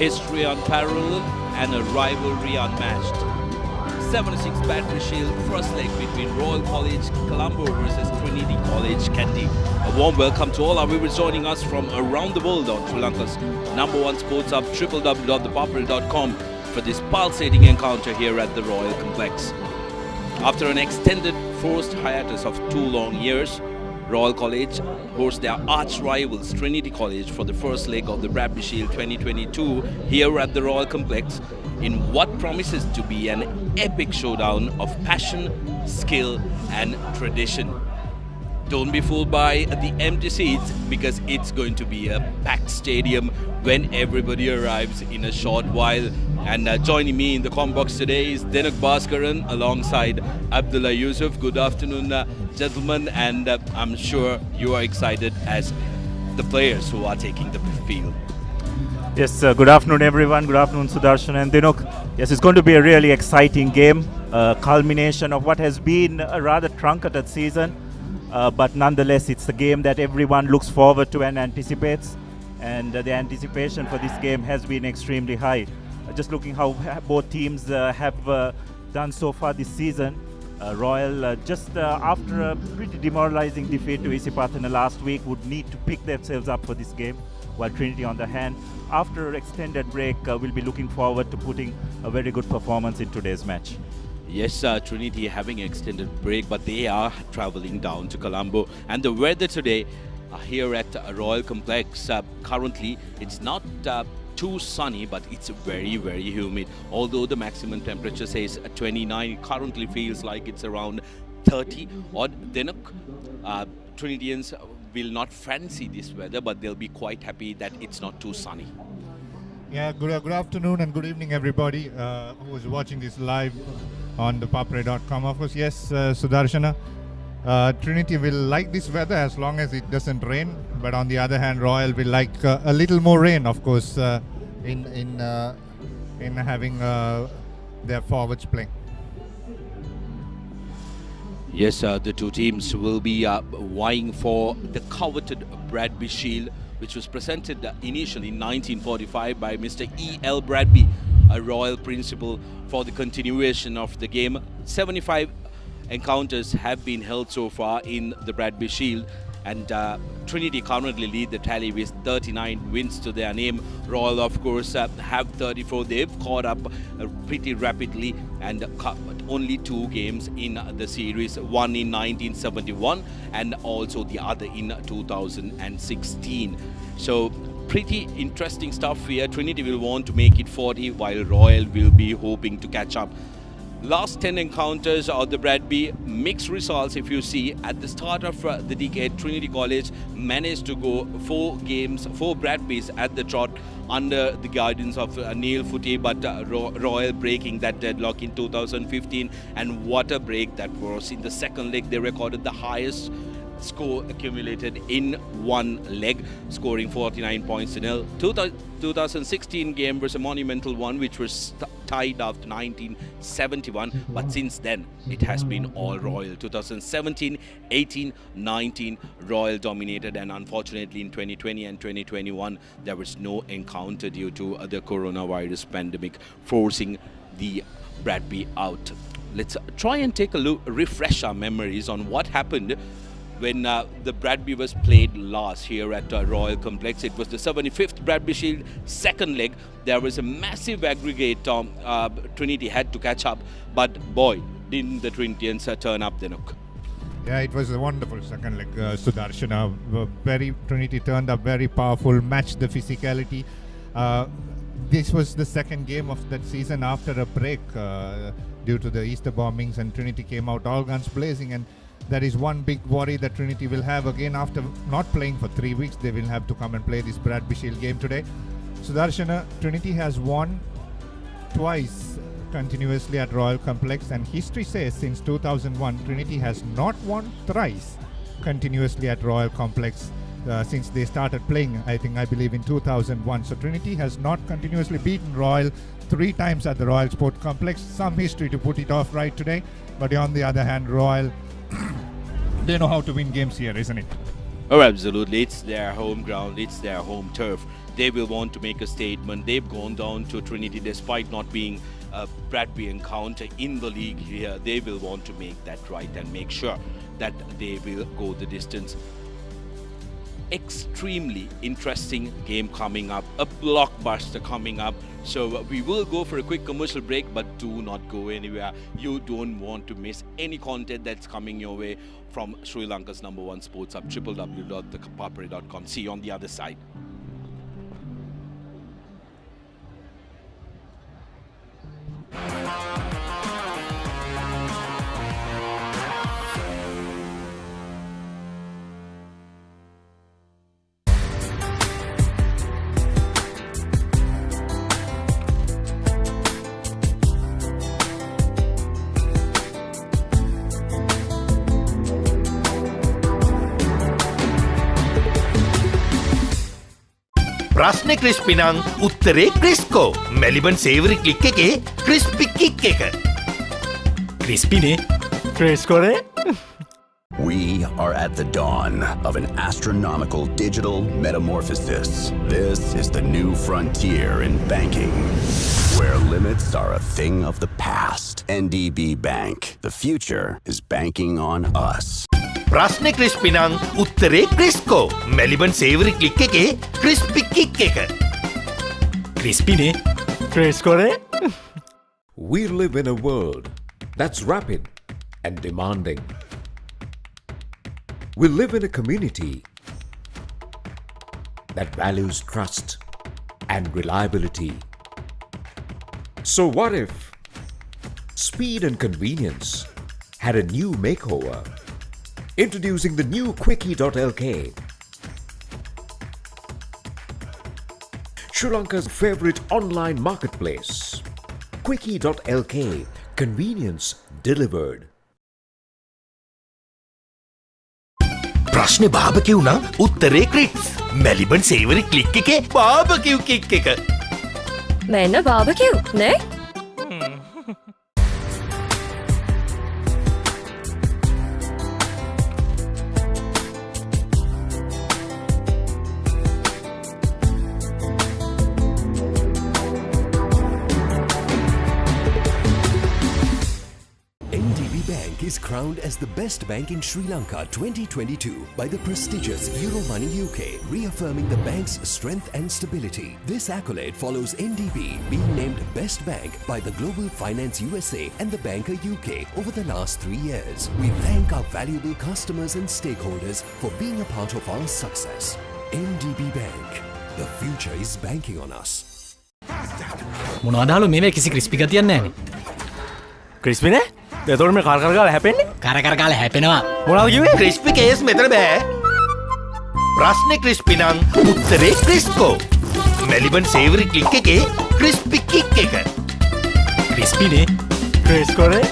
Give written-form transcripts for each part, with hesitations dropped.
history unparalleled and a rivalry unmatched. 76th Bradby Shield first leg between Royal College Colombo versus Trinity College Kandy. A warm welcome to all our viewers joining us from around the world on Sri Lanka's #1 sports hub www.thepapare.com for this pulsating encounter here at the Royal Complex. After an extended forced hiatus of 2 long years, Royal College hosts their arch rivals Trinity College for the first leg of the Bradby Shield 2022 here at the Royal Complex in what promises to be an epic showdown of passion, skill and tradition. Don't be fooled by the empty seats because it's going to be a packed stadium when everybody arrives in a short while. And joining me in the comm box today is Denak Bhaskaran alongside Abdullah Yusuf. Good afternoon, gentlemen, and I'm sure you are excited as the players who are taking the field. Yes, good afternoon everyone. Good afternoon Sudarshan and Dinuk. Yes, it's going to be a really exciting game, a culmination of what has been a rather truncated season. But nonetheless, it's a game that everyone looks forward to and anticipates. And the anticipation for this game has been extremely high. Just looking how both teams have done so far this season. Royal, just after a pretty demoralizing defeat to Isipathana last week, would need to pick themselves up for this game. While Trinity, on the hand, after an extended break, will be looking forward to putting a very good performance in today's match. Yes, Trinity having an extended break, but they are traveling down to Colombo. And the weather today here at Royal Complex, currently it's not too sunny, but it's very, very humid. Although the maximum temperature says 29, it currently feels like it's around 30 odd. Then Trinitians will not fancy this weather, but they'll be quite happy that it's not too sunny. Yeah, good afternoon and good evening everybody who is watching this live on the papare.com. Of course, yes, Sudarshana, Trinity will like this weather as long as it doesn't rain, but on the other hand, Royal will like a little more rain, of course, in having their forwards playing. Yes, the two teams will be vying for the coveted Bradby Shield, which was presented initially in 1945 by Mr. E.L. Bradby, a Royal principal, for the continuation of the game. 75 encounters have been held so far in the Bradby Shield, and Trinity currently lead the tally with 39 wins to their name. Royal, of course, have 34. They've caught up pretty rapidly and only 2 games in the series, one in 1971 and also the other in 2016. So pretty interesting stuff here. Trinity will want to make it 40 while Royal will be hoping to catch up. Last 10 encounters of the Bradby, mixed results. If you see, at the start of the decade, Trinity College managed to go 4 Bradbys at the trot under the guidance of Neil Footy, but Royal breaking that deadlock in 2015. And what a break that was. In the second leg, they recorded the highest score accumulated in one leg, scoring 49 points to nil. 2016 game was a monumental one, which was tied after 1971, but since then it has been all Royal. 2017, 18, 19 Royal dominated, and unfortunately in 2020 and 2021 there was no encounter due to the coronavirus pandemic forcing the Bradby out. Let's try and take a look, refresh our memories on what happened when the Bradby was played last here at Royal Complex. It was the 75th Bradby Shield second leg. There was a massive aggregate. Trinity had to catch up, but boy, didn't the Trinitians turn up, Denuk. Yeah, it was a wonderful second leg, Sudarshana. Trinity turned up very powerful, matched the physicality. This was the second game of that season after a break due to the Easter bombings, and Trinity came out all guns blazing. And that is one big worry that Trinity will have again after not playing for 3 weeks. They will have to come and play this Bradby Shield game today. Sudarshana, Trinity has won twice continuously at Royal Complex, and history says since 2001 Trinity has not won thrice continuously at Royal Complex since they started playing, I believe in 2001. So Trinity has not continuously beaten Royal 3 times at the Royal Sport Complex. Some history to put it off right today, but on the other hand, Royal they know how to win games here, isn't it? Oh, absolutely. It's their home ground. It's their home turf. They will want to make a statement. They've gone down to Trinity despite not being a Bradby encounter in the league here. They will want to make that right and make sure that they will go the distance. Extremely interesting game coming up, a blockbuster coming up. So we will go for a quick commercial break, but do not go anywhere. You don't want to miss any content that's coming your way from Sri Lanka's #1 sports hub, www.thepapare.com. See you on the other side. ප්‍රශ්නේ crispy නම් උත්තරේ ක්‍රිස්කෝ Maliban සේවරි click එකේ crispy kick එක ක්‍රිස්පිනේ ක්‍රිස්කෝනේ. We are at the dawn of an astronomical digital metamorphosis. This is the new frontier in banking, where limits are a thing of the past. NDB Bank. The future is banking on us. ප්‍රශ්නේ crispy නම් උත්තරේ ක්‍රිස්කෝ Maliban සේවරි click එකේ crispy kick එක ක්‍රිස්පිනේ ක්‍රිස්කෝනේ. We live in a world that's rapid and demanding. We live in a community that values trust and reliability. So what if speed and convenience had a new makeover? Introducing the new Quickie.lk, Sri Lanka's favorite online marketplace. Quickie.lk, convenience delivered. ප්‍රශ්නේ බාබකිව් නම් උත්තරේ Chris Maliban සේවරි click එකේ බාබකිව් kick එක මෙන්න බාබකිව් නේ. Is crowned as the best bank in Sri Lanka 2022 by the prestigious Euromoney UK, reaffirming the bank's strength and stability. This accolade follows NDB being named Best Bank by the Global Finance USA and the Banker UK over the last 3 years. We thank our valuable customers and stakeholders for being a part of our success. NDB Bank. The future is banking on us. මොනවදාලු මේ කිසි crispy ගතියක් නැහැනේ. ක්‍රිස්පිනේ? එතකොට මේ කර ගාලා හැපෙන්නේ? කර ගාලා හැපෙනවා. මොනවද කිව්වේ? ක්‍රිස්පි කේස් මෙතන බෑ. ප්‍රශ්නේ ක්‍රිස්පි නම් උත්තරේ ක්‍රිස්කෝ මෙලිබන් සේවරි ක්ලික් එකේ ක්‍රිස්පි කික් එක ක්‍රිස්පිනේ ක්‍රිස්කෝනේ.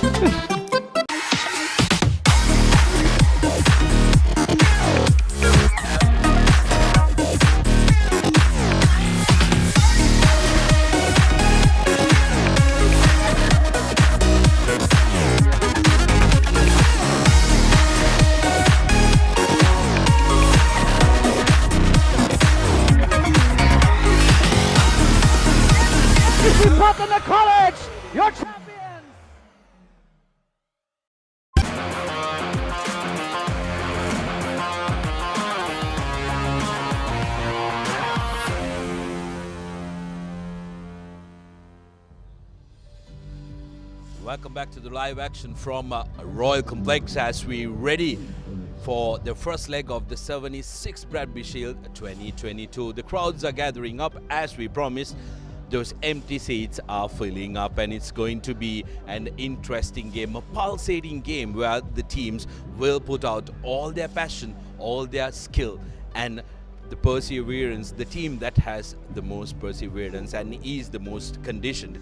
Welcome back to the live action from Royal Complex as we ready for the first leg of the 76th Bradby Shield 2022. The crowds are gathering up as we promised. Those empty seats are filling up and it's going to be an interesting game, a pulsating game where the teams will put out all their passion, all their skill and the perseverance. The team that has the most perseverance and is the most conditioned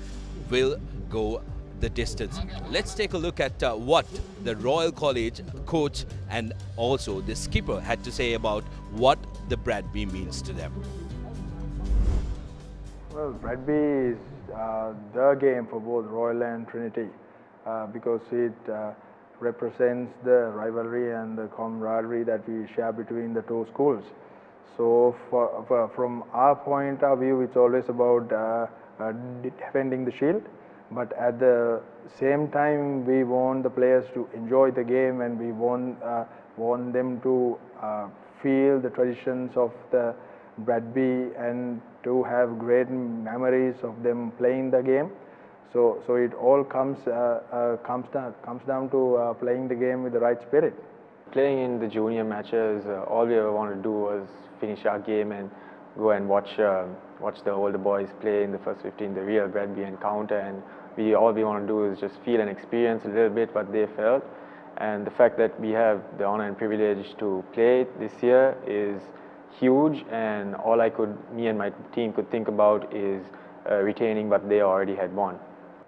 will go the distance. Let's take a look at what the Royal College coach and also the skipper had to say about what the Bradby means to them. Well, Bradby is the game for both Royal and Trinity because it represents the rivalry and the camaraderie that we share between the two schools. So from our point of view, it's always about defending the shield, but at the same time, we want the players to enjoy the game, and we want them to feel the traditions of the Bradby and to have great memories of them playing the game. So it all comes down to playing the game with the right spirit. Playing in the junior matches, all we ever wanted to do was finish our game and go and watch the older boys play in the first 15, the real Bradby encounter, and all we want to do is just feel and experience a little bit what they felt. And the fact that we have the honor and privilege to play this year is huge, and all me and my team could think about is retaining what they already had won.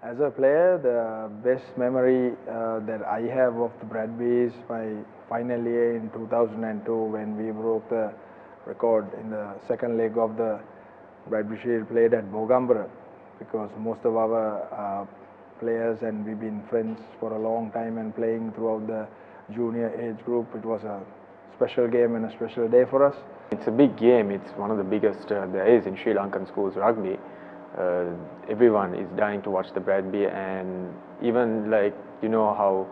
As a player, the best memory that I have of the Bradby is my final year in 2002 when we broke the record in the second leg of the Bradby Shield played at Bogambara, because most of our players and we've been friends for a long time and playing throughout the junior age group. It was a special game and a special day for us. It's a big game. It's one of the biggest there is in Sri Lankan schools rugby. Everyone is dying to watch the Bradby, and even how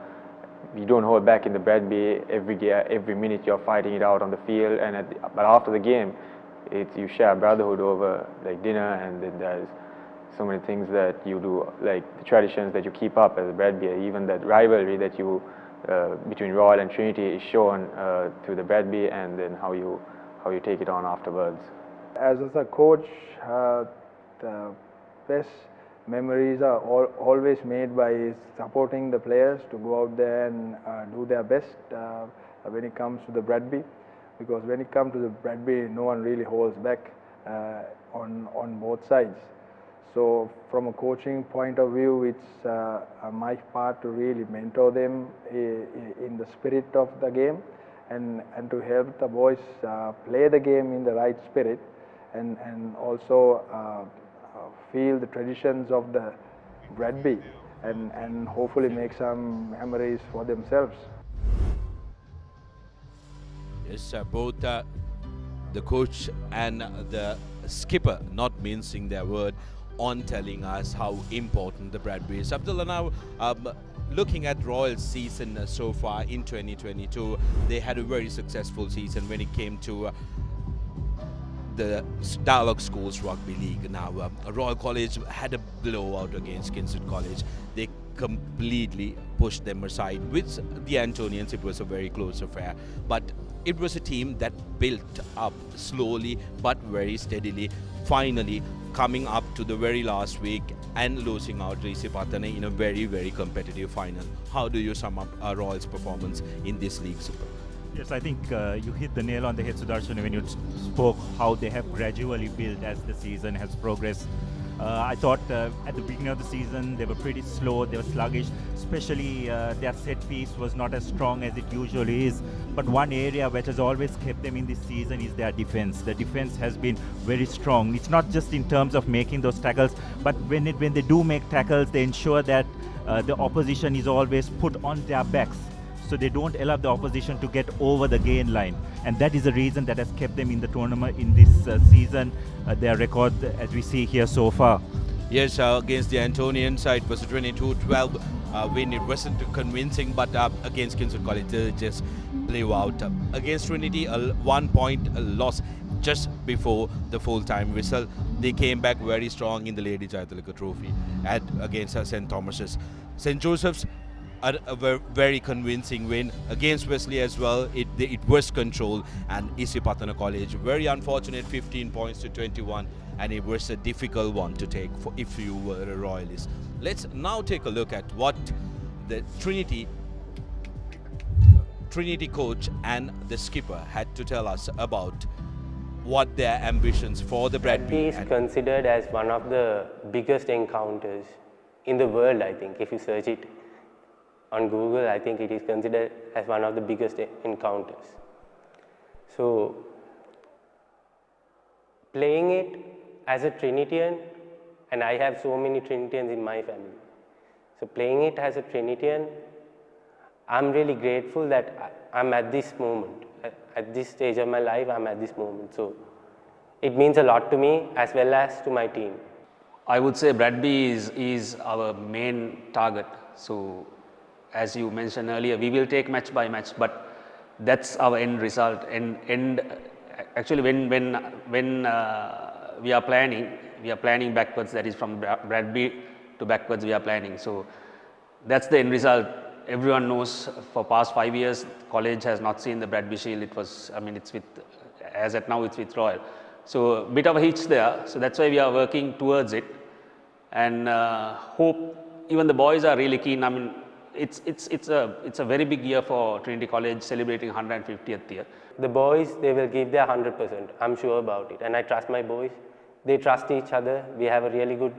you don't hold back in the Bradby. Every minute you're fighting it out on the field, and but after the game, you share brotherhood over dinner, and then there's so many things that you do, like the traditions that you keep up as a Bradby. Even that rivalry that you between Royal and Trinity is shown through the Bradby, and then how you take it on afterwards. As a coach, the best memories are always made by supporting the players to go out there and do their best when it comes to the Bradby, because when it comes to the Bradby, no one really holds back on both sides. So from a coaching point of view, it's my part to really mentor them in the spirit of the game, and to help the boys play the game in the right spirit, and also feel the traditions of the Bradby, and hopefully make some memories for themselves. Yes, both the coach and the skipper not mincing their word on telling us how important the Bradby is. Abdullah, now looking at Royal's season so far in 2022, they had a very successful season when it came to the Dialogue Schools Rugby League. Now, Royal College had a blowout against Kingston College. They completely pushed them aside. With the Antonians, it was a very close affair, but it was a team that built up slowly but very steadily, finally coming up to the very last week and losing out to Isipatana in a very, very competitive final. How do you sum up Royal's performance in this league, Super? Yes, I think you hit the nail on the head, Sudarshan, when you spoke how they have gradually built as the season has progressed. I thought at the beginning of the season they were pretty slow, they were sluggish, especially their set piece was not as strong as it usually is. But one area which has always kept them in this season is their defense. The defense has been very strong. It's not just in terms of making those tackles, but when they do make tackles, they ensure that the opposition is always put on their backs, so they don't allow the opposition to get over the gain line, and that is the reason that has kept them in the tournament in this season, their record as we see here so far. Yes, against the Antonians, it was a 22-12 win. It wasn't convincing, but against Kingston College, they just blew out. Against Trinity, a 1-point loss just before the full-time whistle. They came back very strong in the Lady Jayathalika Trophy against St. Thomas's. St. Joseph's, a very convincing win against Wesley as well. It was controlled, and Isipatana College, very unfortunate, 15 points to 21, and it was a difficult one to take if you were a Royalist. Let's now take a look at what the Trinity coach and the skipper had to tell us about what their ambitions for the Bradby. Bradby is considered as one of the biggest encounters in the world, I think. If you search it on Google, I think it is considered as one of the biggest encounters. So, playing it as a Trinitian, and I have so many Trinitians in my family. So, playing it as a Trinitian, I'm really grateful that I'm at this moment. At this stage of my life, I'm at this moment. So it means a lot to me as well as to my team. I would say Bradby is our main target. So as you mentioned earlier, we will take match by match, but that's our end result. Actually, when we are planning backwards. That is from Bradby to backwards we are planning. So that's the end result. Everyone knows for past 5 years, college has not seen the Bradby Shield. It was, I mean, it's with, as at now, it's with Royal. So a bit of a hitch there. So that's why we are working towards it, and hope even the boys are really keen. I mean, it's a very big year for Trinity College, celebrating 150th year. The boys, they will give their 100%. I'm sure about it, and I trust my boys. They trust each other. We have a really good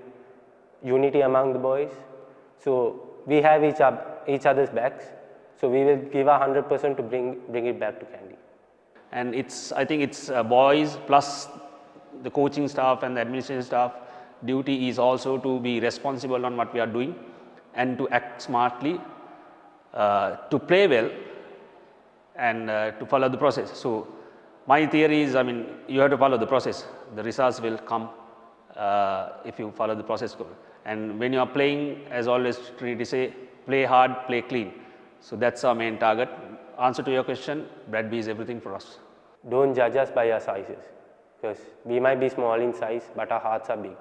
unity among the boys. So we have each other's backs. So we will give our 100% to bring it back to Kandy. And I think it's boys plus the coaching staff and the administration staff duty is also to be responsible on what we are doing and to act smartly, to play well, and to follow the process. So my theory is, I mean, you have to follow the process. The results will come if you follow the process. And when you are playing, as always Trinity say, play hard, play clean. So that's our main target. Answer to your question, Bradby is everything for us. Don't judge us by our sizes, because we might be small in size, but our hearts are big.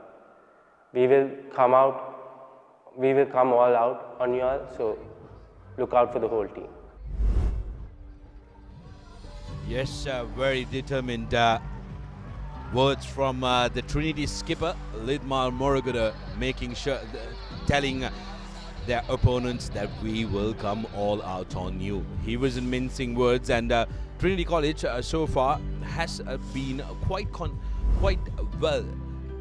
We will come all out on you all, so look out for the whole team. Yes, very determined words from the Trinity skipper, Lidmar Moragada, making sure, telling their opponents that we will come all out on you. He wasn't mincing words, and Trinity College so far has been quite well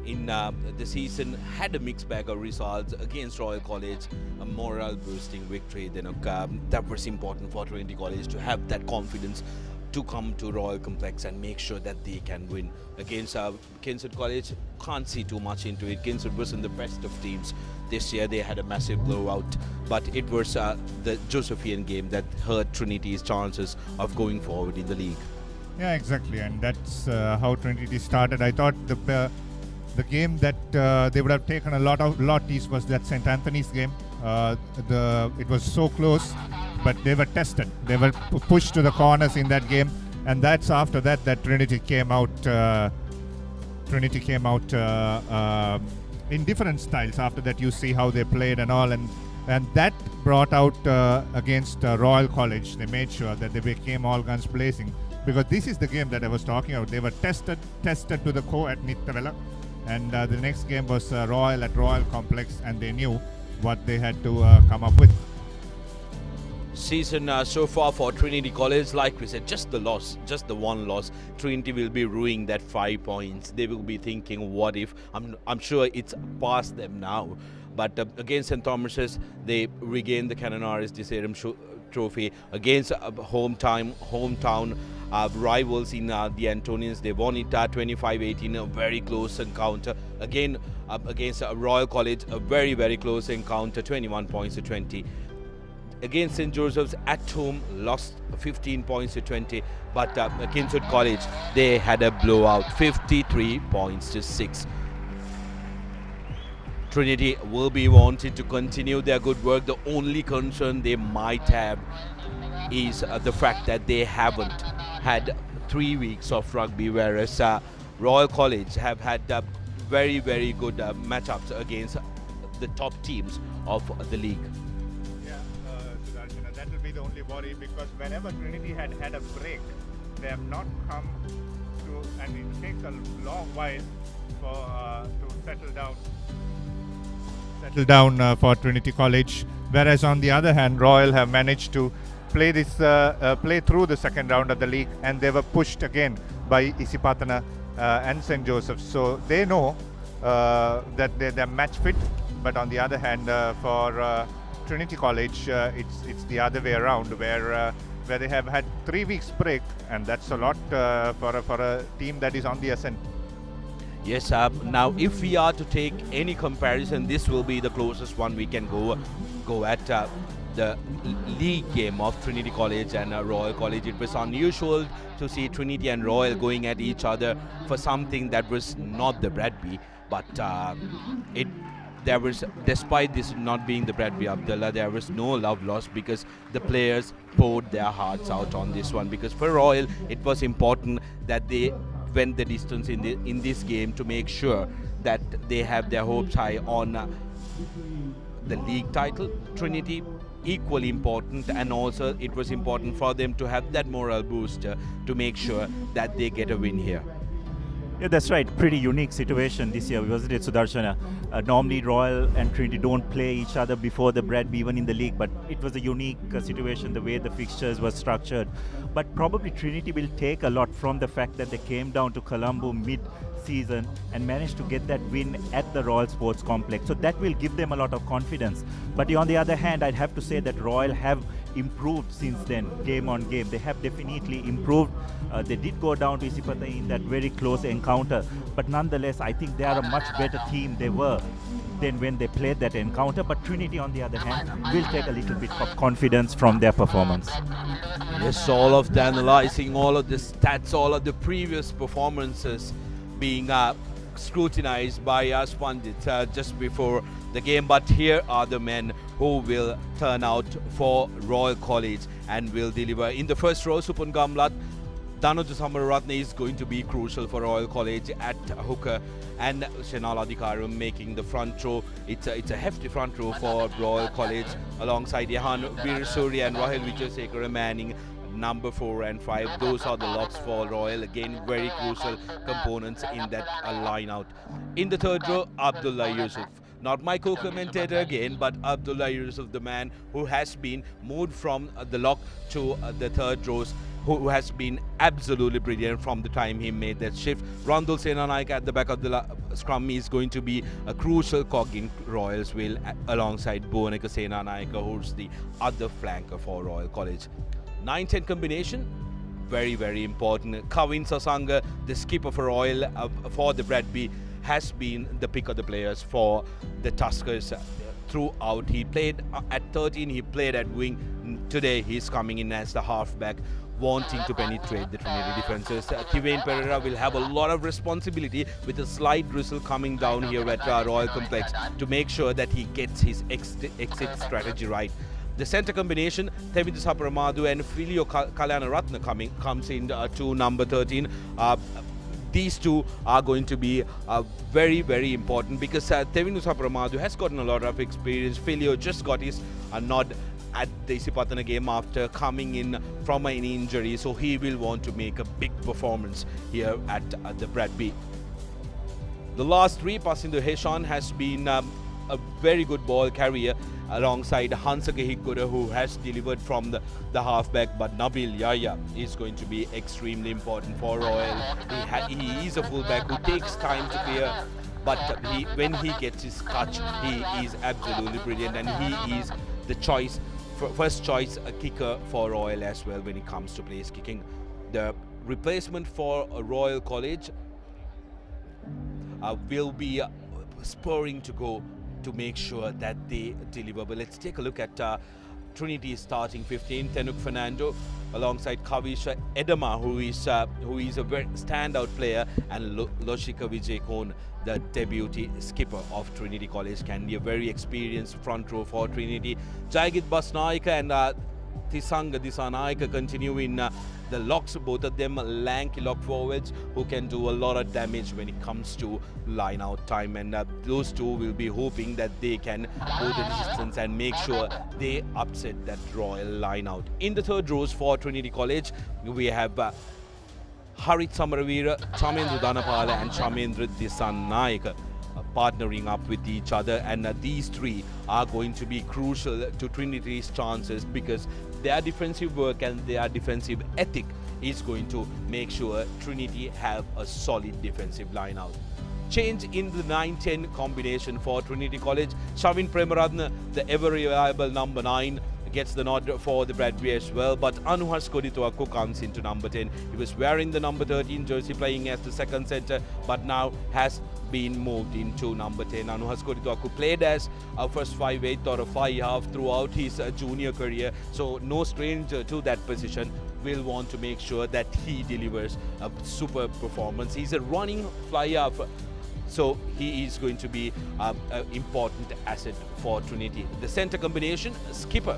in the season, had a mixed bag of results against Royal College, a morale boosting victory. Then that was important for Trinity College to have that confidence to come to Royal Complex and make sure that they can win against Kingswood College. Can't see too much into it. Kingswood wasn't the best of teams this year. They had a massive blowout, but it was the Josephian game that hurt Trinity's chances of going forward in the league. Yeah, exactly, and that's how Trinity started. I thought the game that they would have taken a lot east was that St. Anthony's game. It was so close, but they were tested. They were pushed to the corners in that game, and that's after that Trinity came out. In different styles. After that, you see how they played and all, and that brought out against Royal College. They made sure that they became all guns blazing, because this is the game that I was talking about. They were tested to the core at Nittavela, and the next game was Royal at Royal Complex, and they knew what they had to come up with. Season so far for Trinity College, like we said, just the one loss. Trinity will be ruining that 5 points. They will be thinking, what if? I'm sure it's past them now. But against St. Thomas's, they regained the Canonaris Deserum trophy. Against hometown rivals in the Antonians, they won it 25-18, a very close encounter. Again, against Royal College, a very, very close encounter, 21 points to 20. Against St. Joseph's at home, lost 15 points to 20, but Kingswood College, they had a blowout, 53 points to 6. Trinity will be wanting to continue their good work. The only concern they might have is the fact that they haven't had 3 weeks of rugby, whereas Royal College have had very, very good matchups against the top teams of the league. That will be the only worry, because whenever Trinity had a break, they have not come to, and it takes a long while to settle down for Trinity College. Whereas on the other hand, Royal have managed to play through the second round of the league, and they were pushed again by Isipatana and St. Joseph's. So they know that they're match fit. But on the other hand, for Trinity College, it's the other way around, where they have had 3 weeks break, and that's a lot for a team that is on the ascent. Yes, now if we are to take any comparison, this will be the closest one we can go at. the league game of Trinity College and Royal College. It was unusual to see Trinity and Royal going at each other for something that was not the Bradby, but there was, despite this not being the Bradby, Abdullah, there was no love lost because the players poured their hearts out on this one. Because for Royal, it was important that they went the distance in this game to make sure that they have their hopes high on the league title. Trinity, equally important, and also it was important for them to have that moral booster to make sure that they get a win here. Yeah, that's right. Pretty unique situation this year, wasn't it, Sudarshana? Normally, Royal and Trinity don't play each other before the Bradby, even in the league, but it was a unique situation, the way the fixtures were structured. But probably Trinity will take a lot from the fact that they came down to Colombo mid-season and managed to get that win at the Royal Sports Complex. So that will give them a lot of confidence. But on the other hand, I'd have to say that Royal have improved since then, game on game. They have definitely improved. They did go down to Isipata in that very close encounter, but nonetheless, I think they are a much better team they were than when they played that encounter. But Trinity, on the other hand, will take a little bit of confidence from their performance. Yes, all of the analyzing, all of the stats, all of the previous performances being scrutinized by us pundits just before the game. But here are the men who will turn out for Royal College and will deliver. In the first row, Supun Gamlat, Danuja Samararatne is going to be crucial for Royal College at hooker, and Shenal Adhikaram making the front row. It's a hefty front row for Royal College, alongside Yahan Veerasuri and Rahil Vijayasekara manning number 4 and 5. Those are the locks for Royal. Again, very crucial components in that line out. In the third row, Abdullah Yusuf. Not my co-commentator again, but Abdullah Yusuf, the man who has been moved from the lock to the third rows, who has been absolutely brilliant from the time he made that shift. Randul Senanaika at the back of the scrum is going to be a crucial cog in Royals' wheel, alongside Bhuvanika Senanaika, who's the other flanker for Royal College. 9-10 combination, very, very important. Kavin Sasanga, the skipper for Royal, for the Bradby, has been the pick of the players for the Tuskers throughout. He played at 13, he played at wing. Today he's coming in as the halfback, wanting to penetrate the Trinity defences. Thivain Pereira will have a lot of responsibility with a slight drizzle coming down here at Royal Complex to make sure that he gets his exit strategy right. The centre combination, Tevindu Saparamadu and Filio Kalyanaratne comes in to number 13. These two are going to be very, very important because Tevindu Saparamadu has gotten a lot of experience. Filio just got his nod at the Isipatana game after coming in from an injury, so he will want to make a big performance here at the Bradby. The last three, passing to Heshan, has been a very good ball carrier alongside Hansaka Hikura, who has delivered from the halfback, but Nabil Yaya is going to be extremely important for Royal. He is a fullback who takes time to clear, but when he gets his touch, he is absolutely brilliant, and he is the choice, first choice kicker for Royal as well when it comes to place kicking. The replacement for Royal College will be spurring to go to make sure that they deliver. But let's take a look at Trinity's starting 15. Tenuk Fernando alongside Kavisha Edema, who is a very standout player, and Loshika Vijay, the deputy skipper of Trinity College, Kandy, a very experienced front row for Trinity. Jayagit Basnaika and Tisanga Disanaika continue in the locks, both of them lanky lock forwards who can do a lot of damage when it comes to line out time, and those two will be hoping that they can go the distance and make sure they upset that Royal line out. In the third rows for Trinity College, we have Harit Samaravira, Chamendra Dhanapala and Chamendra Disanaika partnering up with each other, and these three are going to be crucial to Trinity's chances because their defensive work and their defensive ethic is going to make sure Trinity have a solid defensive line out. Change in the 9-10 combination for Trinity College. Shavin Premaratne, the ever reliable number 9, gets the nod for the Bradby as well, but Anuhar Skoditoako comes into number 10. He was wearing the number 13 jersey, playing as the second centre, but now has been moved into number 10. Anuhas Kodituaku played as a first 5'8" or a fly-half throughout his junior career, so no stranger to that position. Will want to make sure that he delivers a super performance. He's a running fly-half, so he is going to be an important asset for Trinity. The centre combination, skipper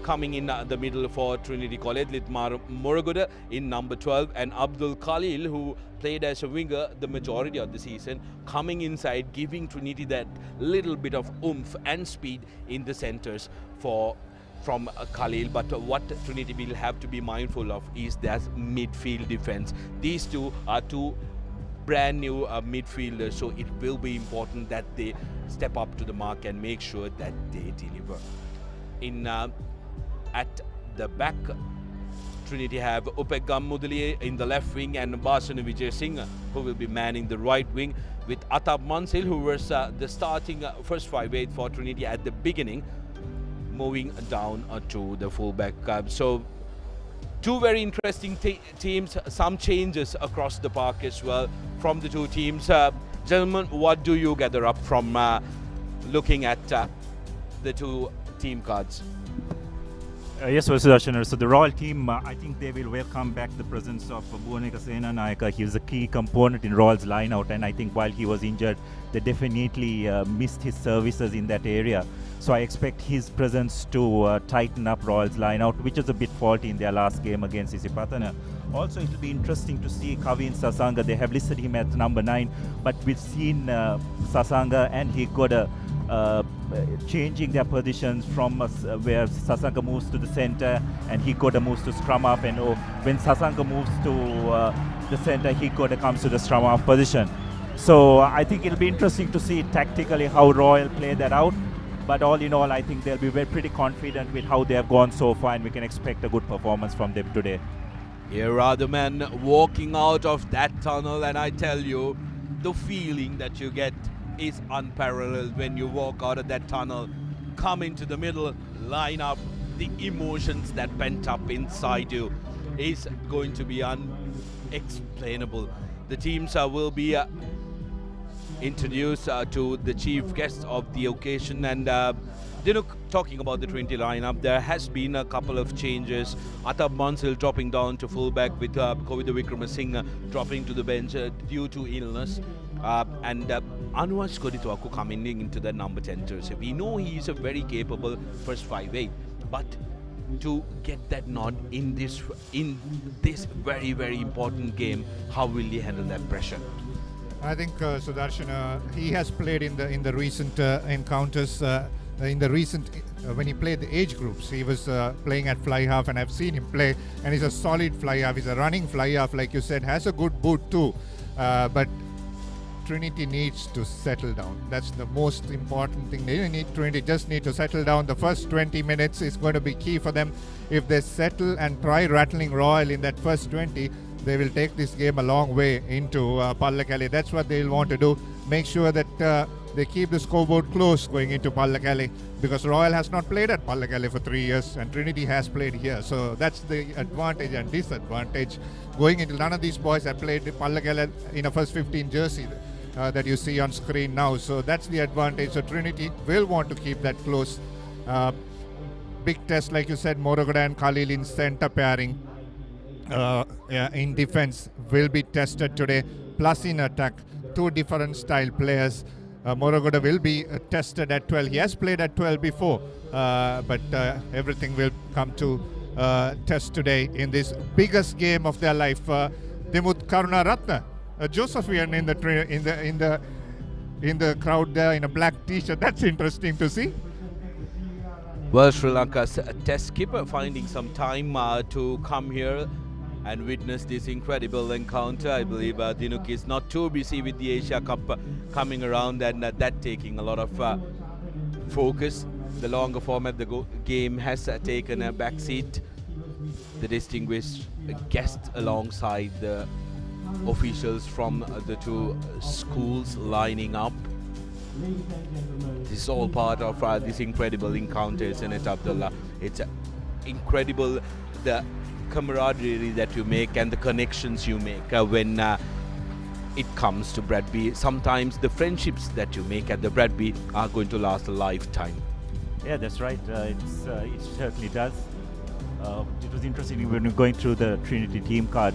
coming in the middle for Trinity College, Litmar Muruguda in number 12, and Abdul Khalil, who played as a winger the majority of the season, coming inside, giving Trinity that little bit of oomph and speed in the centres from Khalil. But what Trinity will have to be mindful of is their midfield defence. These two are two brand new midfielders, so it will be important that they step up to the mark and make sure that they deliver. At the back, Trinity have Upek Gammudali in the left wing and Basana Vijay Singh, who will be manning the right wing, with Atab Mansil, who was the starting first 5'8" for Trinity at the beginning, moving down to the fullback. So two very interesting teams, some changes across the park as well from the two teams. Gentlemen, what do you gather up from looking at the two team cards? Yes, Sudarshan. So the Royal team, I think they will welcome back the presence of Bhuvanika Senanayake. He was a key component in Royal's line-out, and I think while he was injured, they definitely missed his services in that area. So I expect his presence to tighten up Royal's line-out, which was a bit faulty in their last game against Isipatana. Also, it will be interesting to see Kavin Sasanga. They have listed him at number 9, but we've seen Sasanga and Hikoda changing their positions from where Sasanga moves to the center and Hikoda moves to scrum up, and when Sasanga moves to the center, Hikoda comes to the scrum up position. So I think it'll be interesting to see tactically how Royal play that out. But all in all, I think they'll be pretty confident with how they have gone so far, and we can expect a good performance from them today. Here are the men walking out of that tunnel, and I tell you, the feeling that you get is unparalleled when you walk out of that tunnel, come into the middle, line up. The emotions that pent up inside you is going to be unexplainable. The teams will be introduced to the chief guests of the occasion, and talking about the Trinity lineup, there has been a couple of changes. Atab Mansil dropping down to fullback, with Kovida Wickramasinghe dropping to the bench due to illness, and Anuhas Kodituaku coming into the number 10 jersey. We know he is a very capable first 5'8", but to get that nod in this very, very important game, how will he handle that pressure? I think Sudarshan, he has played in the recent encounters. When he played the age groups, he was playing at fly half, and I've seen him play, and he's a solid fly half. He's a running fly half, like you said, has a good boot too. But Trinity needs to settle down. That's the most important thing. Trinity just need to settle down. The first 20 minutes is going to be key for them. If they settle and try rattling Royal in that first 20, they will take this game a long way into Pallekele. That's what they'll want to do. Make sure that they keep the scoreboard close going into Pallekele, because Royal has not played at Pallekele for 3 years and Trinity has played here. So that's the advantage and disadvantage. Going into, none of these boys have played Pallekele in a first 15 jersey that you see on screen now. So that's the advantage. So Trinity will want to keep that close. Big test, like you said, Muruguda and Khalil in center pairing. In defense will be tested today, plus in attack, two different style players. Muruguda will be tested at 12. He has played at 12 before, but everything will come to test today in this biggest game of their life. Dimut Karunaratne, Josephian in the crowd there in a black t-shirt. That's interesting to see. Well, Sri Lanka's test skipper finding some time to come here and witness this incredible encounter. I believe Dinuk is not too busy with the Asia Cup coming around, and that taking a lot of focus. The longer format, the game has taken a back seat. The distinguished guest alongside the officials from the two schools lining up. This is all part of this incredible encounter, isn't it, Abdullah? It's incredible, the camaraderie that you make and the connections you make when it comes to Bradby. Sometimes the friendships that you make at the Bradby are going to last a lifetime. Yeah, that's right. It certainly does. It was interesting when we were going through the Trinity team card,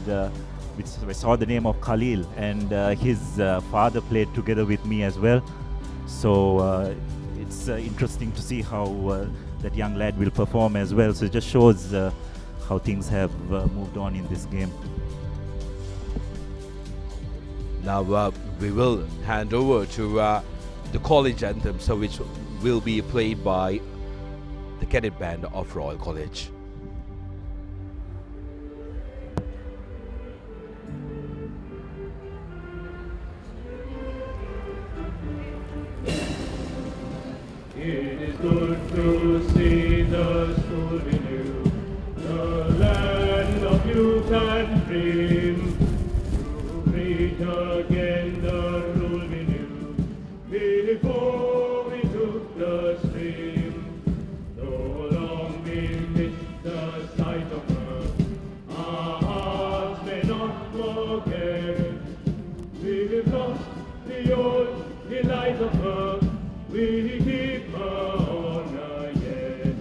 which I saw the name of Khalil, and his father played together with me as well. So it's interesting to see how that young lad will perform as well. So it just shows how things have moved on in this game. Now we will hand over to the college anthem, so which will be played by the cadet band of Royal College. It is good to see the school renew, the land of youth and dream. To greet again the rule we knew before we took the stream. Though long we missed the sight of her, our hearts may not forget. We've lost the old delight of her. We keep her honor yet.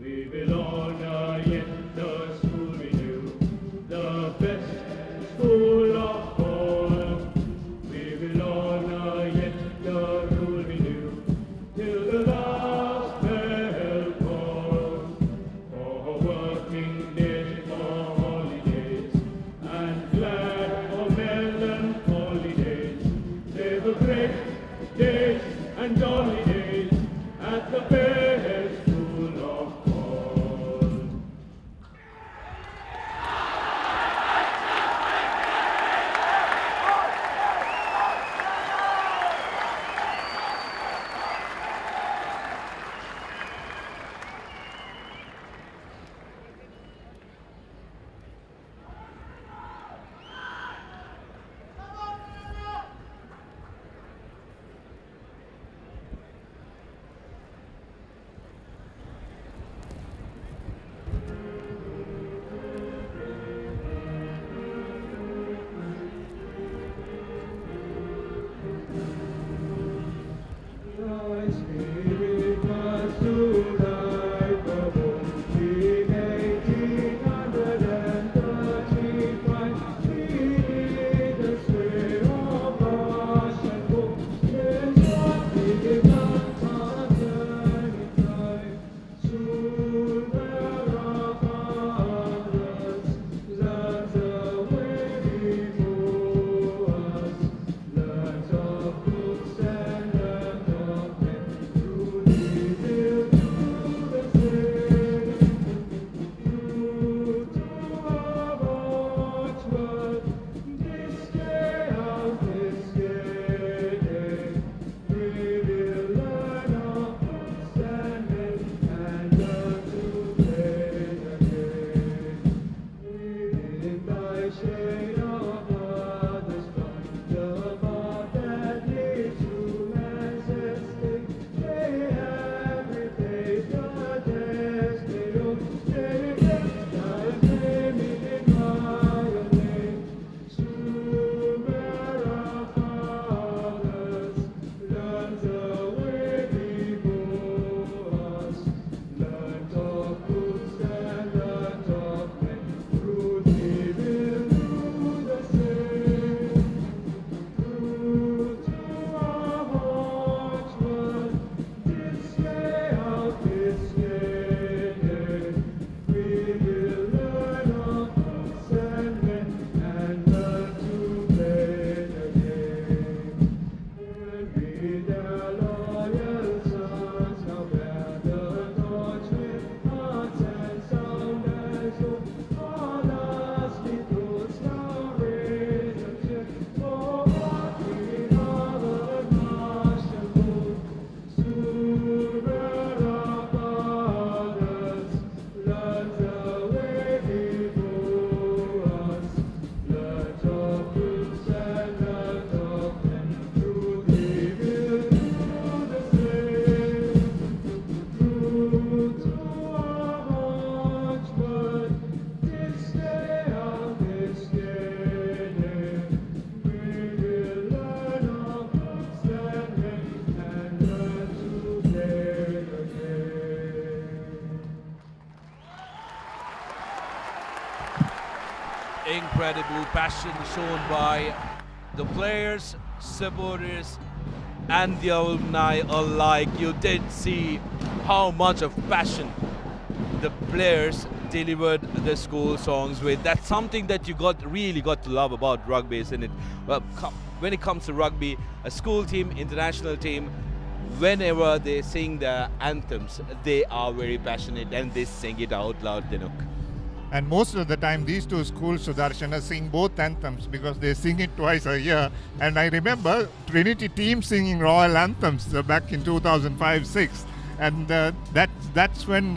We will honor yet the school we knew, the best school of all. We will honor yet the rule we knew, till the last bell call. For working days, for holidays, and glad for melancholy days. They were great days and jolly days at the best school of all. incredible passion shown by the players, supporters, and the alumni alike. You did see how much of passion the players delivered the school songs with. That's something that you really got to love about rugby, isn't it? Well, when it comes to rugby, a school team, international team, whenever they sing their anthems, they are very passionate and they sing it out loud, Dinuk. And most of the time, these two schools, Sudarshana, sing both anthems because they sing it twice a year. And I remember Trinity team singing royal anthems back in 2005-06, and that's when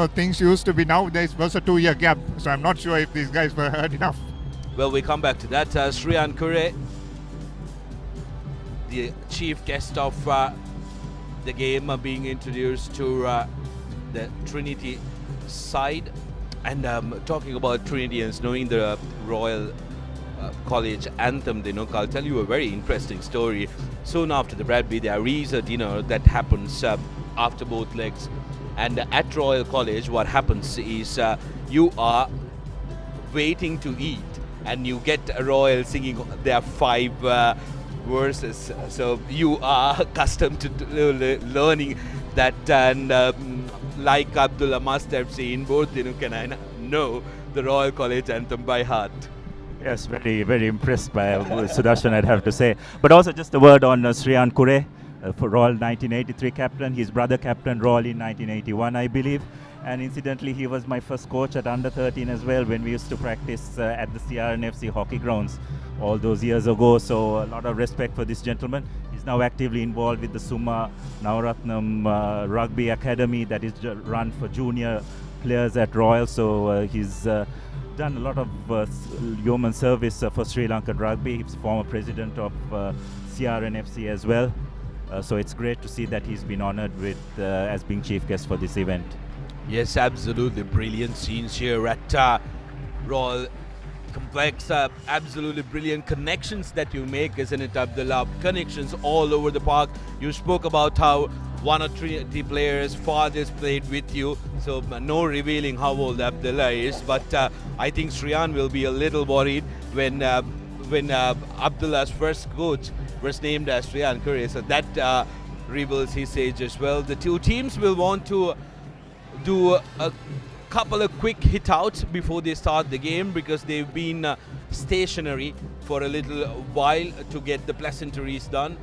things used to be. Now there was a 2-year gap, so I'm not sure if these guys were heard enough. Well, we come back to that. Sriyan Kure, the chief guest of the game, being introduced to the Trinity side, and talking about Trinitians knowing the Royal College anthem, I'll tell you a very interesting story. Soon after the Bradby, there is a dinner that happens after both legs, and at Royal College what happens is you are waiting to eat and you get a Royal singing their 5 verses, so you are accustomed to learning that, and like Abdullah must have seen, both Dinuk and I know the Royal College anthem by heart. Yes, very, very impressed by Sudarshan, I'd have to say. But also just a word on Sriyan Kure, for Royal 1983 captain, his brother captain Royal in 1981, I believe. And incidentally, he was my first coach at under 13 as well when we used to practice at the CRNFC hockey grounds all those years ago. So a lot of respect for this gentleman. He's now actively involved with the Summa Navaratnam Rugby Academy that is run for junior players at Royal. So he's done a lot of yeoman service for Sri Lankan rugby. He's former president of CRNFC as well. So it's great to see that he's been honored with as being chief guest for this event. Yes, absolutely brilliant scenes here at Royal Complex. Absolutely brilliant connections that you make, isn't it, Abdullah? Connections all over the park. You spoke about how 1 or 3 players fathers played with you, so no revealing how old Abdullah is, but I think Sriyan will be a little worried when Abdullah's first coach was named as Sriyan Kure, so that reveals his age as well. The two teams will want to do a couple of quick hit outs before they start the game because they've been stationary for a little while to get the pleasantries done.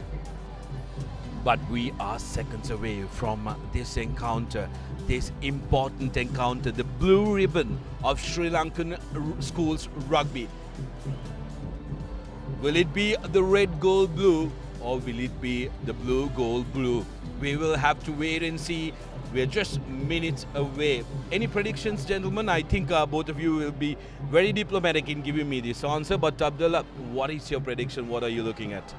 But we are seconds away from this encounter, this important encounter, the blue ribbon of Sri Lankan schools rugby. Will it be the red, gold, blue, or will it be the blue, gold, blue? We will have to wait and see. We're just minutes away. Any predictions, gentlemen? I think both of you will be very diplomatic in giving me this answer. But Abdullah, what is your prediction? What are you looking at?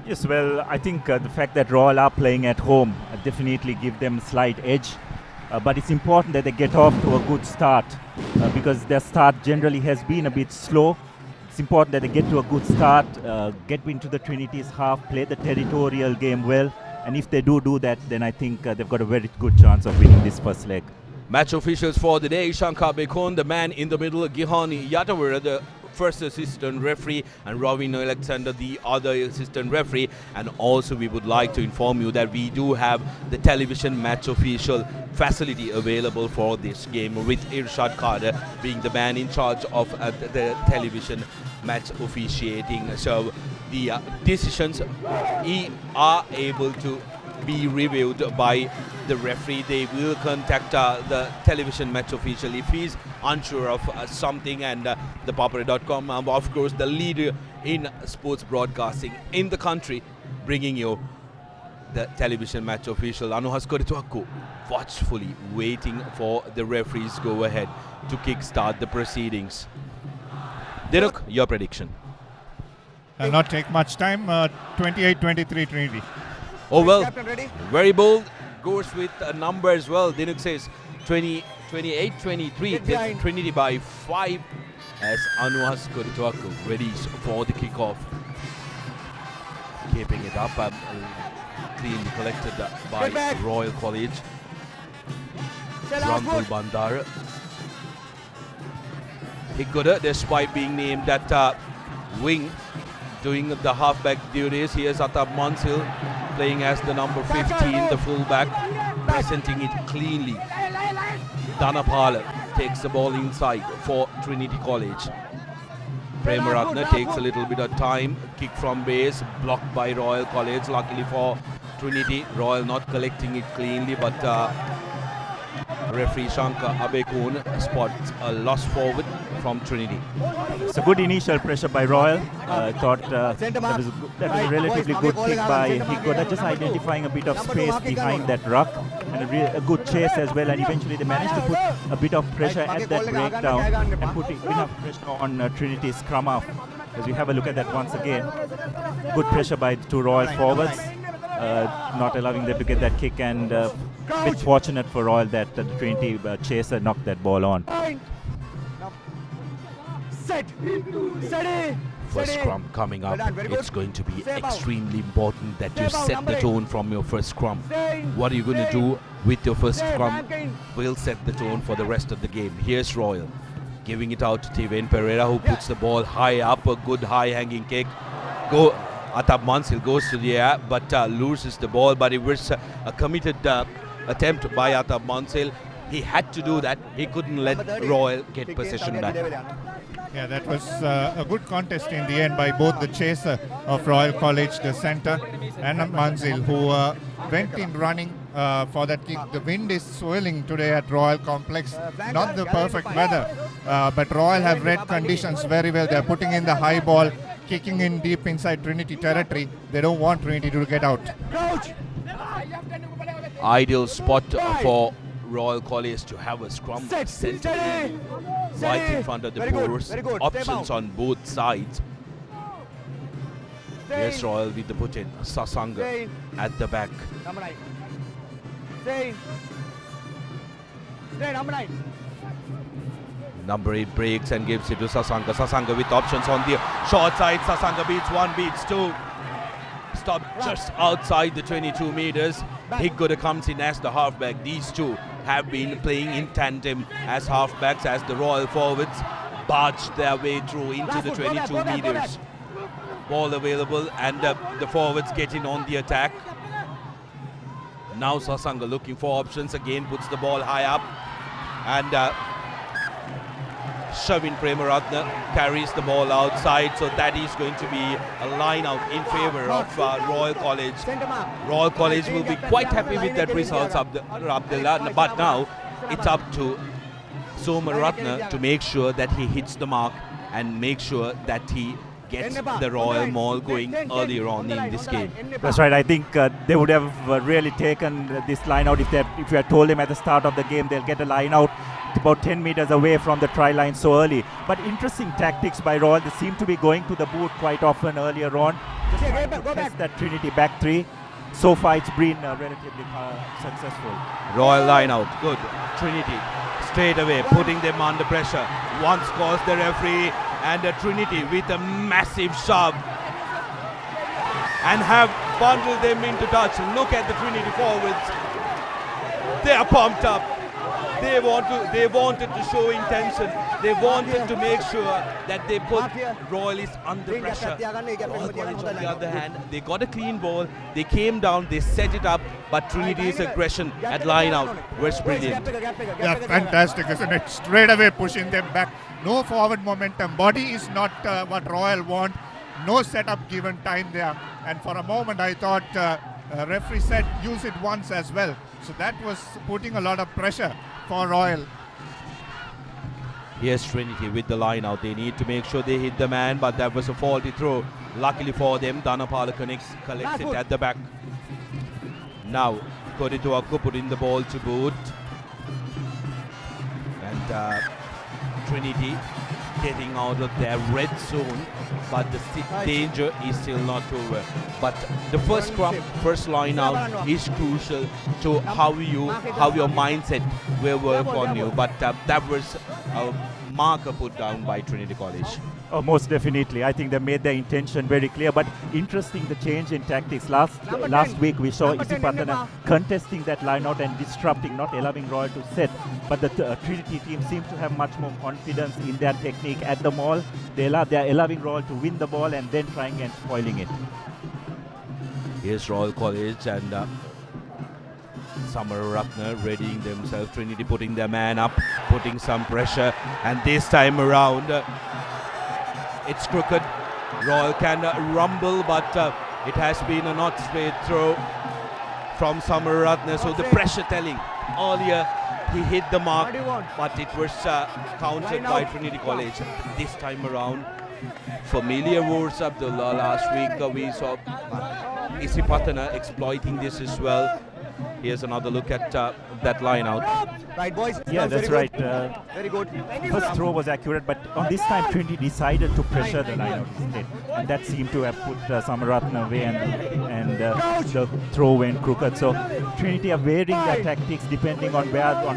Yes, well, I think the fact that Royal are playing at home definitely give them a slight edge. But it's important that they get off to a good start because their start generally has been a bit slow. It's important that they get to a good start, get into the Trinity's half, play the territorial game well. And if they do that, then I think they've got a very good chance of winning this first leg. Match officials for the day: Shankar Bekon, the man in the middle, Gihani Yatawara, the first assistant referee, and Ravin Alexander, the other assistant referee. And also we would like to inform you that we do have the television match official facility available for this game, with Irshad Kader being the man in charge of the television match officiating. So the decisions are able to be reviewed by the referee. They will contact the television match official if he's unsure of something, and the Papare.com, of course, the leader in sports broadcasting in the country, bringing you the television match official Anuhas Korituaku, watchfully waiting for the referee's go ahead to kickstart the proceedings. Dinuk, your prediction? I'll not take much time. 28-23 Trinity. Oh well, very bold. Goes with a number as well. Dinuk says 28-23. Trinity by 5 as Anuhas Korituaku readies for the kickoff. Keeping it up, cleanly collected by Royal College. Rantul Bandar. Higuda, despite being named that wing, doing the halfback duties. Here's Atab Mansil playing as the number 15, the fullback, presenting it cleanly. Dhanapala takes the ball inside for Trinity College. Premaratna takes a little bit of time, kick from base, blocked by Royal College. Luckily for Trinity, Royal not collecting it cleanly, but referee Shankar Abekun spots a loss forward from Trinity. It's a good initial pressure by Royal. I thought that was a relatively good kick by Higuda, just identifying a bit of space behind that ruck, and a good chase as well, and eventually they managed to put a bit of pressure at that breakdown and putting enough pressure on Trinity's scrum half. As we have a look at that once again, good pressure by the two Royal forwards, not allowing them to get that kick, and a bit fortunate for Royal that the Trinity chaser knocked that ball on. First scrum coming up. It's going to be extremely important that you set the tone from your first scrum. What are you going to do with your first scrum will set the tone for the rest of the game. Here's Royal giving it out to Tiven Pereira, who puts the ball high up, a good high hanging kick. Atab Mansil goes to the air but loses the ball, but it was a committed attempt by Atab Mansil. He had to do that. He couldn't let Royal get possession back. Yeah, that was a good contest in the end by both the chaser of Royal College, the centre, and Manzil, who went in running for that kick. The wind is swirling today at Royal Complex. Not the perfect weather, but Royal have read conditions very well. They're putting in the high ball, kicking in deep inside Trinity territory. They don't want Trinity to get out. Ideal spot for Royal College to have a scrum centre right in front of the post. Options on both sides. Here's Royal with the put-in. Sasanga at the back. Number 8 breaks and gives it to Sasanga. Sasanga with options on the short side. Sasanga beats one, beats two. Stop just outside the 22 meters. Higuda comes in as the halfback. These two have been playing in tandem as halfbacks as the Royal forwards barge their way through into the 22 meters. Ball available and the forwards getting on the attack. Now Sasanga looking for options again, puts the ball high up, and Shavin Premaratna carries the ball outside, so that is going to be a line out in favor of Royal College. Royal College will be quite happy with that result, Abdullah, but now it's up to Somaratna to make sure that he hits the mark and make sure that he gets the Royal Mall going earlier on in this game. That's right. I think they would have really taken this line out if you had told them at the start of the game they'll get a line out about 10 meters away from the try line so early. But interesting tactics by Royal. They seem to be going to the boot quite often earlier on. Just trying to test that Trinity back three. So far it's been relatively successful. Royal line out. Good. Trinity straight away putting them under pressure. Once calls the referee, and Trinity with a massive shove and have bundled them into touch. Look at the Trinity forwards. They are pumped up. They wanted to show intention. They wanted to make sure that they put Royalists under pressure. Royal College, on the other hand, they got a clean ball. They came down, they set it up, but Trinity's aggression at line out was brilliant. Yeah, fantastic, isn't it? Straight away pushing them back. No forward momentum. Body is not what Royal want. No setup given time there. And for a moment I thought referee said use it once as well. So that was putting a lot of pressure for Royal. Here's Trinity with the line out. They need to make sure they hit the man, but that was a faulty throw. Luckily for them, Dhanapala collects it at the back. Now, Kodito Akko put in the ball to boot. And Trinity getting out of their red zone, but the danger is still not over. But the first scrum, first line out is crucial to how your mindset will work on you. But that was a marker put down by Trinity College. Oh, most definitely. I think they made their intention very clear. But interesting, the change in tactics. Last week we saw Isipatana contesting that line out and disrupting, not allowing Royal to set. But the Trinity team seems to have much more confidence in their technique at the mall. They are allowing Royal to win the ball and then trying and spoiling it. Here's Royal College and Samaratna readying themselves. Trinity putting their man up, putting some pressure, and this time around it's crooked. Royal can rumble, but it has been a not straight throw from Samaratna. So the pressure telling. Earlier he hit the mark, but it was countered by Trinity College. This time around, familiar words, Abdullah. Last week we saw Isipatana exploiting this as well. Here's another look at that line out. Right, boys? Yeah, that's right. Very good. First throw was accurate, but on this time Trinity decided to pressure the line out instead. And that seemed to have put Samaratna away, and the throw went crooked. So Trinity are varying their tactics depending on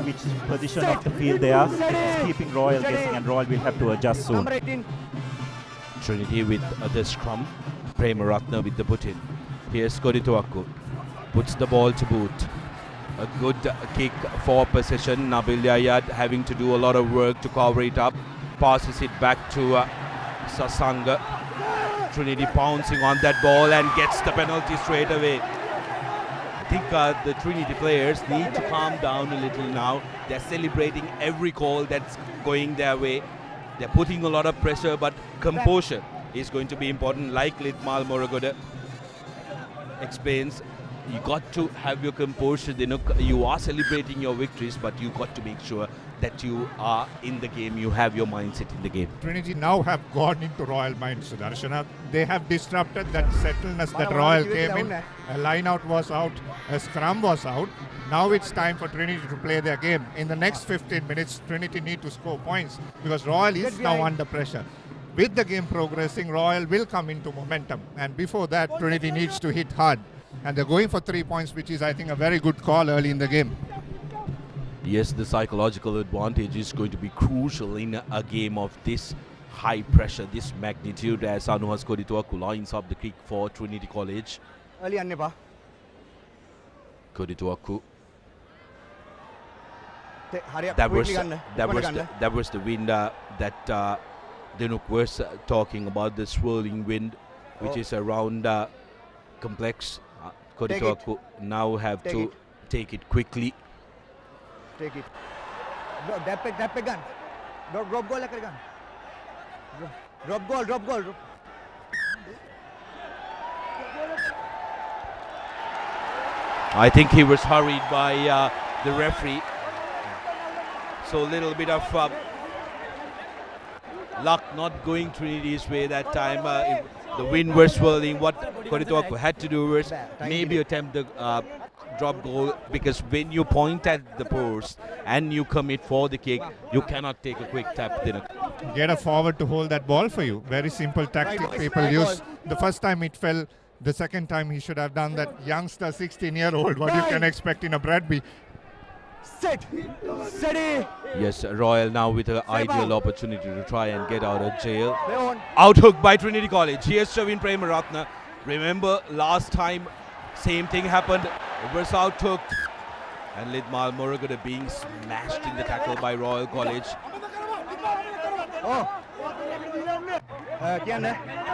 which position of the field they are. It's keeping Royal guessing, and Royal will have to adjust soon. Trinity with the scrum. Premaratna with the put-in. Here's Kodituaku. Puts the ball to boot. A good kick for possession. Nabil Yayad having to do a lot of work to cover it up. Passes it back to Sasanga. Trinity pouncing on that ball and gets the penalty straight away. I think the Trinity players need to calm down a little now. They're celebrating every call that's going their way. They're putting a lot of pressure, but composure is going to be important. Like Litmal Moragoda explains, you got to have your composure. You are celebrating your victories, but you got to make sure that you are in the game, you have your mindset in the game. Trinity now have gone into Royal minds, Sudarshana. They have disrupted that settledness that Royal came in. A line out was out, a scrum was out. Now it's time for Trinity to play their game. In the next 15 minutes, Trinity need to score points because Royal is now under pressure. With the game progressing, Royal will come into momentum. And before that, Trinity needs to hit hard. And they're going for 3 points, which is, I think, a very good call early in the game. Yes, the psychological advantage is going to be crucial in a game of this high pressure, this magnitude, as Anuhas Kodituaku lines up the kick for Trinity College. Early Annepa. Kodituaku. That was the wind that Dinuk was talking about, the swirling wind, which is around complex. Kodituaku now have to take it quickly. Take it. Drop gun. Drop goal. Drop goal. I think he was hurried by the referee. So a little bit of luck not going Trinity's way that time. The wind was swirling. What Kodituaku had to do was maybe attempt the drop goal, because when you point at the post and you commit for the kick, you cannot take a quick tap. Get a forward to hold that ball for you. Very simple tactic people use. The first time it fell, the second time he should have done that. Youngster, 16-year-old, what you can expect in a Bradby. Set. Steady. Yes, Royal now with an ideal opportunity to try and get out of jail. Outhooked by Trinity College. Here's Shavin Premaratna. Remember last time, same thing happened. It was outhooked. And Lidmal Murugada being smashed in the tackle by Royal College.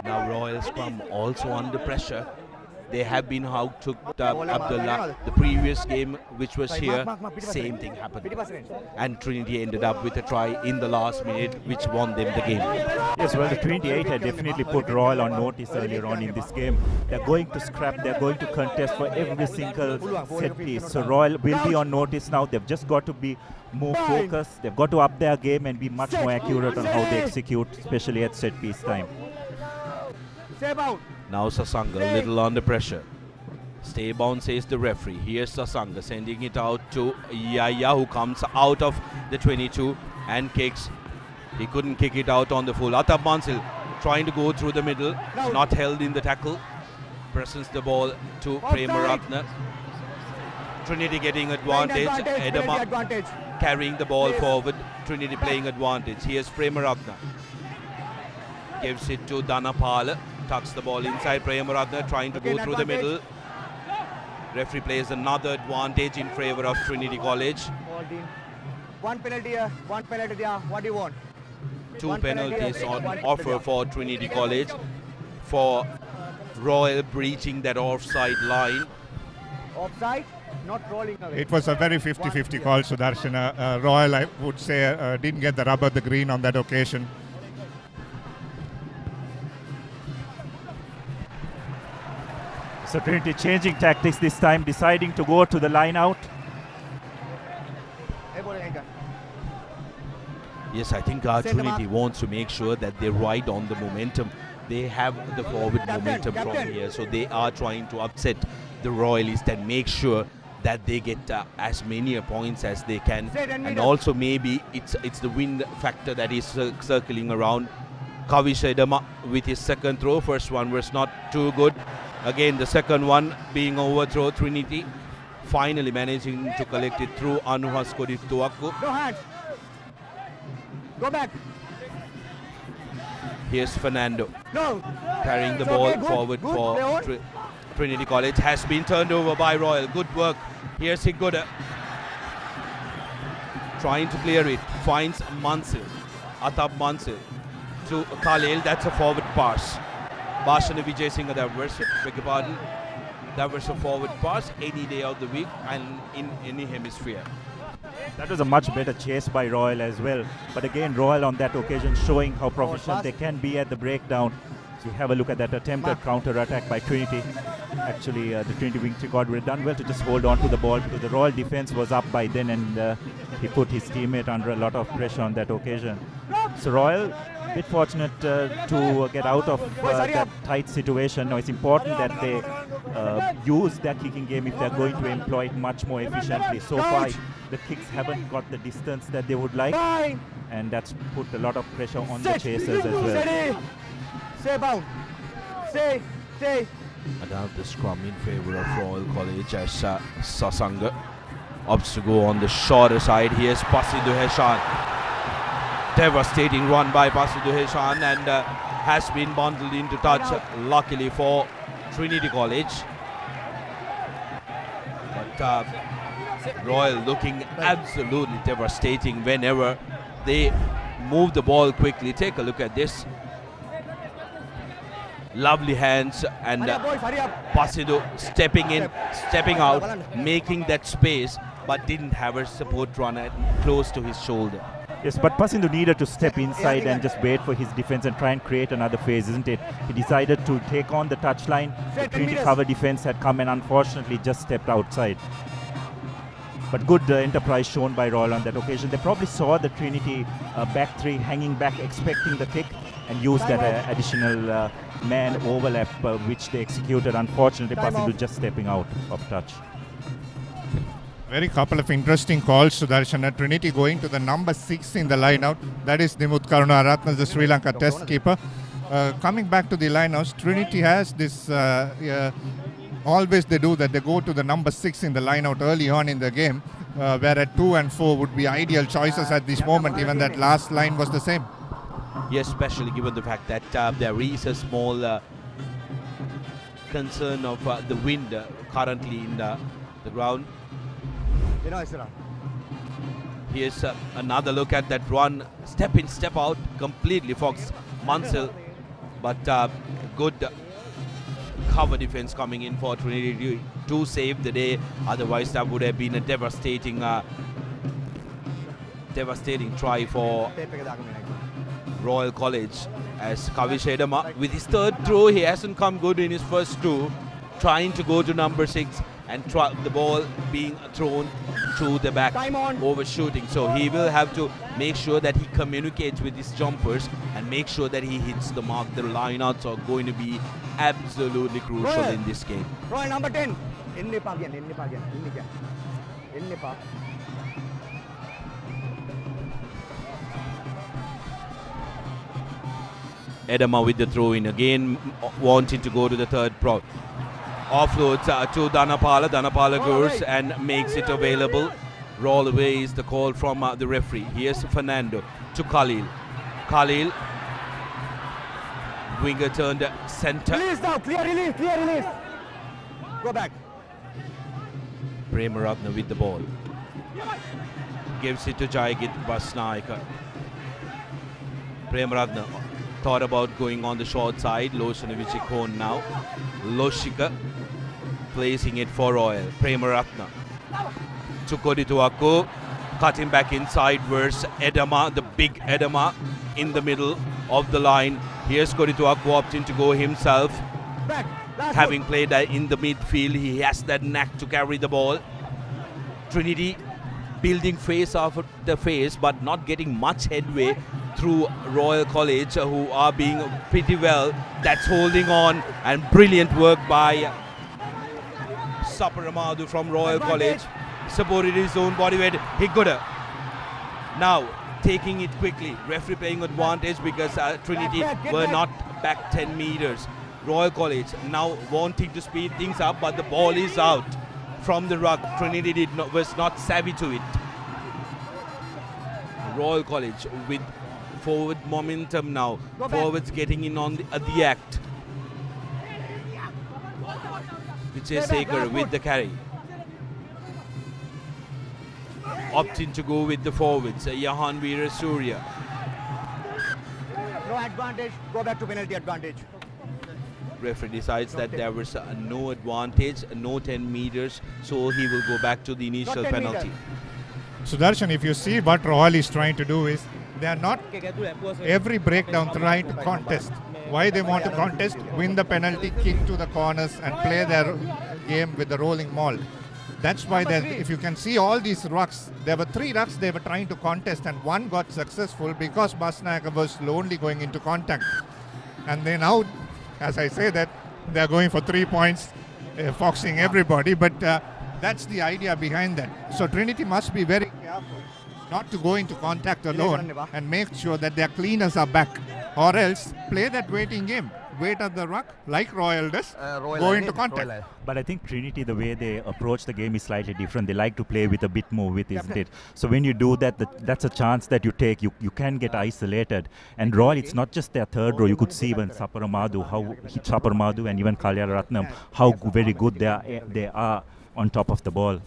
Now Royal scrum also under pressure. They have been outhooked Abdullah. The previous game, which was here, same thing happened. And Trinity ended up with a try in the last minute, which won them the game. Yes, well, the 28 had definitely put Royal on notice earlier on in this game. They're going to scrap, they're going to contest for every single set piece. So Royal will be on notice now. They've just got to be more focused. They've got to up their game and be much more accurate on how they execute, especially at set piece time. Now Sasanga a little under pressure. Stay bound, says the referee. Here's Sasanga sending it out to Yaya, who comes out of the 22 and kicks. He couldn't kick it out on the full. Atab Mansil trying to go through the middle, not held in the tackle. Presents the ball to Premaratna. Trinity getting advantage. carrying the ball forward. Trinity playing advantage. Here's Premaratna. Gives it to Dhanapala. Tucks the ball inside. Premaratna trying to go through the middle. Referee plays another advantage in favor of Trinity College. One penalty here, one penalty there. What do you want? Two penalties on offer for Trinity College for Royal breaching that offside line. Offside, not rolling away. It was a very 50-50 call, Sudarshana. Royal, I would say, didn't get the rub of the green on that occasion. So Trinity changing tactics this time, deciding to go to the line out. Yes, I think Trinity wants to make sure that they ride on the momentum. They have the forward momentum from here, so they are trying to upset the Royalists and make sure that they get as many points as they can. And also maybe it's the wind factor that is circling around. Kavish Edama with his second throw. First one was not too good. Again, the second one being overthrown. Trinity finally managing to collect it through Anuhas Kodituaku. No hands. Go back. Here's Fernando. No. Carrying the ball forward for Trinity College. Has been turned over by Royal. Good work. Here's Higuda. Trying to clear it. Finds Mansil. Atab Mansil to Khalil. That's a forward pass. Bashana Vijay Singh, that was, beg your pardon. That was a forward pass any day of the week and in any hemisphere. That was a much better chase by Royal as well. But again, Royal on that occasion showing how proficient they can be at the breakdown. So have a look at that attempted counter-attack by Trinity. Actually, the Trinity wing record would have done well to just hold on to the ball because the Royal defense was up by then and he put his teammate under a lot of pressure on that occasion. So Royal, a bit fortunate to get out of that tight situation. Now it's important that they use their kicking game if they're going to employ it much more efficiently. So far, the kicks haven't got the distance that they would like, and that's put a lot of pressure on the chasers as well. Stay bound. Stay. And now the scrum in favor of Royal College as Sasanga opts to go on the shorter side. Here's Pasidhu Heshan. Devastating run by Pasidhu Heshan and has been bundled into touch, luckily for Trinity College. But Royal looking absolutely devastating whenever they move the ball quickly. Take a look at this. Lovely hands and Pasidhu stepping in, stepping out, making that space, but didn't have a support runner close to his shoulder. Yes, but Pasidhu needed to step inside and just wait for his defense and try and create another phase, isn't it? He decided to take on the touchline. The Trinity cover defense had come and unfortunately just stepped outside. But good enterprise shown by Royal on that occasion. They probably saw the Trinity back three hanging back, expecting the kick, and used that additional man overlap which they executed. Unfortunately, Pasidhu just stepping out of touch. Very couple of interesting calls, Sudarshana. Trinity going to the number 6 in the line-out. That is Dimut Karunaratne, the Sri Lanka test keeper. Coming back to the line-outs, Trinity has this, always they do that, they go to the number 6 in the line-out early on in the game, where at 2 and 4 would be ideal choices at this moment. Even that last line was the same. Yes, especially given the fact that there is a small concern of the wind currently in the ground. Here's another look at that run. Step in, step out, completely Fox Mansell. But good cover defense coming in for Trinity to save the day. Otherwise, that would have been a devastating try for Royal College. As Kavish Edama with his third throw, he hasn't come good in his first two. Trying to go to number 6 and the ball being thrown to the back, overshooting. So he will have to make sure that he communicates with his jumpers and make sure that he hits the mark. The lineouts are going to be absolutely crucial in this game. Royal number 10. Edama with the throw in again, wanting to go to the third pro. Offloads to Dhanapala. Dhanapala goes and makes it available. Roll away is the call from the referee. Here's Fernando to Khalil. Khalil. Winger turned centre. Release now, clear release, clear release. Go back. Premaratne with the ball. Gives it to Jayagit Basnaika. Premaratne thought about going on the short side. Loshanavici Kone now. Loshika placing it for Royal. Premaratne to Kodituaku. Cutting back inside versus Edama, the big Edama in the middle of the line. Here's Kodituaku opting to go himself. Having played in the midfield, he has that knack to carry the ball. Trinity building face after the face, but not getting much headway through Royal College, who are being pretty well. That's holding on, and brilliant work by Saparamadu from Royal College. Supported his own body weight. Higuda now taking it quickly. Referee playing advantage because Trinity were not back 10 meters. Royal College now wanting to speed things up, but the ball is out from the ruck. Trinity was not savvy to it. Royal College with forward momentum now. Forwards getting in on the act. Vijay Sekhar with the carry. Opting to go with the forwards. Yahan Veera Surya. No advantage, go back to penalty advantage. Referee decides that there was no advantage, no 10 meters, so he will go back to the initial penalty. Sudarshan, if you see what Royal is trying to do is, they are not every breakdown trying to contest. Why they want to contest? Win the penalty, kick to the corners and play their game with the rolling maul. That's why, if you can see all these rucks, there were 3 rucks they were trying to contest, and one got successful because Basnaika was slowly going into contact. And they now, as I say that, they are going for 3 points, foxing everybody, but that's the idea behind that. So Trinity must be very careful not to go into contact alone and make sure that their cleaners are back, or else play that waiting game. Wait at the ruck like Royal does, go into contact. But I think Trinity, the way they approach the game is slightly different. They like to play with a bit more width, isn't it? So when you do that, that's a chance that you take. You can get isolated. And Royal, it's not just their third row. You could see even Saparamadu and even Kalyaratnam, how very good they are on top of the ball.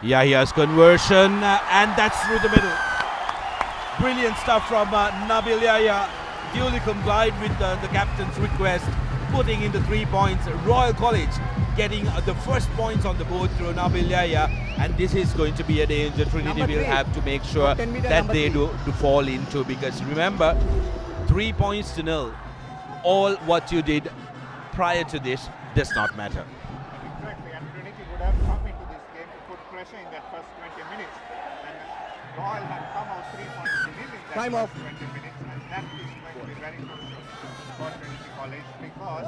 Yahia's conversion, and that's through the middle. Brilliant stuff from Nabil Yahia. Duly complied with the captain's request, putting in the 3 points. Royal College getting the first points on the board through Nabil Yahia, and this is going to be a danger Trinity will have to make sure that they do fall into, because remember, 3 points to nil. All what you did prior to this does not matter. Exactly, and Trinity would have come into this game to put pressure in that first 20 minutes, and Royal had come out 3 points to nil in that first 20 minutes, and that is going to be very crucial for Trinity College, because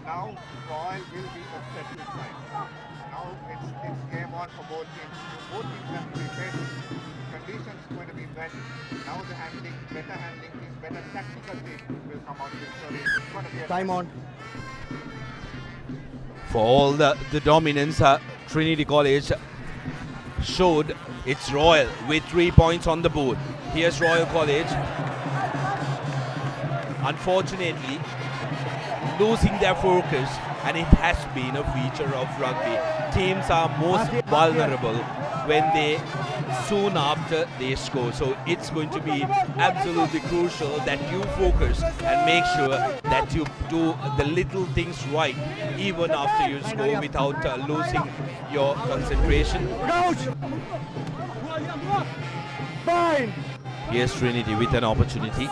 now Royal will be a settled side. Now it's game on for both teams. Both teams have to be ready. Conditions going to be better. Now the handling, better handling teams, better tactical teams will come out victorious. It's going to be a time on. For all the dominance, Trinity College showed its Royal with 3 points on the board. Here's Royal College. Unfortunately, losing their focus, and it has been a feature of rugby. Teams are most vulnerable when they soon after they score. So it's going to be absolutely crucial that you focus and make sure that you do the little things right even after you score without losing your concentration. Here's Trinity with an opportunity.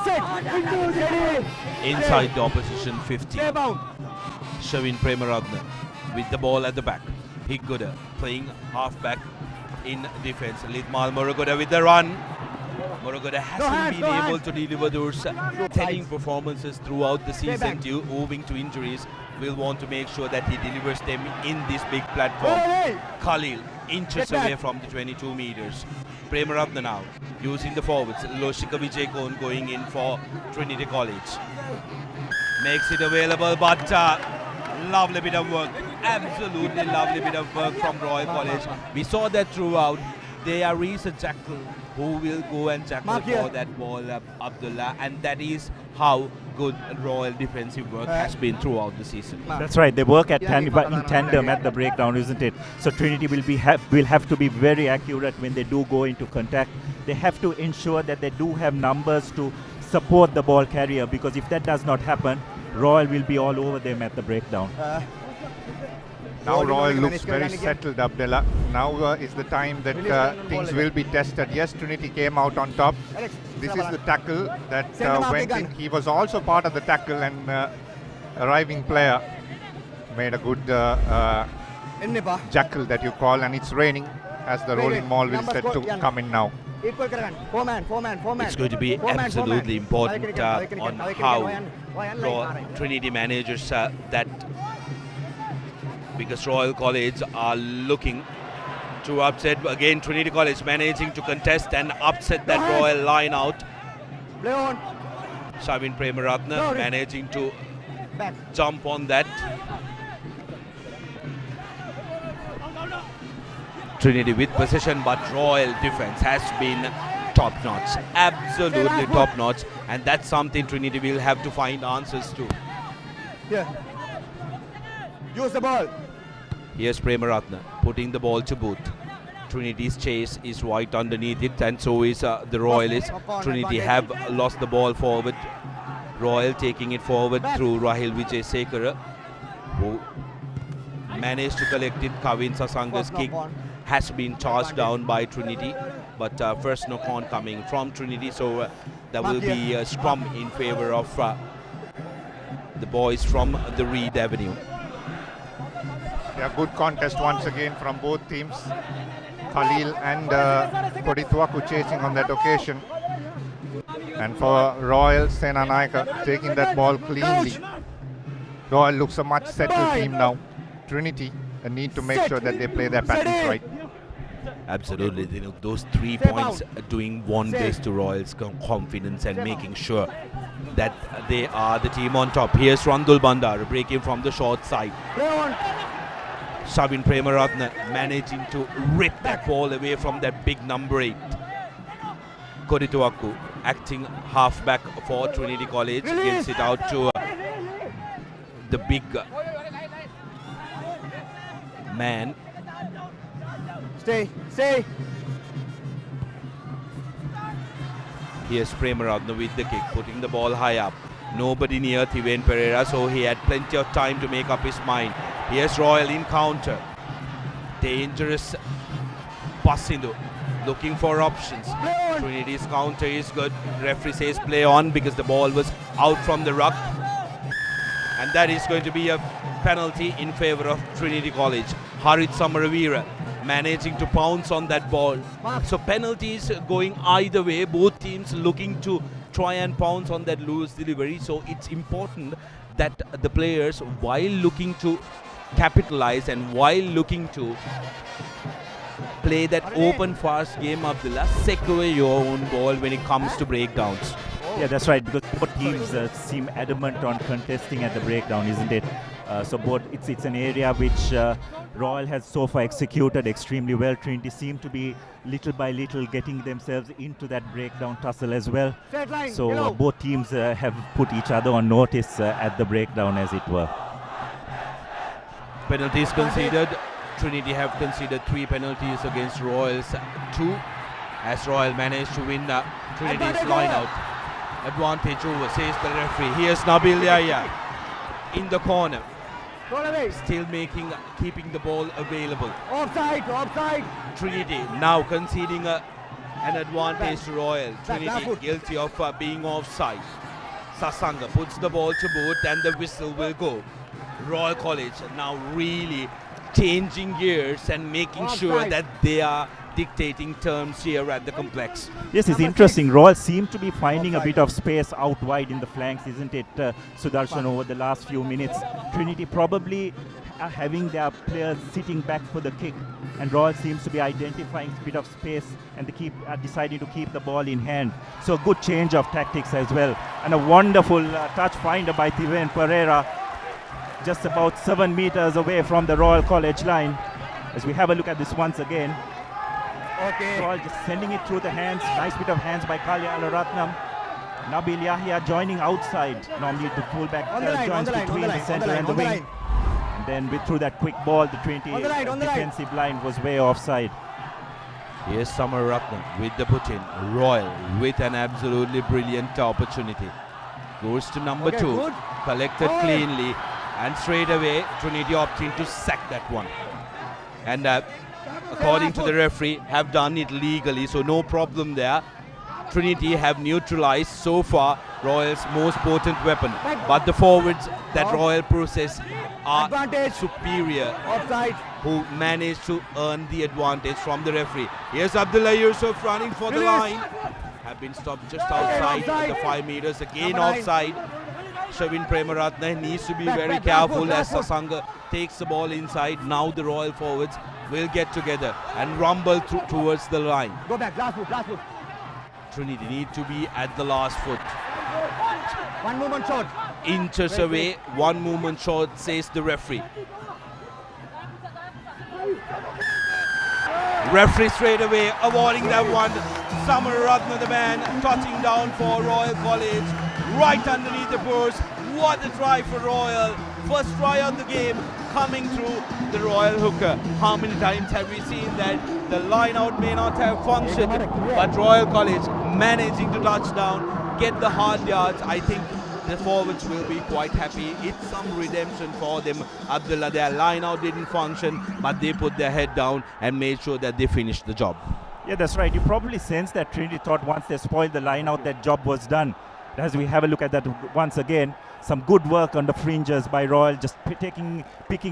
Inside the opposition 50. Shavin Premaratne with the ball at the back. Higuda playing half-back in defense. Lidmal Murugoda with the run. Murugoda hasn't been able to deliver those telling performances throughout the season due owing to injuries. We'll want to make sure that he delivers them in this big platform. Khalil inches away from the 22 meters. Premaratne now using the forwards. Loshika Vijay Kone going in for Trinity College. Makes it available, but lovely bit of work Absolutely lovely bit of work from Royal College. We saw that throughout. There is a jackal who will go and jackal for that ball, Abdullah, and that is how good Royal defensive work has been throughout the season. That's right. They work in tandem at the breakdown, isn't it? So Trinity will have to be very accurate when they do go into contact. They have to ensure that they do have numbers to support the ball carrier, because if that does not happen, Royal will be all over them at the breakdown. Now Royal looks very settled, Abdullah. Now is the time that things will be tested. Yes, Trinity came out on top. This is the tackle that went in. He was also part of the tackle, and arriving player made a good jackal that you call, and it's raining as the rolling ball will set to come in now. It's going to be absolutely important on how Trinity manages that, because Royal College are looking to upset. Again, Trinity College managing to contest and upset that Royal line out. Shavin Premaratne managing to jump on that. Trinity with possession, but Royal defense has been top-notch, absolutely top-notch, and that's something Trinity will have to find answers to. Use the ball. Here's Premaratne putting the ball to boot. Trinity's chase is right underneath it, and so is the Royalists. Trinity have lost the ball forward. Royal taking it forward through Rahil Vijay Sekara, who managed to collect it. Kavin Sasanga's kick has been charged down by Trinity, but first knock on coming from Trinity, so there will be a scrum in favor of the boys from the Reed Avenue. A good contest once again from both teams. Khalil and Koditwaku chasing on that occasion. And for Royal, Sena Naika taking that ball cleanly. Royal looks a much settled team now. Trinity need to make sure that they play their patterns right. Absolutely, you know, those 3 points are doing wonders to Royals' confidence and making sure that they are the team on top. Here's Randul Bandar breaking from the short side. Shavin Premaratne managing to rip that ball away from that big number 8. Koditwaku acting halfback for Trinity College, gives it out to the big man. Stay. Here's Premaratne with the kick, putting the ball high up. Nobody near Thiven Pereira, so he had plenty of time to make up his mind. Here's Royal in counter. Dangerous Pasindu looking for options. Trinity's counter is good. Referee says play on because the ball was out from the ruck. And that is going to be a penalty in favor of Trinity College. Harit Samaravira managing to pounce on that ball. So penalties going either way. Both teams looking to try and pounce on that loose delivery. So it's important that the players, while looking to capitalize and while looking to play that open fast game, Abdullah, secure your own ball when it comes to breakdowns. Yeah, that's right, because both teams seem adamant on contesting at the breakdown, isn't it? So both, it's an area which Royal has so far executed extremely well. Trinity seem to be little by little getting themselves into that breakdown tussle as well. So both teams have put each other on notice at the breakdown, as it were. Penalties conceded. Trinity have conceded 3 penalties against Royals 2, as Royal managed to win Trinity's line out. Advantage over, says the referee. Here's Nabil Yahya in the corner. Still keeping the ball available. Offside. Trinity now conceding an advantage to Royal. Trinity guilty of being offside. Sasanga puts the ball to boot and the whistle will go. Royal College now really changing gears and making sure that they are dictating terms here at the complex. Yes, it's interesting. Royal seem to be finding a bit of space out wide in the flanks, isn't it, Sudarshan, over the last few minutes. Trinity probably are having their players sitting back for the kick, and Royal seems to be identifying a bit of space and they are deciding to keep the ball in hand. So a good change of tactics as well. And a wonderful touch finder by Thiven Pereira. just about 7 meters away from the Royal College line. As we have a look at this once again. Okay. Royal just sending it through the hands. Nice bit of hands by Kalyana Ratnam. Nabil Yahya joining outside. Normally the fullback joins between the centre and the wing. And then through that quick ball, the Trinity defensive line was way offside. Here's Samar Ratnam with the put-in. Royal with an absolutely brilliant opportunity. Goes to number 2. Good. Collected cleanly. And straight away, Trinity opting to sack that one. And according to the referee, have done it legally, so no problem there. Trinity have neutralized so far Royal's most potent weapon, but the forwards that Royal possess are superior, who managed to earn the advantage from the referee. Here's Abdullah Yusuf running for the line, have been stopped just outside the 5 meters, again offside. Shavin Premaratne needs to be very careful as Sasanga takes the ball inside. Now the Royal forwards will get together and rumble towards the line. Go back, last foot. Trinity need to be at the last foot. One movement short. Inches away, one movement short, says the referee. Referee straight away awarding that one. Samar Ratna, the man, touching down for Royal College. Right underneath the post. What a try for Royal. First try of the game coming through the Royal hooker. How many times have we seen that the line out may not have functioned, but Royal College managing to touch down, get the hard yards. I think the forwards will be quite happy. It's some redemption for them. Abdullah, their line out didn't function, but they put their head down and made sure that they finished the job. Yeah, that's right. You probably sense that Trinity thought once they spoiled the line out, that job was done. As we have a look at that once again, some good work on the fringes by Royal, just picking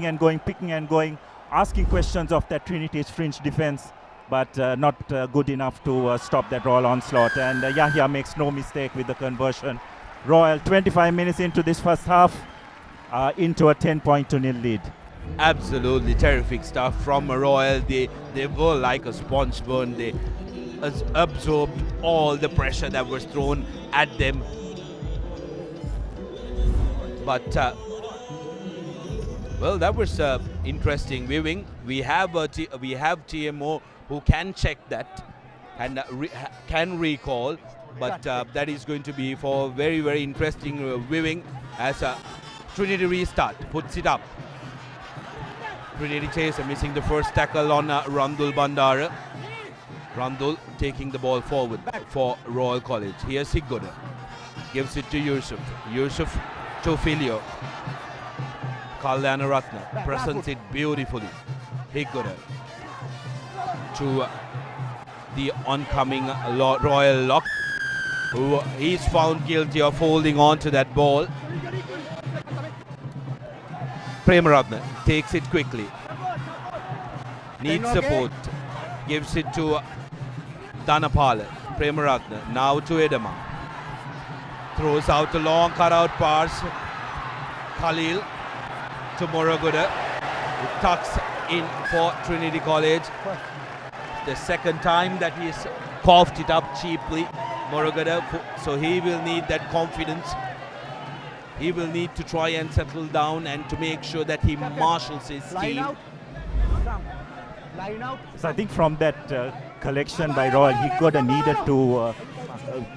and going, asking questions of that Trinity's fringe defense, but not good enough to stop that Royal onslaught. And Yahya makes no mistake with the conversion. Royal 25 minutes into this first half, into a 10-0 lead. Absolutely terrific stuff from Royal. They were like a sponge burn. They absorbed all the pressure that was thrown at them. But well, that was interesting viewing. We have TMO who can check that and can recall, but that is going to be for very, very interesting viewing as Trinity restart puts it up. Trinity Chaser missing the first tackle on Randul Bandara. Randul taking the ball forward for Royal College. Here's Higgoda. Gives it to Yusuf. Yusuf to Filio. Kalyana Ratna presents it beautifully. Higgoda to the oncoming Royal lock, who is found guilty of holding on to that ball. Premaratne takes it quickly. Needs support. Gives it to Dhanapala. Premaratne now to Edema. Throws out a long cutout pass. Khalil to Moraguda. It tucks in for Trinity College. The second time that he's coughed it up cheaply, Moraguda. So he will need that confidence. He will need to try and settle down and to make sure that he marshals his team. So I think from that collection by Royal, Higgoda needed to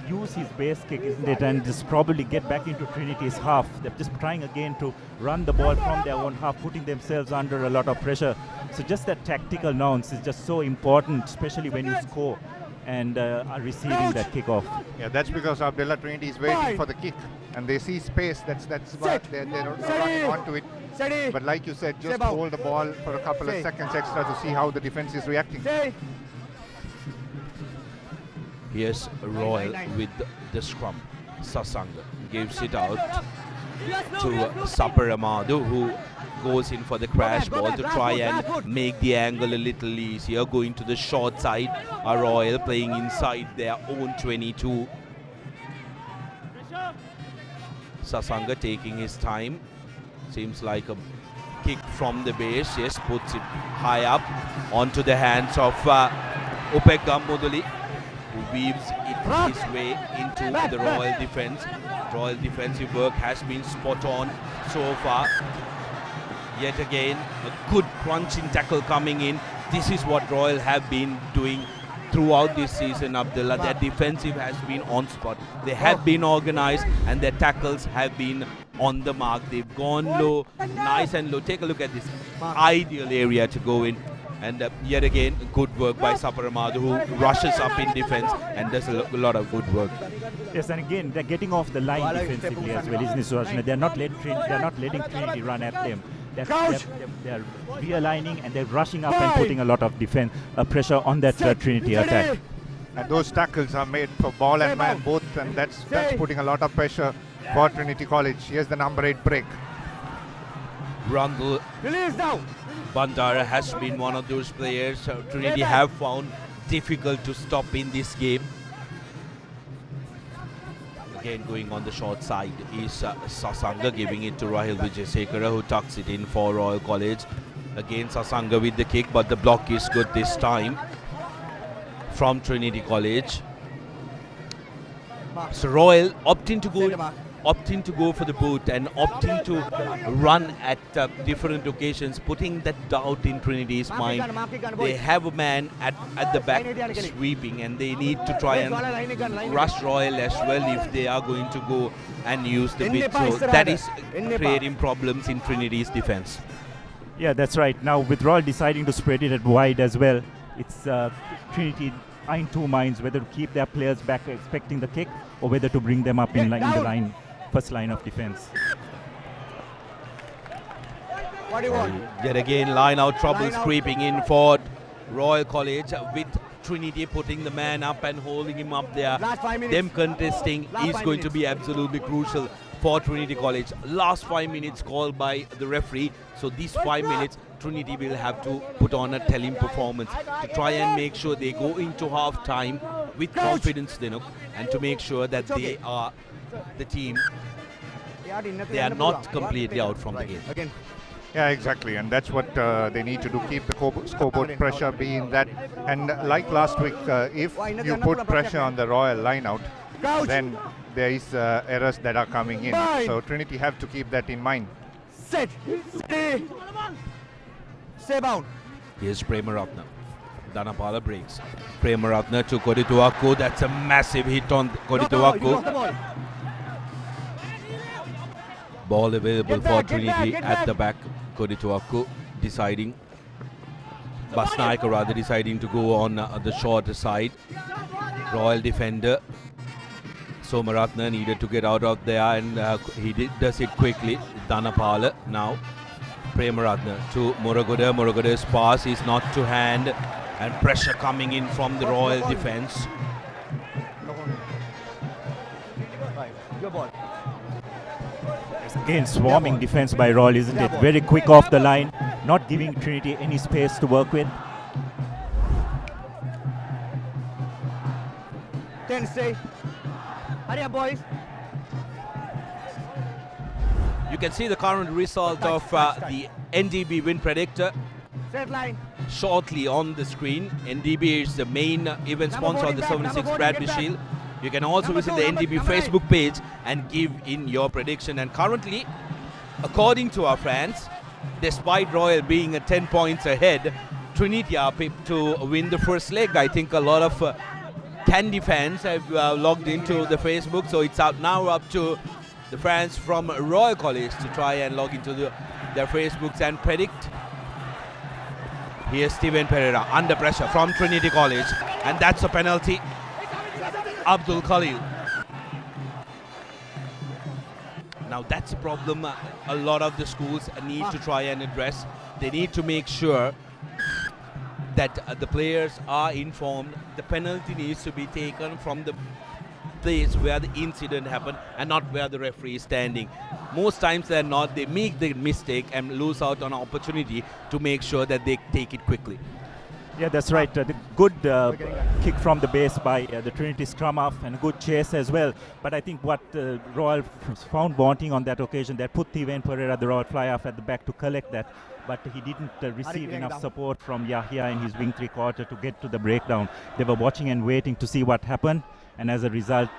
use his base kick, isn't it, and just probably get back into Trinity's half. They're just trying again to run the ball from their own half, putting themselves under a lot of pressure. So just that tactical nuance is just so important, especially when you score and are receiving that kickoff. Yeah, that's because Abdullah Trinity is waiting for the kick, and they see space. That's why they're running onto it. But like you said, just hold the ball for a couple of seconds extra to see how the defense is reacting. Here's Royal with the scrum. Sasanga gives it out to Sapar Amadou, who goes in for the crash ball to try and make the angle a little easier. Going to the short side, a Royal playing inside their own 22. Sasanga taking his time. Seems like a kick from the base. Yes, puts it high up onto the hands of Upegam Muduli, who weaves it his way into the Royal defense. Royal defensive work has been spot on so far. Yet again, a good crunching tackle coming in. This is what Royal have been doing throughout this season, Abdullah. Their defensive has been on spot. They have been organized and their tackles have been on the mark. They've gone low, nice and low. Take a look at this ideal area to go in. And yet again, good work by Saparamadu, who rushes up in defense and does a lot of good work. Yes, and again, they're getting off the line defensively as well, isn't it, Sudarshan? They're not letting Trinity run at them. They're realigning and they're rushing up and putting a lot of defense pressure on that Trinity attack. And those tackles are made for ball and man both, and that's putting a lot of pressure for Trinity College. Here's the number 8 break. Randall Bandara has been one of those players Trinity have found difficult to stop in this game. Again, going on the short side is Sasanga, giving it to Rahil Vijayasekara, who tucks it in for Royal College. Again, Sasanga with the kick, but the block is good this time from Trinity College. So Royal opting to go for the boot and opting to run at different occasions, putting that doubt in Trinity's mind. They have a man at the back sweeping, and they need to try and rush Royal as well if they are going to go and use the bit. So that is creating problems in Trinity's defense. Yeah, that's right. Now with Royal deciding to spread it at wide as well, it's Trinity in two minds whether to keep their players back expecting the kick or whether to bring them up in the first line of defense. Yet again, line out troubles creeping in for Royal College, with Trinity putting the man up and holding him up there. Them contesting is going to be absolutely crucial for Trinity College. Last 5 minutes called by the referee. So these 5 minutes, Trinity will have to put on a telling performance to try and make sure they go into half time with confidence, Dinuk, and to make sure that they are the team. They are not completely out from the game. Yeah, exactly, and that's what they need to do, keep the scoreboard pressure being that. And like last week, if you put pressure on the Royal line out, then there is errors that are coming in. So Trinity have to keep that in mind. Set. Stay bound. Here's Premaratna. Dhanapala breaks. Premaratna to Kodituaku. That's a massive hit on Kodituaku. Ball available for Trinity at the back. Kodituaku deciding. Basnaika rather deciding to go on the short side. Royal defender Somaratna needed to get out of there, and he does it quickly. Dhanapala now. Premaratna to Muruguda. Muruguda's pass is not to hand, and pressure coming in from the Royal defense. Again, swarming defense by Royal, isn't it? Very quick off the line, not giving Trinity any space to work with. 10 stay. Hurry up, boys. You can see the current result of the NDB win predictor Set line. shortly on the screen. NDB is the main event sponsor of the 76th Bradby Shield. You can also visit the NDB Facebook page and give in your prediction. And currently, according to our fans, despite Royal being 10 points ahead, Trinity are picked to win the first leg. I think a lot of Kandy fans have logged into the Facebook, so it's now up to the fans from Royal College to try and log into their Facebooks and predict. Here's Steven Pereira under pressure from Trinity College, and that's a penalty. Abdul Khalil. Now that's a problem a lot of the schools need to try and address. They need to make sure that the players are informed. The penalty needs to be taken from the place where the incident happened and not where the referee is standing. Most times than not, they make the mistake and lose out on an opportunity to make sure that they take it quickly. Yeah, that's right. The good kick from the base by the Trinity scrum half, and a good chase as well. But I think what Royal found wanting on that occasion, that put Steven Pereira, the Royal fly half, at the back to collect that. But he didn't receive enough support from Yahya in his wing three-quarter to get to the breakdown. They were watching and waiting to see what happened, and as a result,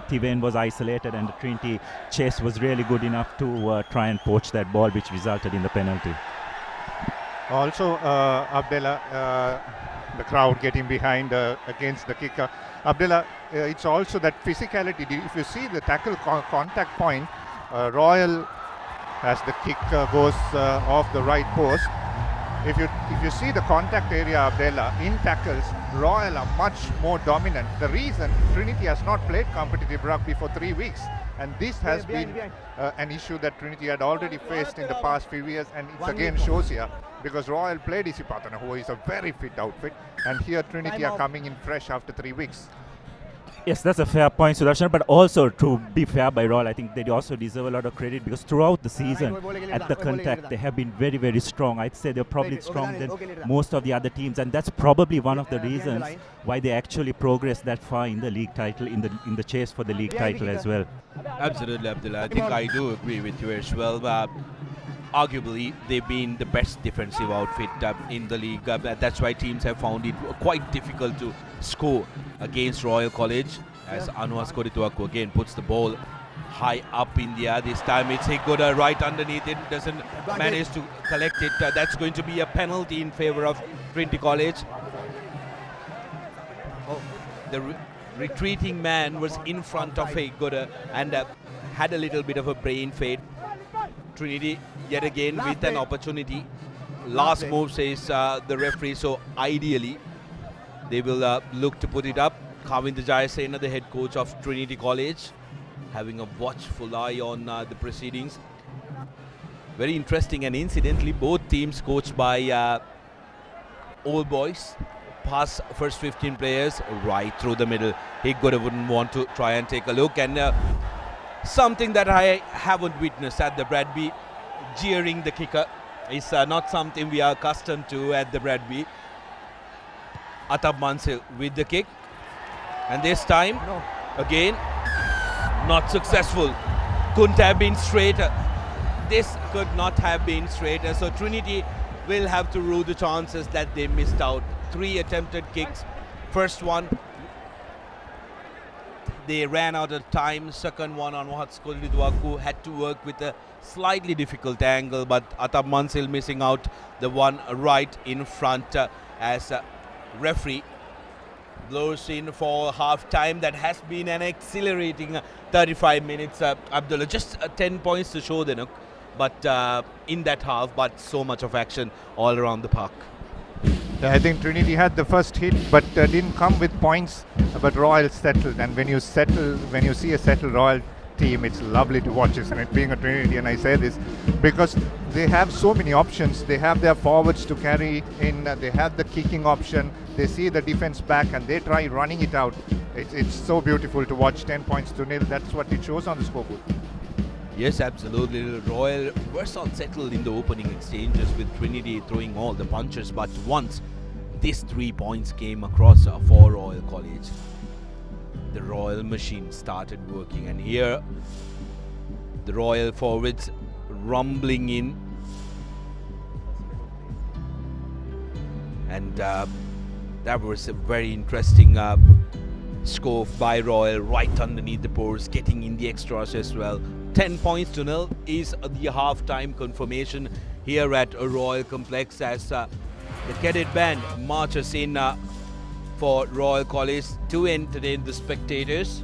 Tivane was isolated and the Trinity chase was really good enough to try and poach that ball, which resulted in the penalty. Also, Abdullah, the crowd getting behind against the kicker. Abdullah, it's also that physicality. If you see the tackle contact point, Royal, as the kick goes off the right post, if you see the contact area, Abdullah, in tackles, Royal are much more dominant. The reason Trinity has not played competitive rugby for 3 weeks, and this has been an issue that Trinity had already faced in the past few years, and it again shows here, because Royal played Isipatana, who is a very fit outfit, and here Trinity are coming in fresh after 3 weeks. Yes, that's a fair point, Sudarshan, but also to be fair by Royal, I think they also deserve a lot of credit because throughout the season at the contact they have been very, very strong. I'd say they're probably stronger than most of the other teams, and that's probably one of the reasons why they actually progressed that far in the league title, in the chase for the league title as well. Absolutely, Abdullah. I think I do agree with you as well. Arguably, they've been the best defensive outfit in the league. That's why teams have found it quite difficult to score against Royal College, as Anwar Skorituaku again puts the ball high up in the air. This time it's Higgoda right underneath it, doesn't manage to collect it. That's going to be a penalty in favor of Trinity College. The retreating man was in front of Higgoda and had a little bit of a brain fade. Trinity yet again with an opportunity. Last move, says the referee, so ideally they will look to put it up. Kavinda Jayasena, the head coach of Trinity College, having a watchful eye on the proceedings. Very interesting, and incidentally both teams coached by old boys. Pass first 15 players right through the middle. Higgoda wouldn't want to try and take a look, and something that I haven't witnessed at the Bradby, jeering the kicker, is not something we are accustomed to at the Bradby. Atab Mansil with the kick, and this time again not successful. Couldn't have been straighter. This could not have been straighter, so Trinity will have to rue the chances that they missed out. 3 attempted kicks. First one, they ran out of time. Second one, Anwar Skorituaku had to work with a slightly difficult angle, but Atab Mansil missing out the one right in front as referee blows in for half time. That has been an exhilarating 35 minutes, Abdullah. Just 10 points to show them, but in that half, but so much of action all around the park. I think Trinity had the first hit, but didn't come with points. But Royal settled, and when you see a settled Royal team, it's lovely to watch, isn't it? Being a Trinity, and I say this because they have so many options. They have their forwards to carry in. They have the kicking option. They see the defense back, and they try running it out. It's so beautiful to watch. 10 points to nil. That's what it shows on the scoreboard. Yes, absolutely. Royal were unsettled in the opening exchanges with Trinity throwing all the punches, but once these 3 points came across for Royal College, the Royal machine started working, and here the Royal forwards rumbling in, and that was a very interesting score by Royal right underneath the posts, getting in the extras as well. 10 points to nil is the half-time confirmation here at Royal Complex as the cadet band marches in for Royal College to entertain the spectators.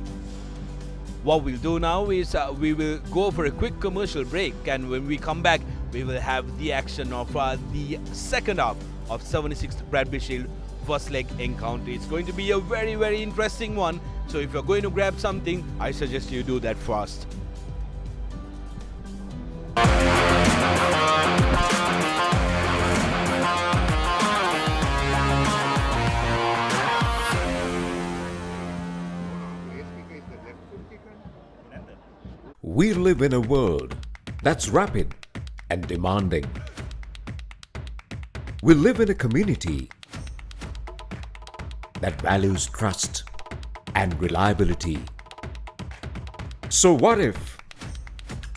What we'll do now is we will go for a quick commercial break, and when we come back we will have the action of the second half of 76th Bradby Shield first leg encounter. It's going to be a very, very interesting one, so if you're going to grab something, I suggest you do that fast. We live in a world that's rapid and demanding. We live in a community that values trust and reliability. So what if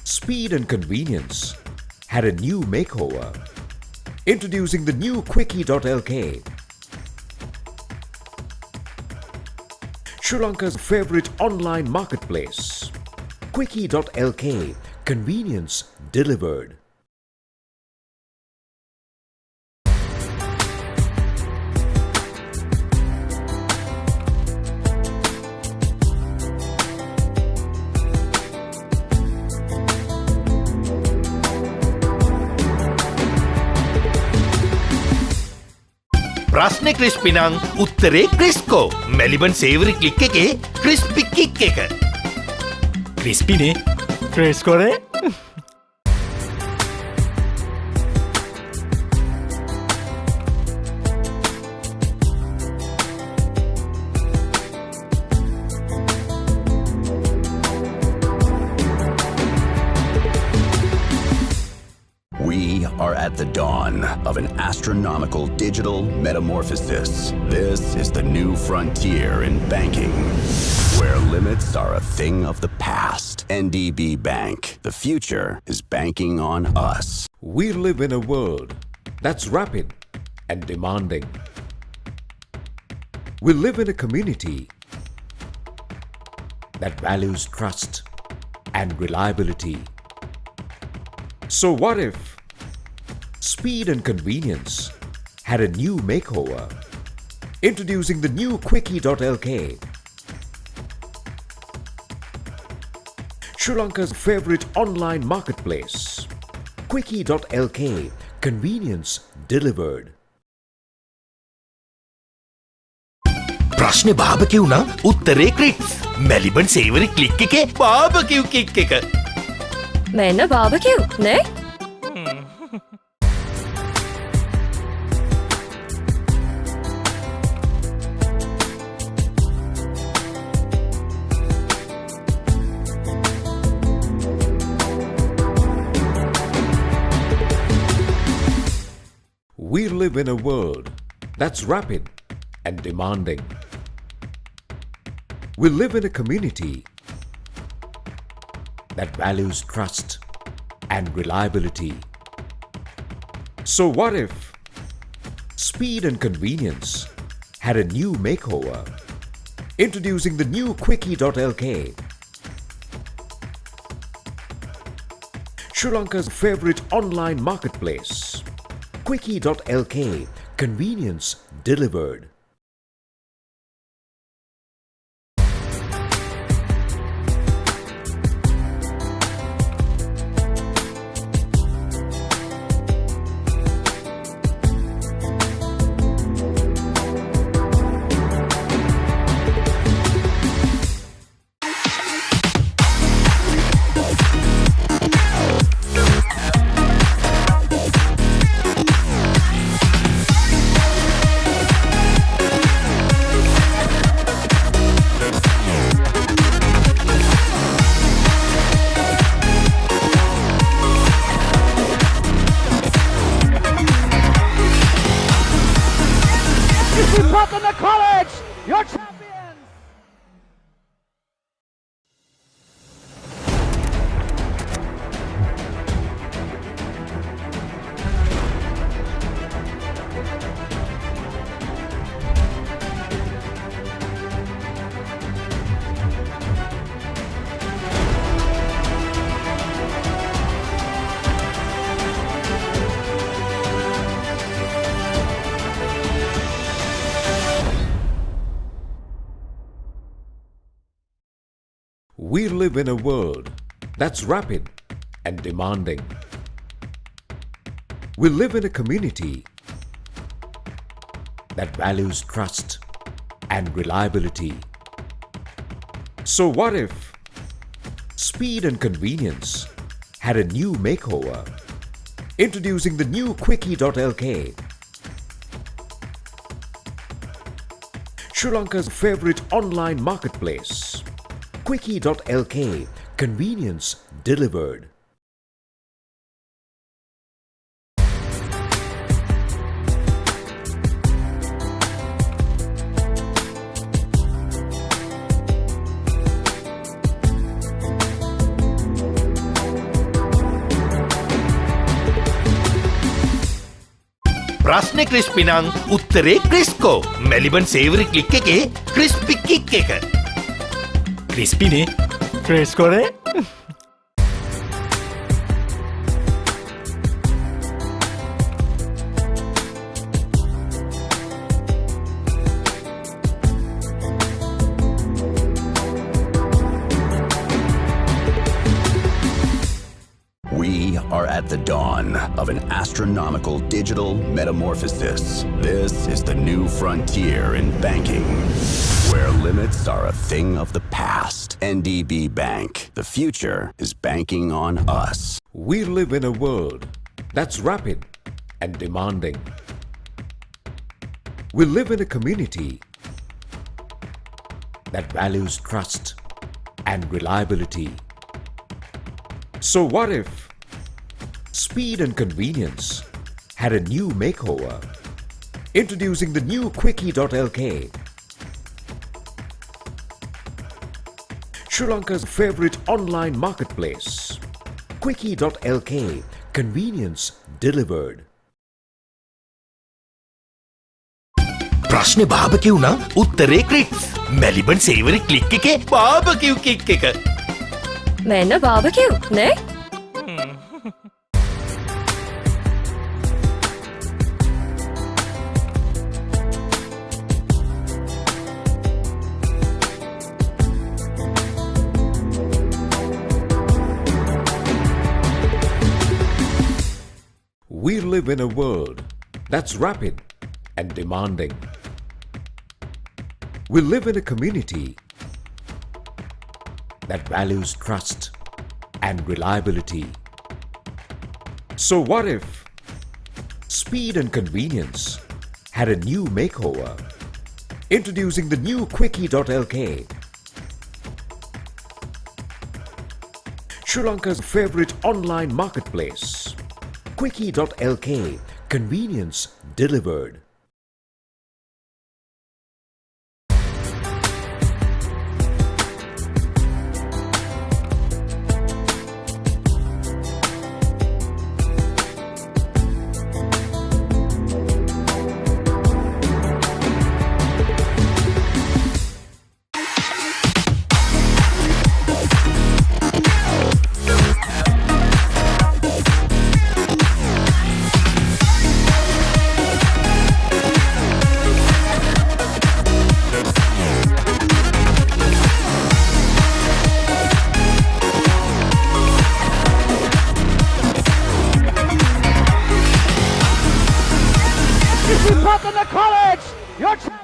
speed and convenience had a new makeover? Introducing the new Quickie.lk. Sri Lanka's favorite online marketplace. Quickie.lk. Convenience delivered. ප්‍රශ්නේ crispy නම් උත්තරේ ක්‍රිස්කෝ. Maliban සේවරි click එකේ crispy kick එක. ක්‍රිස්පිනේ ක්‍රිස්කෝනේ. We are at the dawn of an astronomical digital metamorphosis. This is the new frontier in banking, where limits are a thing of the past. NDB Bank. The future is banking on us. We live in a world that's rapid and demanding. We live in a community that values trust and reliability. So what if speed and convenience had a new makeover? Introducing the new Quickie.lk. Sri Lanka's favorite online marketplace. Quickie.lk. Convenience delivered. ප්‍රශ්නේ බාබකිව් නම් උත්තරේ ක්‍රික්ස්. Maliban සේවරි click එකේ බාබකිව් kick එක. මෙන්න බාබකිව් නේ? We live in a world that's rapid and demanding. We live in a community that values trust and reliability. So what if speed and convenience had a new makeover? Introducing the new Quickie.lk. Sri Lanka's favorite online marketplace. Quickie.lk. Convenience delivered. We live in a world that's rapid and demanding. We live in a community that values trust and reliability. So what if speed and convenience had a new makeover? Introducing the new Quickie.lk. Sri Lanka's favorite online marketplace. Quickie.lk. Convenience delivered. ප්‍රශ්නේ crispy නම් උත්තරේ ක්‍රිස්කෝ. Maliban සේවරි click එකේ crispy kick එක. ක්‍රිස්පිනේ ක්‍රේස්කොරේ We are at the dawn of an astronomical digital metamorphosis. This is the new frontier in banking, where limits are a thing of the past. NDB Bank. The future is banking on us. We live in a world that's rapid and demanding. We live in a community that values trust and reliability. So what if speed and convenience had a new makeover? Introducing the new Quickie.lk, Sri Lanka's favorite online marketplace. Quickie.lk, convenience delivered. ප්‍රශ්නේ බාබකිව් නම් උත්තරේ ක්‍රිට්ස්. Maliban සේවරි click එකේ බාබකිව් kick එක. මෙන්න බාබකිව් නේ? We live in a world that's rapid and demanding. We live in a community that values trust and reliability. So what if speed and convenience had a new makeover? Introducing the new Quickie.lk, Sri Lanka's favorite online marketplace. Quickie.lk, convenience delivered. College, your champions!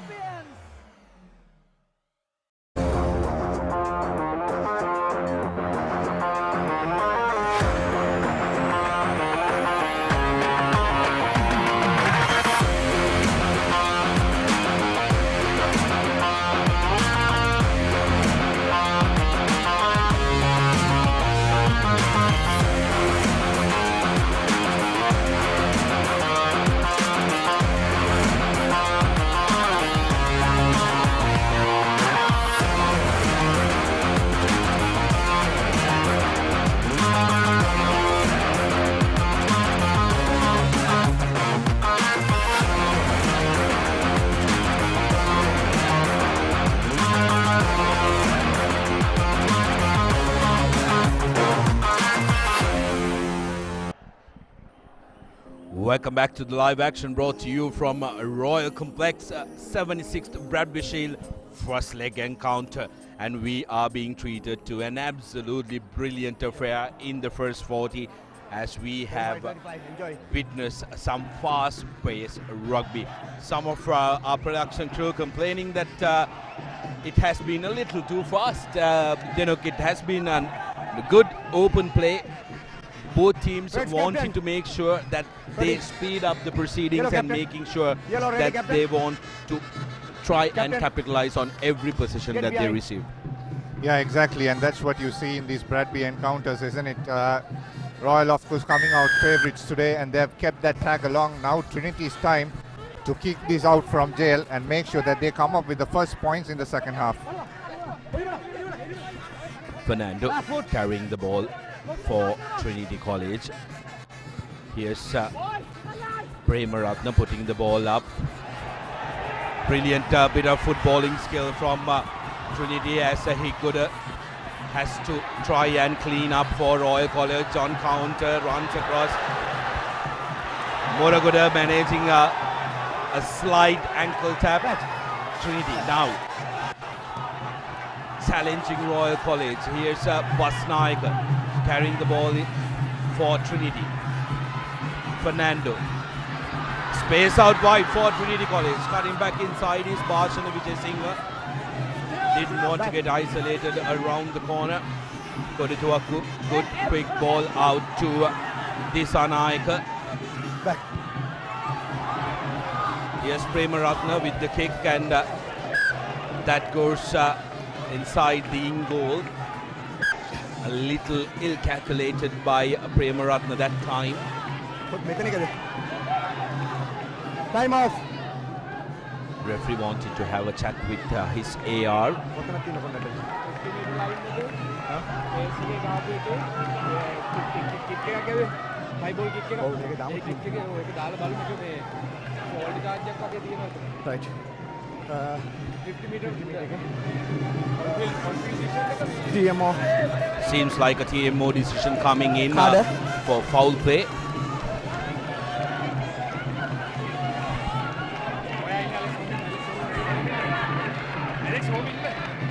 Welcome back to the live action brought to you from Royal Complex, 76th Bradby Shield, first leg encounter. And we are being treated to an absolutely brilliant affair in the first 40 as we have witnessed some fast-paced rugby. Some of our production crew complaining that it has been a little too fast. It has been a good open play. Both teams wanting to make sure that they speed up the proceedings and making sure that they want to try and capitalize on every position that they receive. Yeah, exactly, and that's what you see in these Bradby encounters, isn't it? Royal, of course, coming out favourites today, and they've kept that tag along. Now Trinity's time to kick these out from jail and make sure that they come up with the first points in the second half. Fernando carrying the ball for Trinity College. Here's Premaratna putting the ball up. Brilliant bit of footballing skill from Trinity as Higuda has to try and clean up for Royal College on counter, runs across. Moraguda managing a slight ankle tap. Trinity now challenging Royal College. Here's Basnaika carrying the ball for Trinity. Fernando. Space out wide for Trinity College. Cutting back inside is Bharshana Vijay. Didn't want to get isolated around the corner. Got it to a good quick ball out to Disanaika. Yes, Premaratna with the kick, and that goes inside the in goal. A little ill-calculated by Premaratna that time. Time off. Referee wanted to have a chat with his AR. Right. 50 meters. TMO. Seems like a TMO decision coming in for foul play.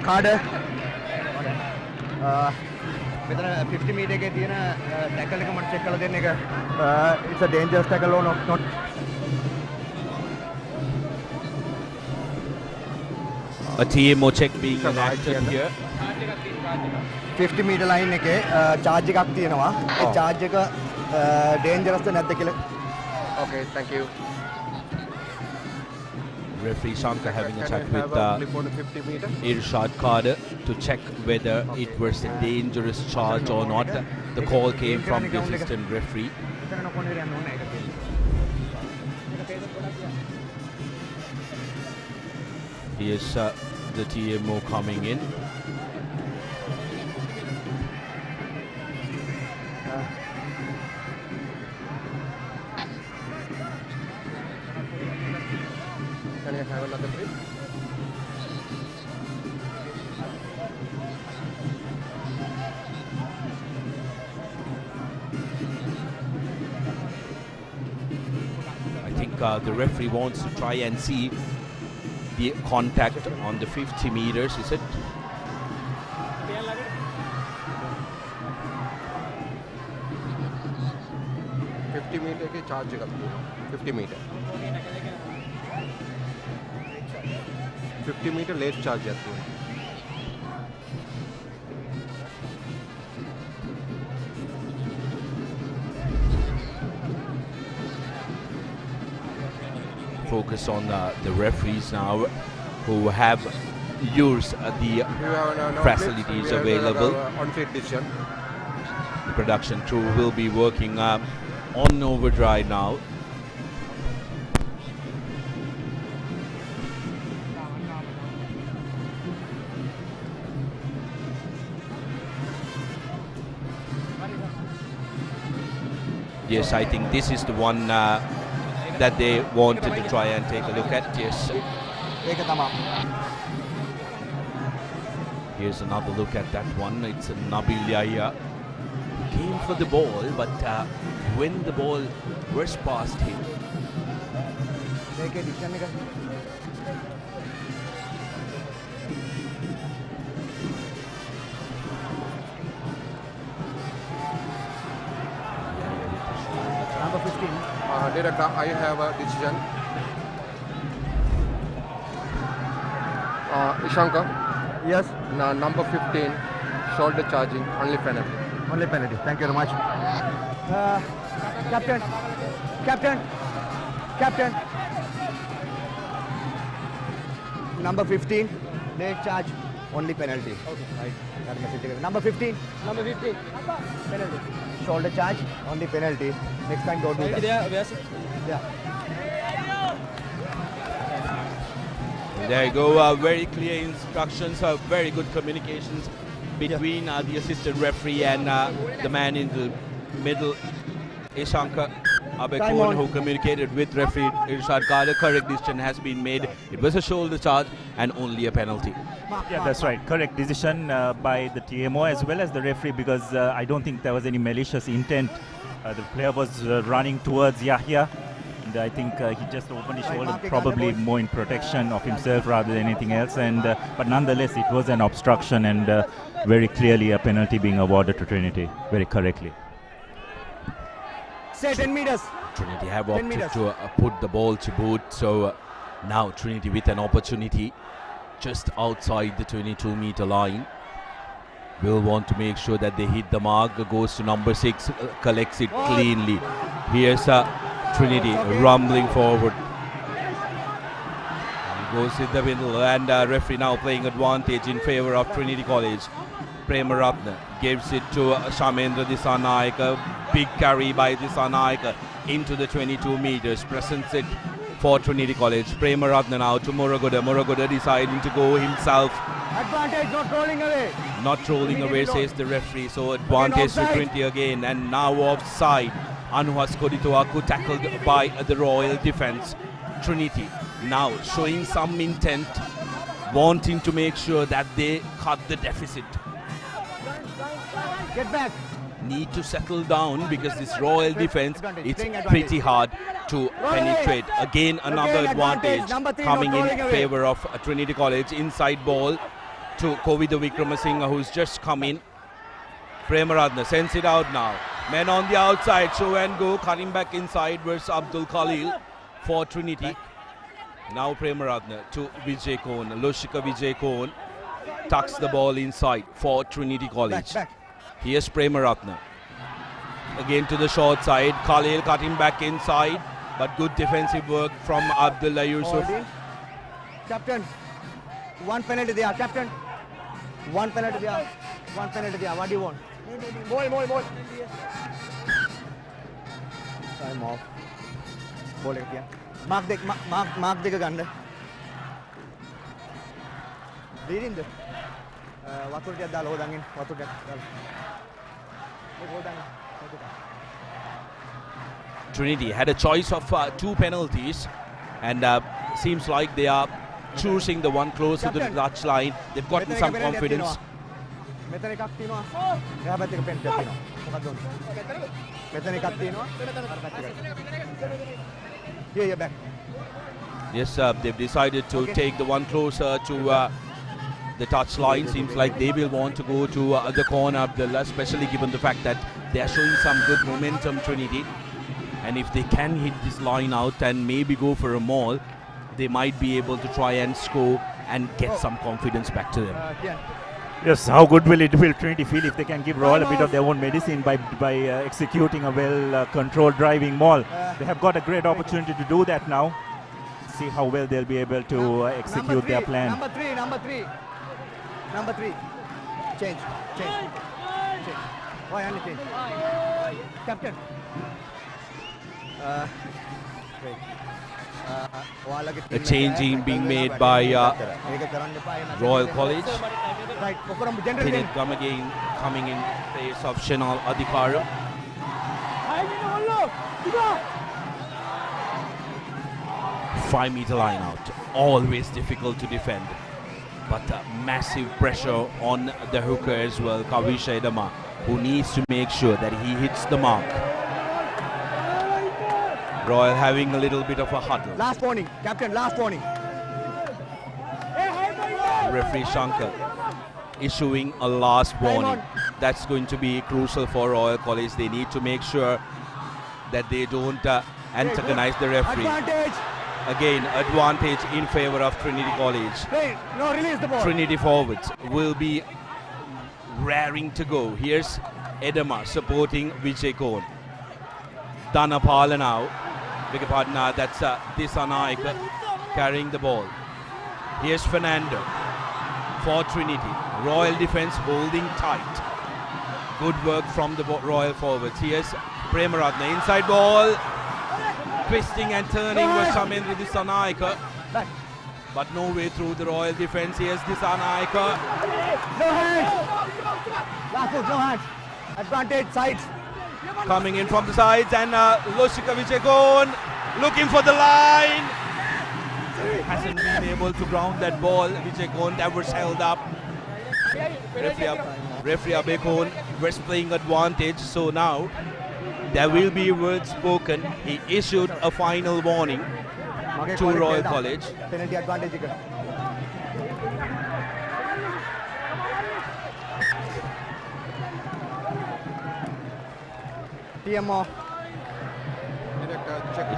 Carter. 50 meter ke diyana tackle එක මට check කරලා දෙන්න එක. It's a dangerous tackle or not. A TMO check being enacted here. 50 meter line එකේ charge එකක් තියෙනවා. ඒ charge එක dangerous ද නැද්ද කියලා. Okay, thank you. Referee Shankar having a chat with Irshad Kader to check whether it was a dangerous charge or not. The call came from the assistant referee. Here's the TMO coming in. Can I have another please? I think the referee wants to try and see the contact on the 50 meters, is it? meter के charge करते हैं 50 meter 50 meter late charge जाते हैं Focus on the referees now who have used the facilities available. On-field decision. The production crew will be working on overdrive now. Yes, I think this is the one that they wanted to try and take a look at. Yes. Here's another look at that one. It's Nabil Yahya. Came for the ball, but when the ball was past him, Number 15. Director, I have a decision. Ishanka. Yes. Number 15, shoulder charging, only penalty. Only penalty. Thank you very much. Captain. Number 15, late charge, only penalty. Okay. Right. Number 15. Penalty. Shoulder charge, only penalty. Next time don't do that. Yeah. There you go. Very clear instructions, very good communications between the assistant referee and the man in the middle, Ishanka. Abekon, who communicated with referee Irshad Khan. A correct decision has been made. It was a shoulder charge and only a penalty. Yeah, that's right. Correct decision by the TMO as well as the referee, because I don't think there was any malicious intent. The player was running towards Yahya. And I think he just opened his shoulder, probably more in protection of himself rather than anything else. And but nonetheless, it was an obstruction and very clearly a penalty being awarded to Trinity, very correctly. Say 10 meters. Trinity have opted to put the ball to boot. So now Trinity with an opportunity just outside the 22-meter line. Will want to make sure that they hit the mark. Goes to number 6, collects it cleanly. Here's Trinity rumbling forward. He goes in the middle, and referee now playing advantage in favor of Trinity College. Premaratne gives it to Shamendra Disanaika. Big carry by Disanaika into the 22 meters. Presents it for Trinity College. Premaratne now to Muragoda. Muragoda deciding to go himself. Advantage, not rolling away. Not rolling away, says the referee. So advantage to Trinity again. And now offside. Anuhas Koditoaku tackled by the Royal Defence. Trinity now showing some intent, wanting to make sure that they cut the deficit. Get back. Need to settle down because this Royal Defence, it's pretty hard to penetrate. Again, another advantage coming in favour of Trinity College. Inside ball to Kovida Vikramasinghe, who's just come in. Premaratne sends it out now. Men on the outside, show and go, cutting back inside versus Abdul Khalil for Trinity. Now Premaratne to Vijay Kohn. Loshika Vijay Kohn tucks the ball inside for Trinity College. Here's Premaratne. Again to the short side. Khalil cutting back inside, but good defensive work from Abdullah Yusuf. Captain, one penalty there, Captain. One penalty there. One penalty there. What do you want? Ball. Time off. Ball here. Mark the gun. Leading the. What would you do? What would you do? Trinity had a choice of 2 penalties, and seems like they are choosing the one close to the touch line. They've gotten some confidence. Yes, they've decided to take the one closer to the touch line. Seems like they will want to go to the corner, Abdullah, especially given the fact that they are showing some good momentum, Trinity. And if they can hit this line out and maybe go for a maul, they might be able to try and score and get some confidence back to them. Yes, how good will Trinity feel if they can give Royal a bit of their own medicine by executing a well-controlled driving maul. They have got a great opportunity to do that now. See how well they'll be able to execute their plan. Number three. Change. Why only change? Captain. A change being made by Royal College. Pinit coming in place of Shenal Adhikaram. 5-meter line out. Always difficult to defend. But massive pressure on the hooker as well, Kavisha Edama, who needs to make sure that he hits the mark. Royal having a little bit of a huddle. Last warning, Captain, last warning. Referee Shankar issuing a last warning. That's going to be crucial for Royal College. They need to make sure that they don't antagonize the referee. Again, advantage in favor of Trinity College. No, release the ball. Trinity forwards will be raring to go. Here's Edama supporting Vijay Kohn. Dhanapala now. Beg your pardon, that's Disanaika carrying the ball. Here's Fernando for Trinity. Royal Defence holding tight. Good work from the Royal forwards. Here's Premaratne. Inside ball. Twisting and turning was Shamendra Disanaika. But no way through the Royal Defence. Here's Disanaika. No hands. Last foot, no hands. Advantage, sides. coming in from the sides, and Loshika Vijayakorn looking for the line. Hasn't been able to ground that ball. Vijayakorn that was held up. Referee Abekon was playing advantage, so now there will be words spoken. He issued a final warning to Royal College. Penalty advantage. TMO.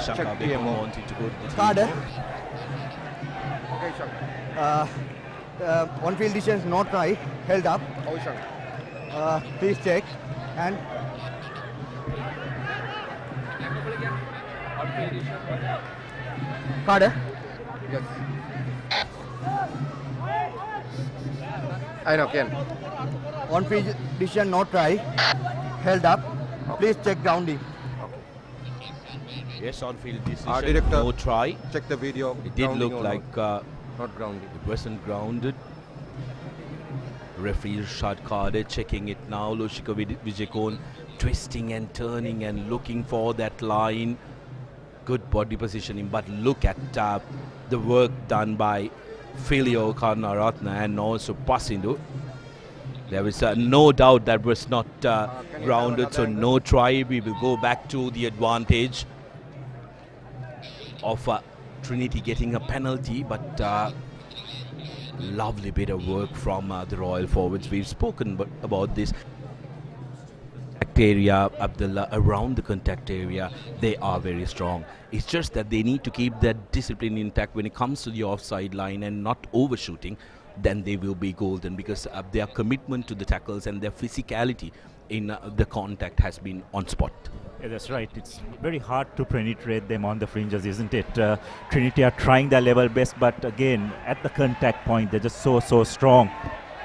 Check TMO. Wanting to go to the Card. On field decisions not try, held up. Please check. And card. Yes. I know, Ken. On field decision not try, held up. Please check grounding. Yes, on-field decision. Our director, no try. Check the video. It did look like not grounded. It wasn't grounded. Referee Rashad Khade checking it now. Loshika Vijayakorn twisting and turning and looking for that line. Good body positioning, but look at the work done by Filio Karnaratna and also Pasindu. There was no doubt that was not grounded, so no try. We will go back to the advantage of Trinity getting a penalty, but lovely bit of work from the Royal forwards. We've spoken about this area, Abdullah, around the contact area. They are very strong. It's just that they need to keep that discipline intact when it comes to the offside line and not overshooting. Then they will be golden, because their commitment to the tackles and their physicality in the contact has been on spot. Yeah, that's right. It's very hard to penetrate them on the fringes, isn't it? Trinity are trying their level best, but again, at the contact point, they're just so strong.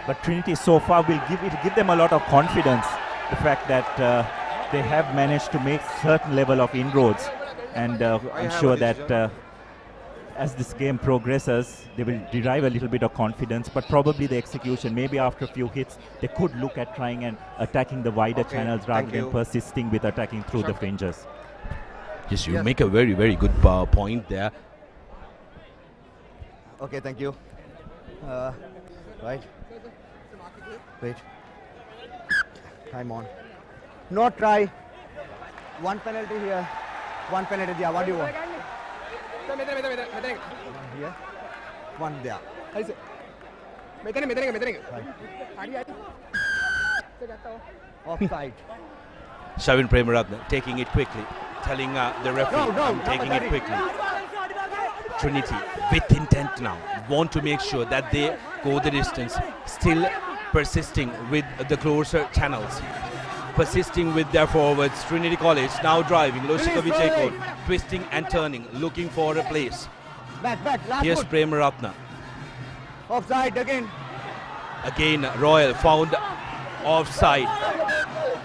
But Trinity so far will give them a lot of confidence. The fact that they have managed to make certain level of inroads, and I'm sure that as this game progresses, they will derive a little bit of confidence, but probably the execution, maybe after a few hits, they could look at trying and attacking the wider channels rather than persisting with attacking through the fringes. Yes, you make a very good point there. Okay, thank you. Right. Wait. Time on. Not try. One penalty here. One penalty there. What do you want? One here. One there. Right. Offside. Shavin Premaratne taking it quickly, telling the referee, I'm taking it quickly. Trinity, with intent now, want to make sure that they go the distance, still persisting with the closer channels, persisting with their forwards. Trinity College now driving. Loshika Vijayakorn twisting and turning, looking for a place. Back, Here's Premaratne. Offside again. Again, Royal found offside.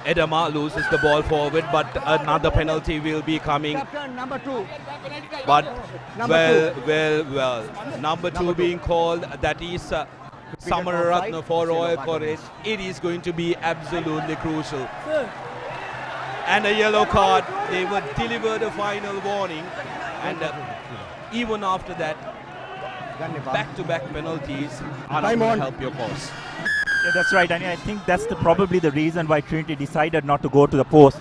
Edama loses the ball forward, but another penalty will be coming. Captain, number 2. But well, number two being called, that is Samararatne for Royal College. It is going to be absolutely crucial. And a yellow card. They were delivered a final warning, and even after that, back-to-back penalties are not going to help your cause. Yeah, that's right, and I think that's probably the reason why Trinity decided not to go to the post.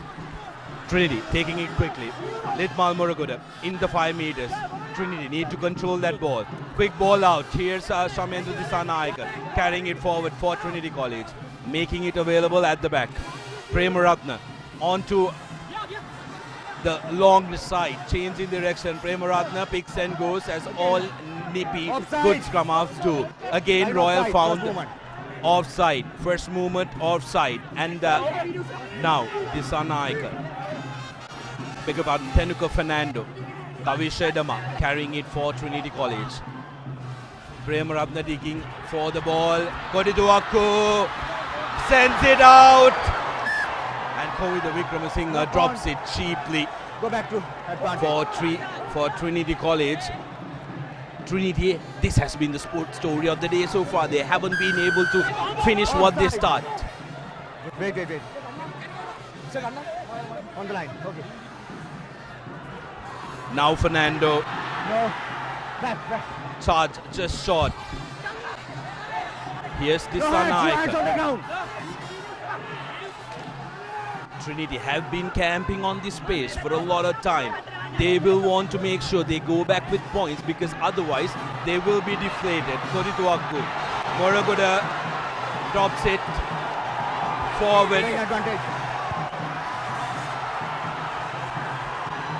Trinity taking it quickly. Litmal Muraguda in the 5 meters. Trinity need to control that ball. Quick ball out. Here's Shamendra Disanaika carrying it forward for Trinity College, making it available at the back. Premaratne onto the long side, changing direction. Premaratne picks and goes, as all nippy good scrum halves do. Again, Royal found offside. First movement offside, and now Disanaika. Beg about Tenuka Fernando. Kavisha Edama carrying it for Trinity College. Premaratne digging for the ball. Kodituaku sends it out. And Kovida Vikramasinghe drops it cheaply. Go back to advantage. For Trinity College. Trinity, this has been the sports story of the day so far. They haven't been able to finish what they start. Wait. On the line. Okay. Now Fernando. No. Back. Charge just short. Here's the hands on the ground. Trinity have been camping on this space for a lot of time. They will want to make sure they go back with points because otherwise they will be deflated. Kodituaku. Morogoda drops it forward.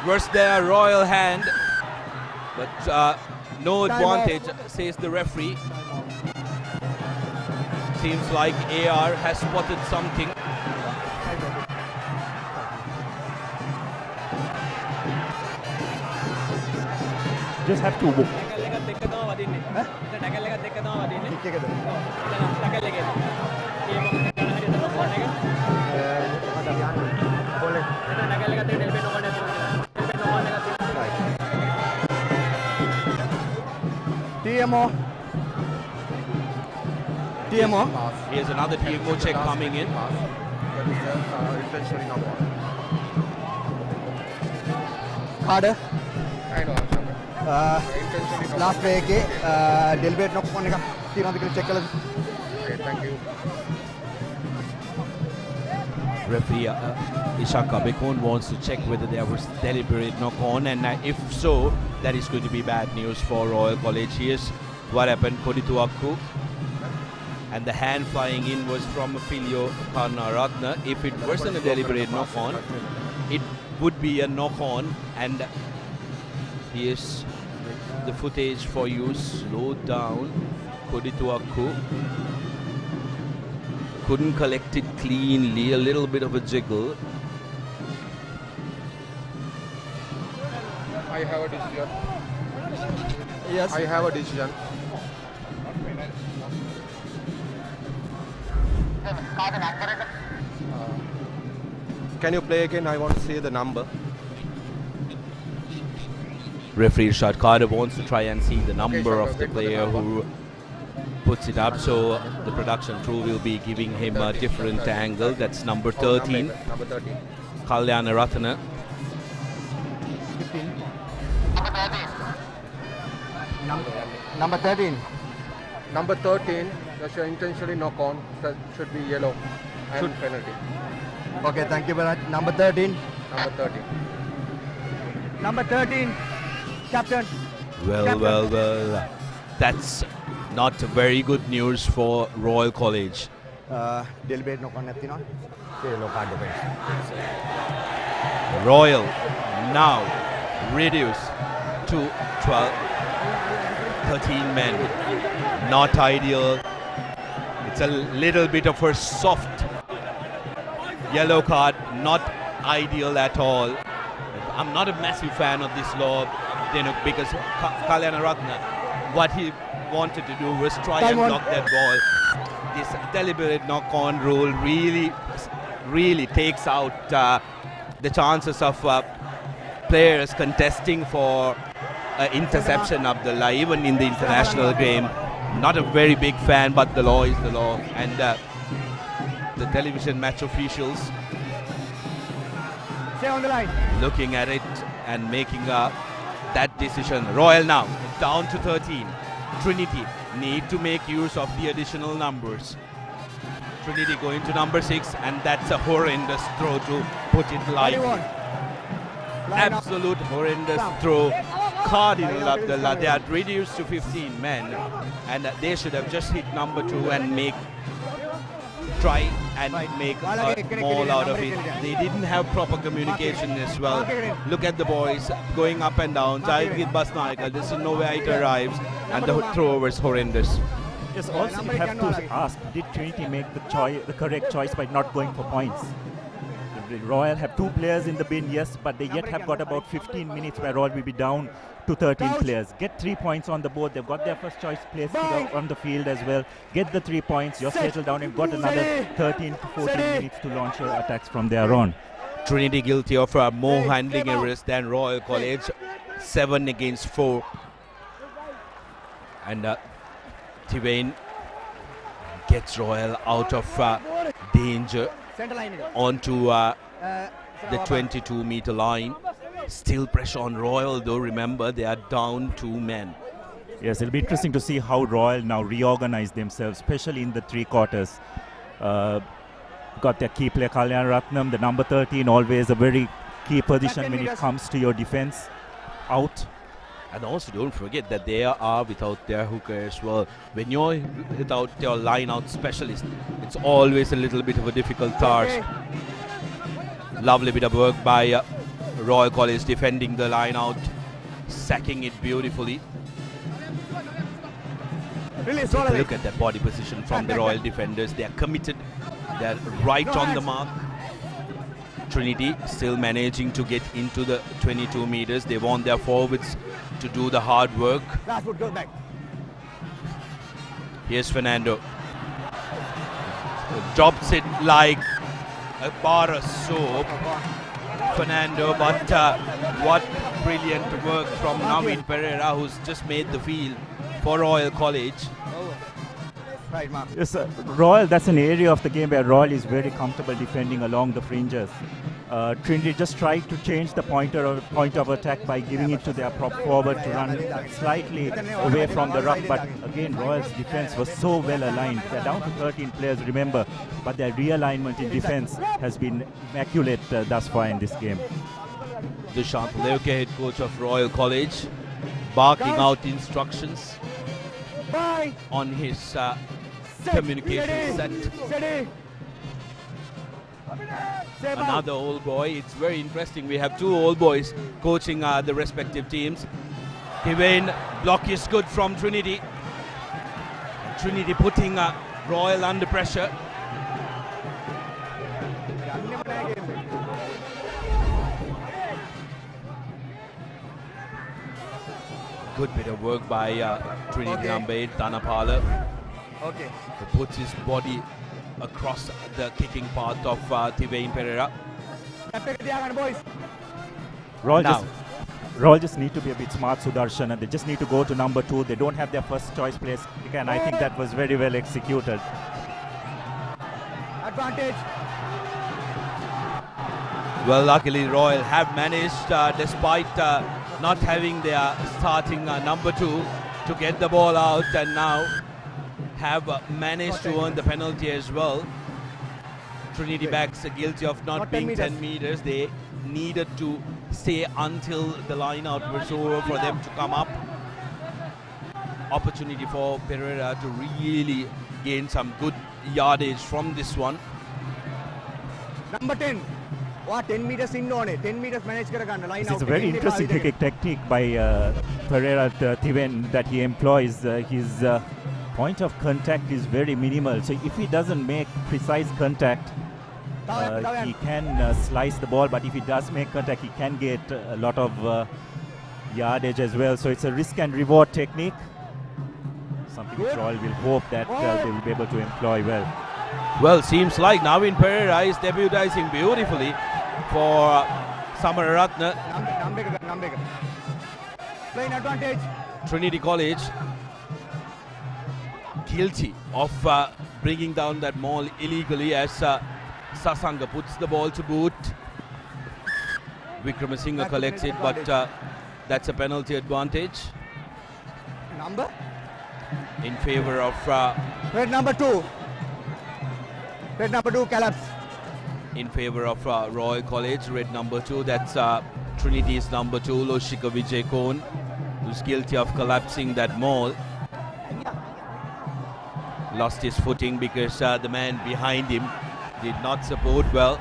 Was there a royal hand? But no advantage, says the referee. Seems like AR has spotted something. Just have to walk. TMO. Here's another TMO check coming in. Harder. Last play ke deliberate knock on check. Okay, thank you. Referee Ishaka Bekon wants to check whether there was deliberate knock on, and if so, that is going to be bad news for Royal College. Here's what happened. Kodituaku, and the hand flying in was from Filio Karnaratna. If it wasn't a deliberate knock on, it would be a knock on, and here's the footage for you. Slowed down. Kodituaku couldn't collect it cleanly, a little bit of a jiggle. I have a decision. Yes. I have a decision. Can you play again? I want to see the number. Referee Rashad Carter wants to try and see the number of the player who puts it up, so the production crew will be giving him a different angle. That's number 13. Number 13. Kalyana Ratana. 15. Number 13. Number 13. That's intentionally knock on. That should be yellow and penalty. Okay, thank you very much. Number 13. Number 13. Number 13. Captain. Well. That's not very good news for Royal College. Deliberate knock on yellow card defense. Royal now reduced to 13 men. Not ideal. It's a little bit of a soft yellow card. Not ideal at all. I'm not a massive fan of this law, because Kalyana Ratna, what he wanted to do was try and knock that ball. This deliberate knock-on rule really takes out the chances of players contesting for interception of the law, even in the international game. Not a very big fan, but the law is the law, and the television match officials stay on the line, looking at it and making that decision. Royal now down to 13. Trinity need to make use of the additional numbers. Trinity going to number 6, and that's a horrendous throw, to put it lightly. Absolute horrendous throw. Cardinal Abdullah, they are reduced to 15 men, and they should have just hit number 2 and try and make a mall out of it. They didn't have proper communication as well. Look at the boys going up and down. Jayagit Basnaika, this is nowhere it arrives, and the throw was horrendous. Yes, also you have to ask, did Trinity make the correct choice by not going for points? The Royal have 2 players in the bin, yes, but they yet have got about 15 minutes where Royal will be down to 13 players. Get 3 points on the board. They've got their first choice players on the field as well. Get the 3 points. You're settled down and got another 13 to 14 minutes to launch your attacks from there on. Trinity guilty of more handling errors than Royal College. 7 against 4. And Tivane gets Royal out of danger onto the 22-meter line. Still pressure on Royal, though. Remember, they are down 2 men. Yes, it'll be interesting to see how Royal now reorganize themselves, especially in the 3 quarters. Got their key player Kalyan Ratnam, the number 13, always a very key position when it comes to your defense. Out. And also don't forget that they are without their hooker as well. When you're without your line-out specialist, it's always a little bit of a difficult task. Lovely bit of work by Royal College defending the line-out, sacking it beautifully. Take a look at that body position from the Royal defenders. They are committed. They're right on the mark. Trinity still managing to get into the 22 meters. They want their forwards to do the hard work. Here's Fernando. Drops it like a bar of soap. Fernando, but what brilliant work from Naveen Pereira, who's just made the field for Royal College. Right, Mark. Yes, Royal, that's an area of the game where Royal is very comfortable defending along the fringes. Trinity just tried to change the point of attack by giving it to their prop forward to run slightly away from the ruck, but again Royal's defense was so well aligned. They're down to 13 players, remember, but their realignment in defense has been immaculate thus far in this game. Dushyant Levke, head coach of Royal College, barking out instructions on his communication set. Another old boy. It's very interesting. We have 2 old boys coaching the respective teams. Tivain, block is good from Trinity. Trinity putting Royal under pressure. Good bit of work by Trinity number 8, Dhanapala. Okay. Who puts his body across the kicking path of Tivain Pereira. Royal just need to be a bit smart, Sudarshan, and they just need to go to number 2. They don't have their first choice place, and I think that was very well executed. Advantage. Well, luckily Royal have managed, despite not having their starting number 2, to get the ball out, and now have managed to earn the penalty as well. Trinity backs are guilty of not being 10 meters. They needed to stay until the line out was over for them to come up. Opportunity for Pereira to really gain some good yardage from this one. Number 10. What 10 meters in on it? 10 meters manage to line out. It's a very interesting kicking technique by Pereira Tivain that he employs. His point of contact is very minimal, so if he doesn't make precise contact, he can slice the ball, but if he does make contact, he can get a lot of yardage as well. So it's a risk and reward technique, something which Royal will hope that they will be able to employ well. Well, seems like Naveen Pereira is debuting beautifully for Samararatna. Playing advantage. Trinity College guilty of bringing down that maul illegally as Sasanga puts the ball to boot. Vikramasinghe collects it, but that's a penalty advantage. Number? In favor of red number 2. Red number 2 collapse. In favor of Royal College, red number 2. That's Trinity's number 2, Loshika Vijay Kohn, who's guilty of collapsing that maul. Lost his footing because the man behind him did not support well.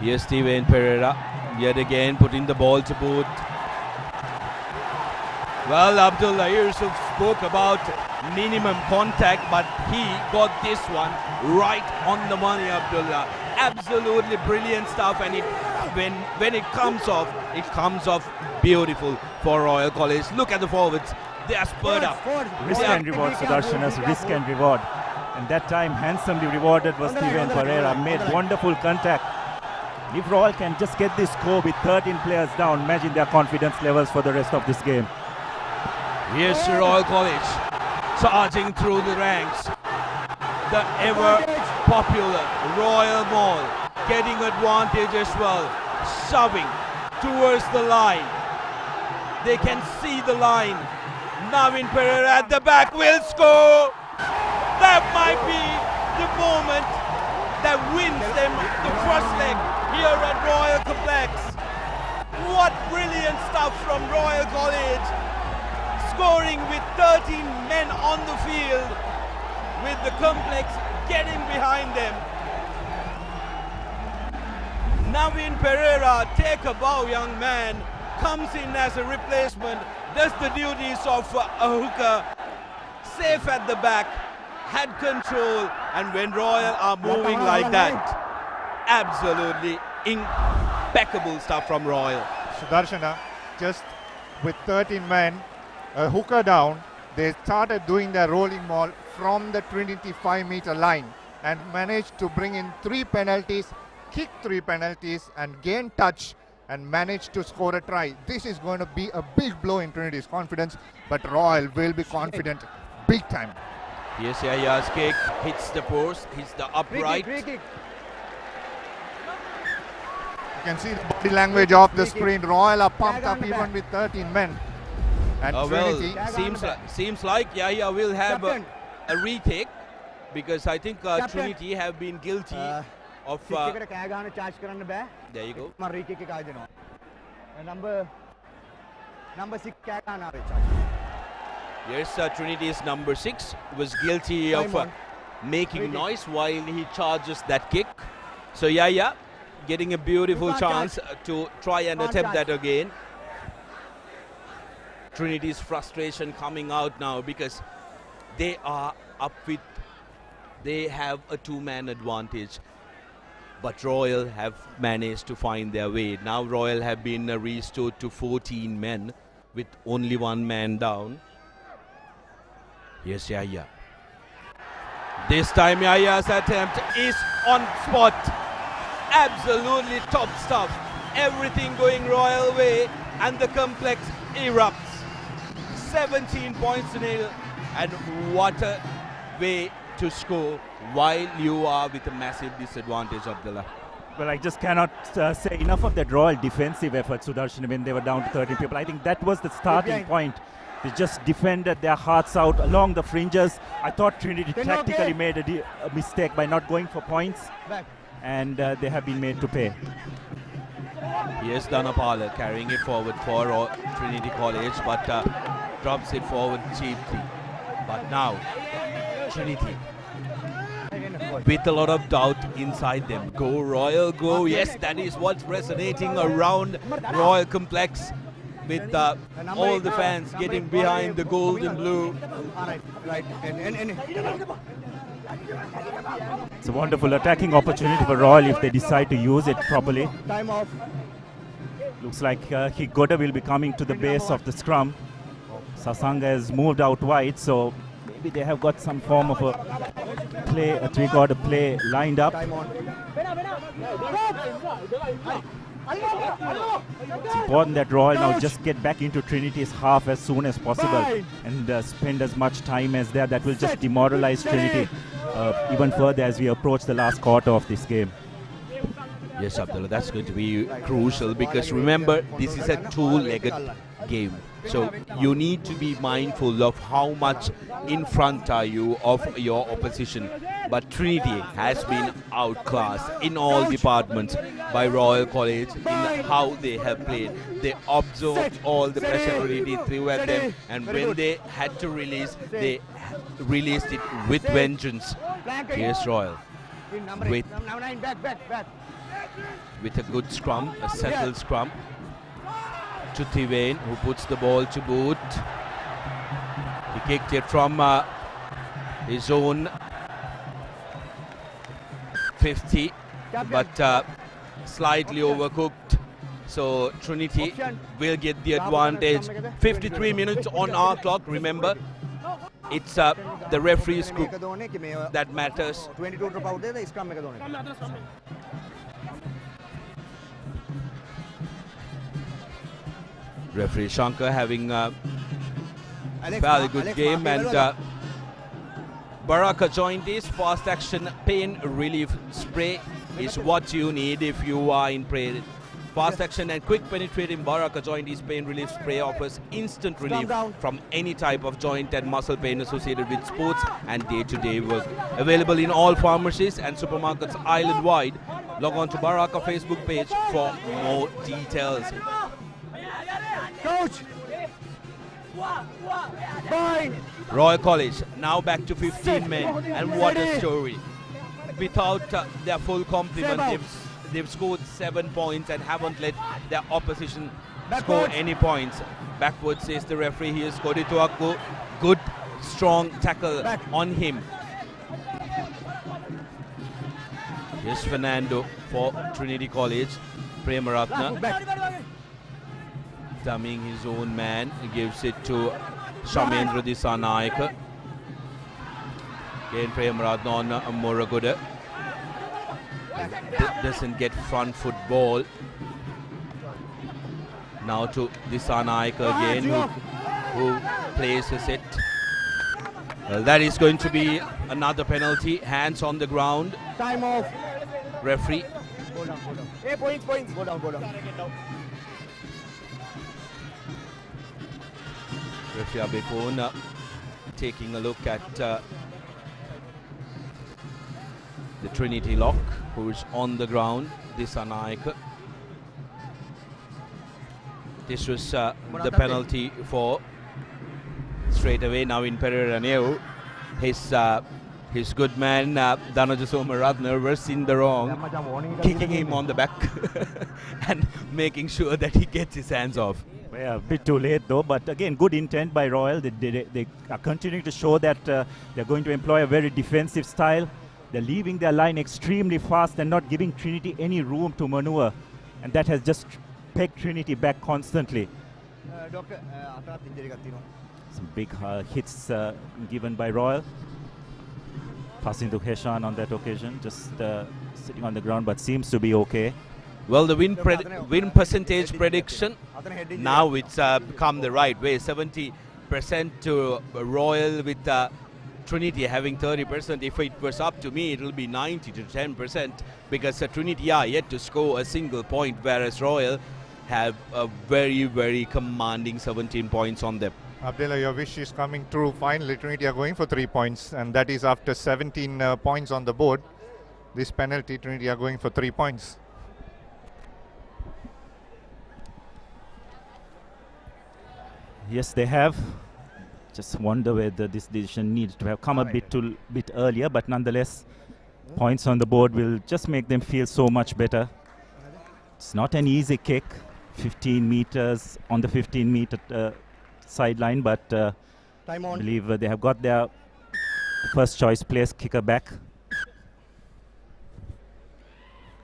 Here's Tivain Pereira, yet again putting the ball to boot. Well, Abdullah Yusuf spoke about minimum contact, but he got this one right on the money, Abdullah. Absolutely brilliant stuff, and when it comes off beautiful for Royal College. Look at the forwards. They are spurred up. Risk and reward, Sudarshanas, risk and reward. And that time, handsomely rewarded was Tivain Pereira. Made wonderful contact. If Royal can just get this score with 13 players down, imagine their confidence levels for the rest of this game. Here's Royal College charging through the ranks. The ever popular Royal Mall getting advantage as well. Shoving towards the line. They can see the line. Navin Pereira at the back will score. That might be the moment that wins them the first leg here at Royal Complex. What brilliant stuff from Royal College. Scoring with 13 men on the field, with the complex getting behind them. Navin Pereira, take a bow, young man, comes in as a replacement, does the duties of a hooker, safe at the back, had control, and when Royal are moving like that, absolutely impeccable stuff from Royal. Sudarshana, just with 13 men, a hooker down, they started doing their rolling ball from the Trinity 5-meter line and managed to bring in 3 penalties, kick 3 penalties and gain touch and managed to score a try. This is going to be a big blow in Trinity's confidence, but Royal will be confident big time. Yes, Yaya's kick hits the post, hits the upright. You can see the body language of the screen. Royal are pumped up even with 13 men. And Trinity seems like Yaya will have a retake, because I think Trinity have been guilty of. There you go. Number 6 Yes, Trinity's number 6 was guilty of making noise while he charges that kick. So Yaya getting a beautiful chance to try and attempt that again. Trinity's frustration coming out now because they are up with, they have a 2-man advantage, but Royal have managed to find their way. Now Royal have been restored to 14 men with only 1 man down. Yes, Yaya. This time Yaya's attempt is on spot. Absolutely top stuff. Everything going Royal way, and the complex erupts. 17 points to nil, and what a way to score while you are with a massive disadvantage, Abdullah. Well, I just cannot say enough of that Royal defensive effort, Sudarshan, when they were down to 13 people. I think that was the starting point. They just defended their hearts out along the fringes. I thought Trinity tactically made a mistake by not going for points, and they have been made to pay. Yes, Dhanapala carrying it forward for Trinity College, but drops it forward cheaply. But now, Trinity, with a lot of doubt inside them. Go Royal, go. Yes, that is what's resonating around Royal Complex, with all the fans getting behind the gold and blue. It's a wonderful attacking opportunity for Royal if they decide to use it properly. Looks like Higoda will be coming to the base of the scrum. Sasanga has moved out wide, so maybe they have got some form of a play, a 3-quarter play lined up. It's important that Royal now just get back into Trinity's half as soon as possible and spend as much time as there. That will just demoralize Trinity even further as we approach the last quarter of this game. Yes, Abdullah, that's going to be crucial, because remember, this is a 2-legged game. So you need to be mindful of how much in front are you of your opposition. But Trinity has been outclassed in all departments by Royal College in how they have played. They absorbed all the pressure Trinity threw at them, and when they had to release, they released it with vengeance. Here's Royal with a good scrum, a settled scrum. To Thivain, who puts the ball to boot. He kicked it from his own 50, but slightly overcooked. So Trinity will get the advantage. 53 minutes on our clock, remember. It's the referee's scoop that matters. Referee Shankar having a fairly good game, and Baraka joined this. Fast action pain relief spray is what you need if you are in pain. Fast action and quick penetrating Baraka joint pain relief spray offers instant relief from any type of joint and muscle pain associated with sports and day-to-day work. Available in all pharmacies and supermarkets island-wide. Log on to Baraka Facebook page for more details. Coach! Fine! Royal College now back to 15 men, and what a story. Without their full complement, they've scored 7 points and haven't let their opposition score any points. Backwards says the referee. Here's Kodi Tuakku. Good, strong tackle on him. Here's Fernando for Trinity College. Premaratna dumming his own man. He gives it to Shamendra Disanaika. Again Premaratna on Moraguda. Doesn't get front foot ball. Now to Disanaika again, who places it. Well, that is going to be another penalty. Hands on the ground. Time off. Referee. Go down. Hey, points. Go down. Referee Abipon taking a look at the Trinity lock, who is on the ground. Disanaika. This was the penalty for straight away. Now in Pereira Neu, his good man Dhanajasoma Ratner was in the wrong, kicking him on the back and making sure that he gets his hands off. Yeah, a bit too late though, but again, good intent by Royal. They are continuing to show that they're going to employ a very defensive style. They're leaving their line extremely fast and not giving Trinity any room to maneuver, and that has just pegged Trinity back constantly. Some big hits given by Royal. Passing to Heshan on that occasion, just sitting on the ground, but seems to be okay. Well, the win percentage prediction, now it's come the right way. 70% to Royal, with Trinity having 30%. If it was up to me, it will be 90 to 10%, because Trinity are yet to score a single point, whereas Royal have a very, very commanding 17 points on them. Abdullah, your wish is coming true. Finally, Trinity are going for 3 points, and that is after 17 points on the board. This penalty, Trinity are going for 3 points. Yes, they have. Just wonder whether this decision needs to have come a bit earlier, but nonetheless, points on the board will just make them feel so much better. It's not an easy kick, 15 meters on the 15-meter sideline, but I believe they have got their first choice place kicker back.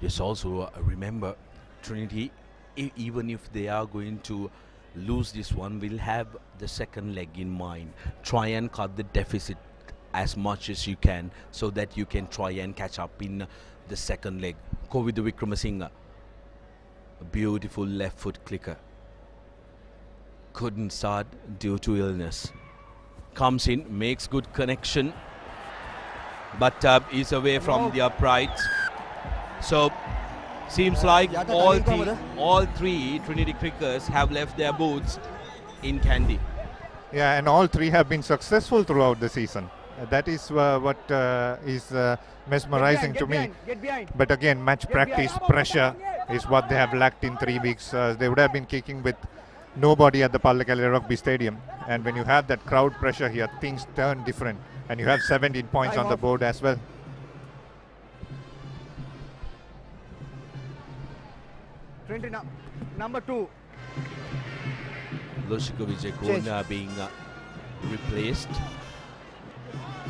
Yes, also remember, Trinity, even if they are going to lose this one, will have the second leg in mind. Try and cut the deficit as much as you can, so that you can try and catch up in the second leg. Kovidu Wickramasinghe, a beautiful left foot clicker. Couldn't start due to illness. Comes in, makes good connection, but is away from the upright. So seems like all three Trinity cricketers have left their boots in Kandy. Yeah, and all three have been successful throughout the season. That is what is mesmerizing to me. But again, match practice pressure is what they have lacked in 3 weeks. They would have been kicking with nobody at the Pallekele Rugby Stadium, and when you have that crowd pressure here, things turn different, and you have 17 points on the board as well. Trinity number 2. Lushika Vijay being replaced.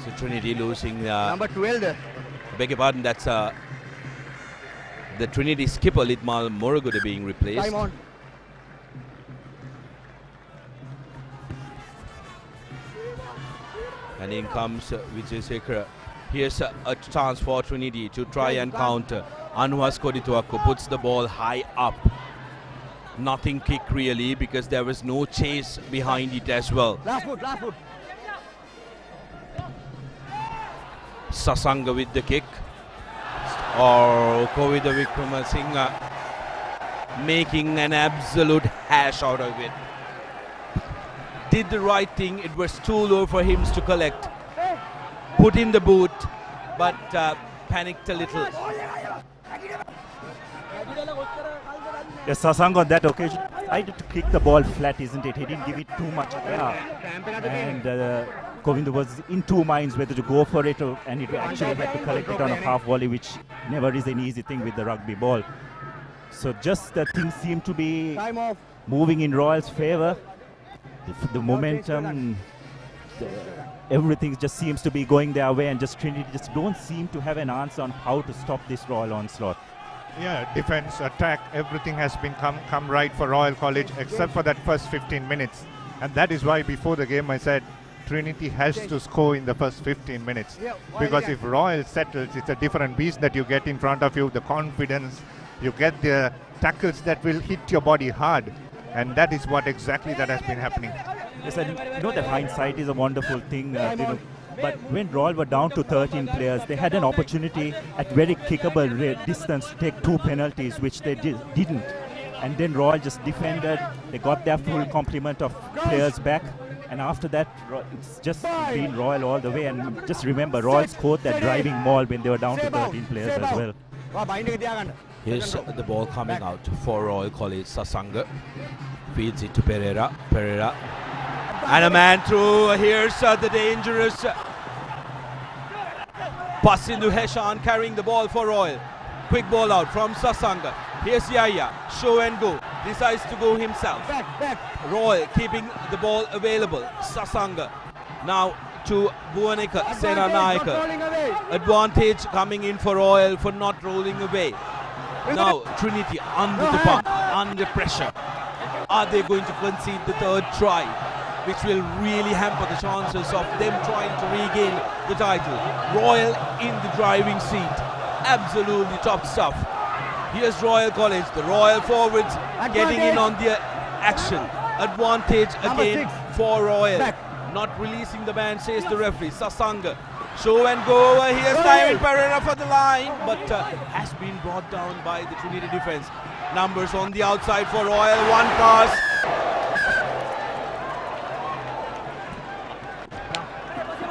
So Trinity losing number 12. Beg your pardon, that's the Trinity skipper Litmal Moraguda being replaced. Time on. And in comes Vijay Sekhar. Here's a chance for Trinity to try and counter. Anuhas Kodituaku puts the ball high up. Nothing kick really, because there was no chase behind it as well. Last foot. Sasanga with the kick. Or Kovida Vikramasinghe making an absolute hash out of it. Did the right thing. It was too low for him to collect. Put in the boot, but panicked a little. Yes, Sasanga on that occasion tried to kick the ball flat, isn't it? He didn't give it too much air. And Govinda was in two minds whether to go for it and it actually had to collect it on a half volley, which never is an easy thing with the rugby ball. So just things seem to be moving in Royal's favour. The momentum, everything just seems to be going their way, and just Trinity just don't seem to have an answer on how to stop this Royal onslaught. Yeah, defense, attack, everything has been come right for Royal College except for that first 15 minutes. And that is why before the game I said Trinity has to score in the first 15 minutes. Because if Royal settles, it's a different beast that you get in front of you, the confidence, you get the tackles that will hit your body hard. And that is what exactly that has been happening. Yes, and you know that hindsight is a wonderful thing. But when Royal were down to 13 players, they had an opportunity at very kickable distance to take 2 penalties, which they didn't. And then Royal just defended. They got their full complement of players back. And after that, it's just been Royal all the way. And just remember, Royal scored that driving maul when they were down to 13 players as well. Here's the ball coming out for Royal College. Sasanga feeds it to Pereira. And a man through. Here's the dangerous pass into Heshan, carrying the ball for Royal. Quick ball out from Sasanga. Here's Yaya. Show and go. Decides to go himself. Royal keeping the ball available. Sasanga now to Bhuvanika Senanayake. Advantage coming in for Royal for not rolling away. Now Trinity under the pump, under pressure. Are they going to concede the third try, which will really hamper the chances of them trying to regain the title? Royal in the driving seat. Absolutely top stuff. Here's Royal College, the Royal forwards getting in on the action. Advantage again for Royal. Not releasing the man, says the referee. Sasanga. Show and go over. Here's David Pereira for the line, but has been brought down by the Trinity defense. Numbers on the outside for Royal. One pass.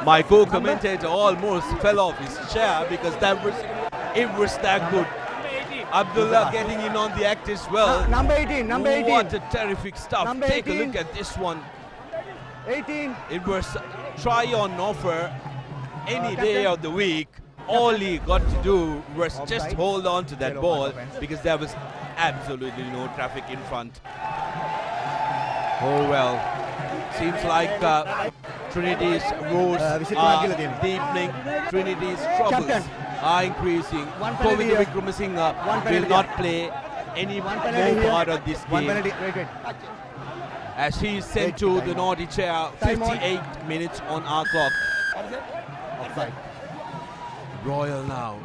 My co-commentator almost fell off his chair because it was that good. Abdullah getting in on the act as well. Number 18. What a terrific stuff. Take a look at this one. 18. It was try on offer any day of the week. All he got to do was just hold on to that ball because there was absolutely no traffic in front. Oh well. Seems like Trinity's woes are deepening. Trinity's troubles are increasing. Kovida Vikramasinghe will not play any more part of this game. As he is sent to the naughty chair, 58 minutes on our clock. Royal now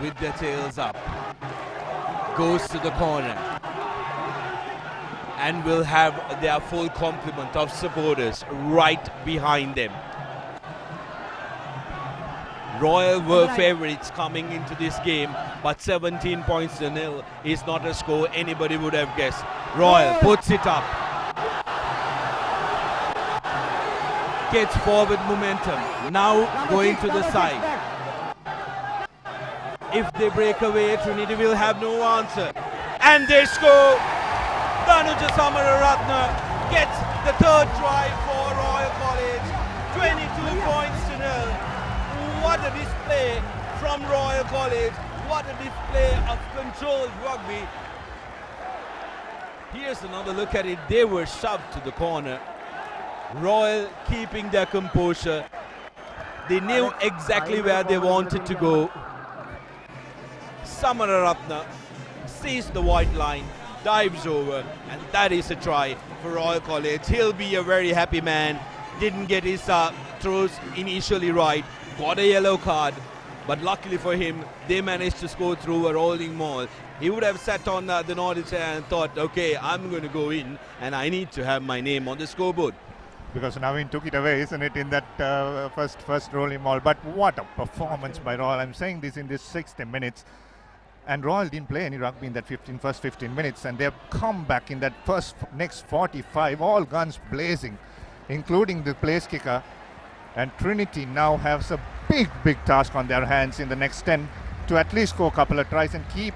with their tails up. Goes to the corner. And will have their full complement of supporters right behind them. Royal were favourites coming into this game, but 17 points to nil is not a score anybody would have guessed. Royal puts it up. Gets forward momentum. Now going to the side. If they break away, Trinity will have no answer. And they score! Dhanuja Samararatne gets the third try for Royal College. 22 points to nil. What a display from Royal College. What a display of controlled rugby. Here's another look at it. They were shoved to the corner. Royal keeping their composure. They knew exactly where they wanted to go. Samararatne sees the white line, dives over, and that is a try for Royal College. He'll be a very happy man. Didn't get his throws initially right, got a yellow card, but luckily for him, they managed to score through a rolling maul. He would have sat on the Nordic chair and thought, okay, I'm going to go in and I need to have my name on the scoreboard. because Naveen took it away, isn't it, in that first rolling ball. But what a performance by Royal. I'm saying this in this 60 minutes. And Royal didn't play any rugby in that first 15 minutes, and they've come back in that next 45, all guns blazing, including the place kicker. And Trinity now has a big task on their hands in the next 10 to at least score a couple of tries and keep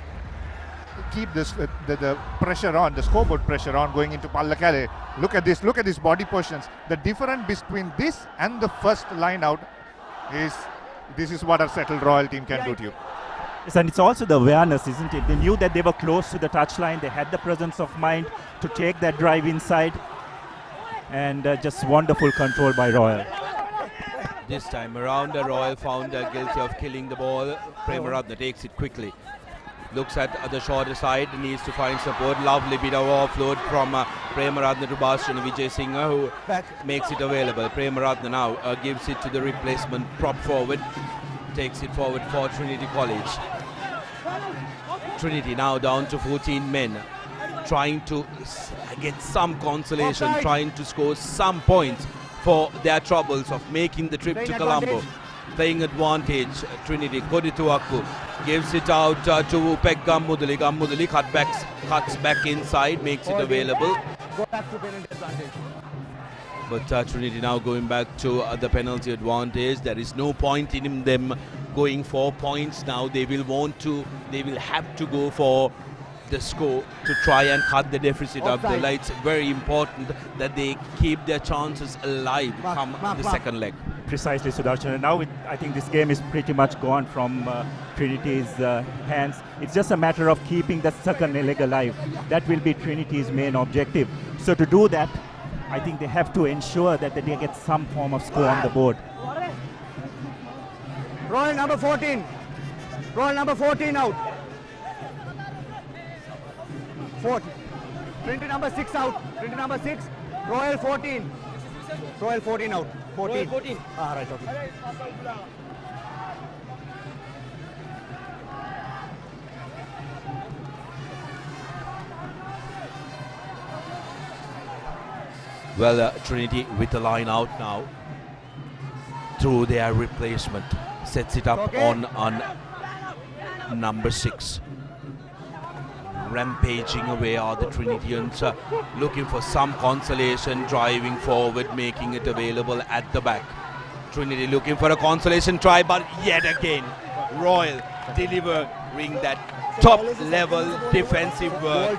this the pressure on, the scoreboard pressure on going into Pallakale. Look at these body positions. The difference between this and the first line out is what a settled Royal team can do to you. Yes, and it's also the awareness, isn't it? They knew that they were close to the touchline. They had the presence of mind to take that drive inside, and just wonderful control by Royal. This time around, the Royal found guilty of killing the ball. Premaratne takes it quickly. Looks at the shorter side, needs to find support. Lovely bit of offload from Premaratne to Bastian Vijay Singh, who makes it available. Premaratne now gives it to the replacement prop forward. Takes it forward for Trinity College. Trinity now down to 14 men, trying to get some consolation, trying to score some points for their troubles of making the trip to Colombo. Playing advantage, Trinity, Kodituaku gives it out to Peg Gammudali. Gammudali cuts back inside, makes it available. But Trinity now going back to the penalty advantage. There is no point in them going for points now. They will have to go for the score to try and cut the deficit up. It's very important that they keep their chances alive come the second leg. Precisely, Sudarshan. And now I think this game is pretty much gone from Trinity's hands. It's just a matter of keeping the second leg alive. That will be Trinity's main objective. So to do that, I think they have to ensure that they get some form of score on the board. Royal number 14. Royal number 14 out. 14. Trinity number 6 out. Trinity number 6. Royal 14. Royal 14 out. 14. Royal 14. Right, okay. Well, Trinity with the line out now through their replacement. Sets it up on number 6. Rampaging away are the Trinitians, looking for some consolation, driving forward, making it available at the back. Trinity looking for a consolation try, but yet again, Royal delivering that top level defensive work,